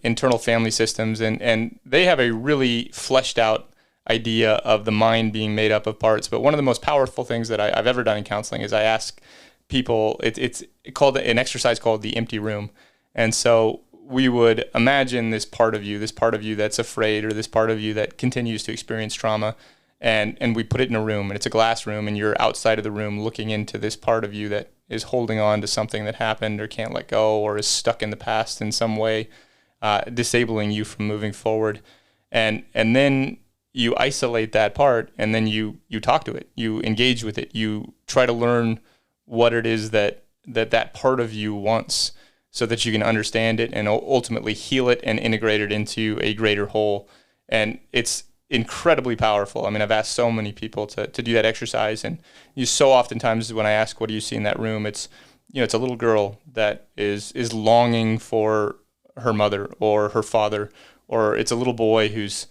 internal family systems. And they have a really fleshed out idea of the mind being made up of parts. But one of the most powerful things that I've ever done in counseling is I ask people, it's called an exercise called the empty room. And so we would imagine this part of you that's afraid, or this part of you that continues to experience trauma, and we put it in a room, and it's a glass room, and you're outside of the room looking into this part of you that is holding on to something that happened or can't let go, or is stuck in the past in some way, disabling you from moving forward. And then you isolate that part, and then you talk to it, you engage with it, you try to learn what it is that part of you wants, so that you can understand it and ultimately heal it and integrate it into a greater whole. And it's incredibly powerful. I mean, I've asked so many people to do that exercise, and so oftentimes when I ask, what do you see in that room? It's, it's a little girl that is longing for her mother or her father, or it's a little boy who's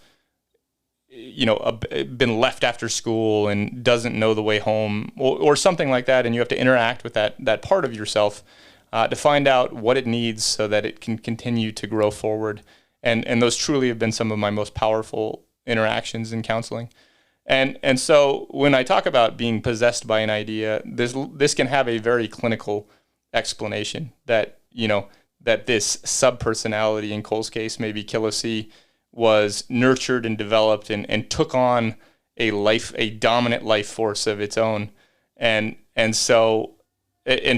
been left after school and doesn't know the way home, or something like that. And you have to interact with that part of yourself to find out what it needs so that it can continue to grow forward. And those truly have been some of my most powerful interactions in counseling. And so when I talk about being possessed by an idea, this can have a very clinical explanation that, that this sub-personality, in Coul's case, maybe Killa C, was nurtured and developed and took on a dominant life force of its own, and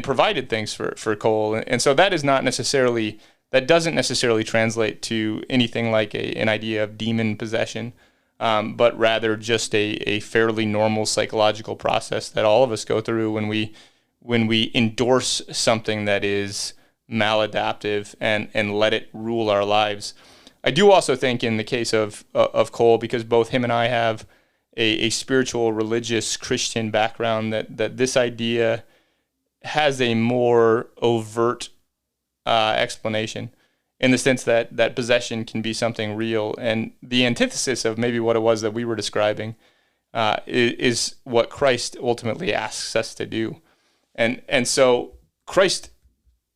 provided things for Coul. And so that doesn't necessarily translate to anything like an idea of demon possession, but rather just a fairly normal psychological process that all of us go through when we endorse something that is maladaptive and let it rule our lives. I do also think in the case of Coul, because both him and I have a spiritual, religious, Christian background, that this idea has a more overt explanation, in the sense that possession can be something real. And the antithesis of maybe what it was that we were describing is what Christ ultimately asks us to do. And so Christ,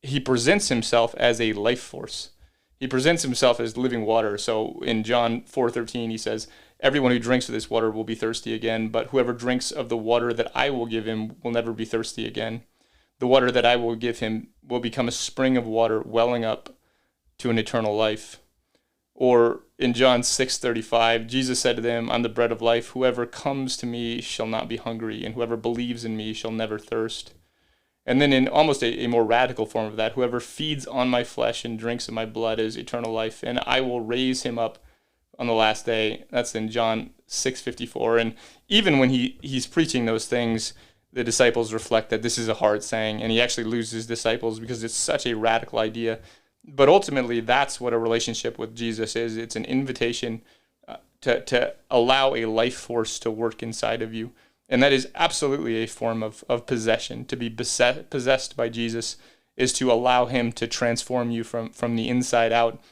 he presents himself as a life force. He presents himself as living water. So in John 4:13, he says, "Everyone who drinks of this water will be thirsty again, but whoever drinks of the water that I will give him will never be thirsty again. The water that I will give him will become a spring of water welling up to an eternal life." Or in John 6:35, Jesus said to them, "I'm the bread of life. Whoever comes to me shall not be hungry, and whoever believes in me shall never thirst." And then in almost a more radical form of that, "Whoever feeds on my flesh and drinks of my blood is eternal life, and I will raise him up on the last day." That's in John 6:54. And even when he's preaching those things, the disciples reflect that this is a hard saying, and he actually loses disciples because it's such a radical idea. But ultimately, that's what a relationship with Jesus is. It's an invitation to allow a life force to work inside of you. And that is absolutely a form of possession. To be possessed by Jesus is to allow him to transform you from the inside out.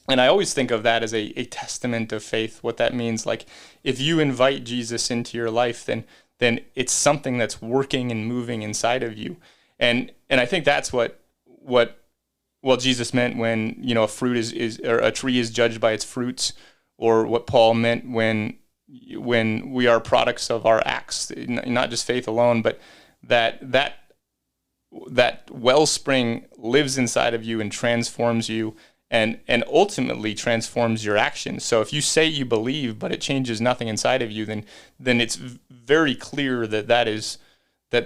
And I always think of that as a testament of faith, what that means. Like, if you invite Jesus into your life, then it's something that's working and moving inside of you. And I think that's what Jesus meant when, a fruit is or a tree is judged by its fruits, or what Paul meant when we are products of our acts, not just faith alone, but that wellspring lives inside of you and transforms you, and ultimately transforms your actions. So if you say you believe, but it changes nothing inside of you, then it's very clear that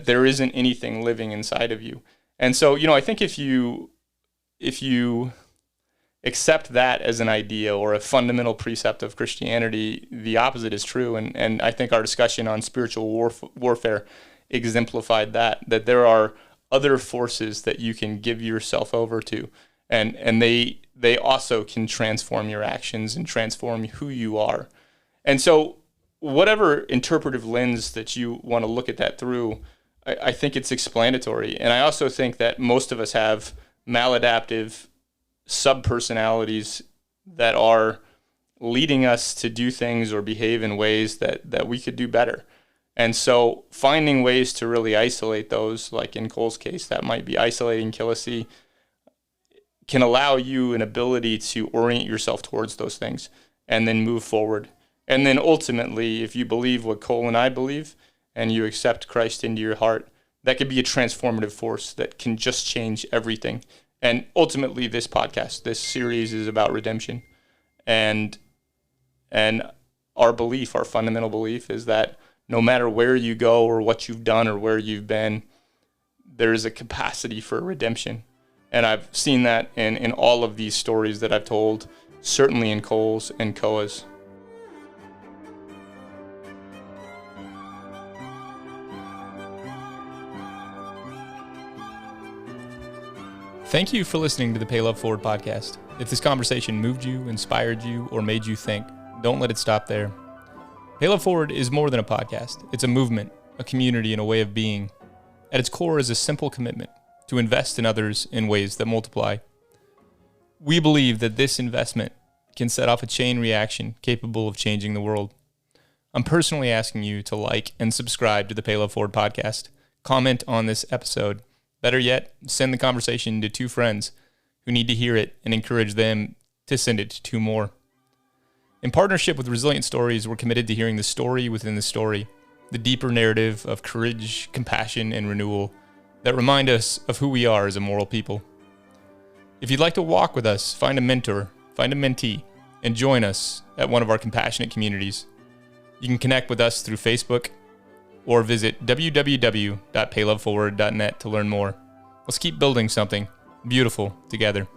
there isn't anything living inside of you. And so, I think if you accept that as an idea or a fundamental precept of Christianity, the opposite is true. And I think our discussion on spiritual warfare exemplified that there are other forces that you can give yourself over to, and they also can transform your actions and transform who you are. And so whatever interpretive lens that you want to look at that through, I think it's explanatory. And I also think that most of us have maladaptive sub-personalities that are leading us to do things or behave in ways that we could do better. And so finding ways to really isolate those, like in Coul's case, that might be isolating Killa C, can allow you an ability to orient yourself towards those things and then move forward. And then ultimately, if you believe what Coul and I believe, and you accept Christ into your heart, that could be a transformative force that can just change everything. And ultimately, this podcast, this series is about redemption. And our belief, our fundamental belief, is that no matter where you go or what you've done or where you've been, there is a capacity for redemption. And I've seen that in all of these stories that I've told, certainly in Coul's and Koa's. Thank you for listening to the Pay Love Forward podcast. If this conversation moved you, inspired you, or made you think, don't let it stop there. Pay Love Forward is more than a podcast. It's a movement, a community, and a way of being. At its core is a simple commitment to invest in others in ways that multiply. We believe that this investment can set off a chain reaction capable of changing the world. I'm personally asking you to like and subscribe to the Pay Love Forward podcast, comment on this episode. Better yet, send the conversation to 2 friends who need to hear it and encourage them to send it to 2 more. In partnership with Resilient Stories, we're committed to hearing the story within the story, the deeper narrative of courage, compassion, and renewal that remind us of who we are as a moral people. If you'd like to walk with us, find a mentor, find a mentee, and join us at one of our compassionate communities. You can connect with us through Facebook or visit www.payloveforward.net to learn more. Let's keep building something beautiful together.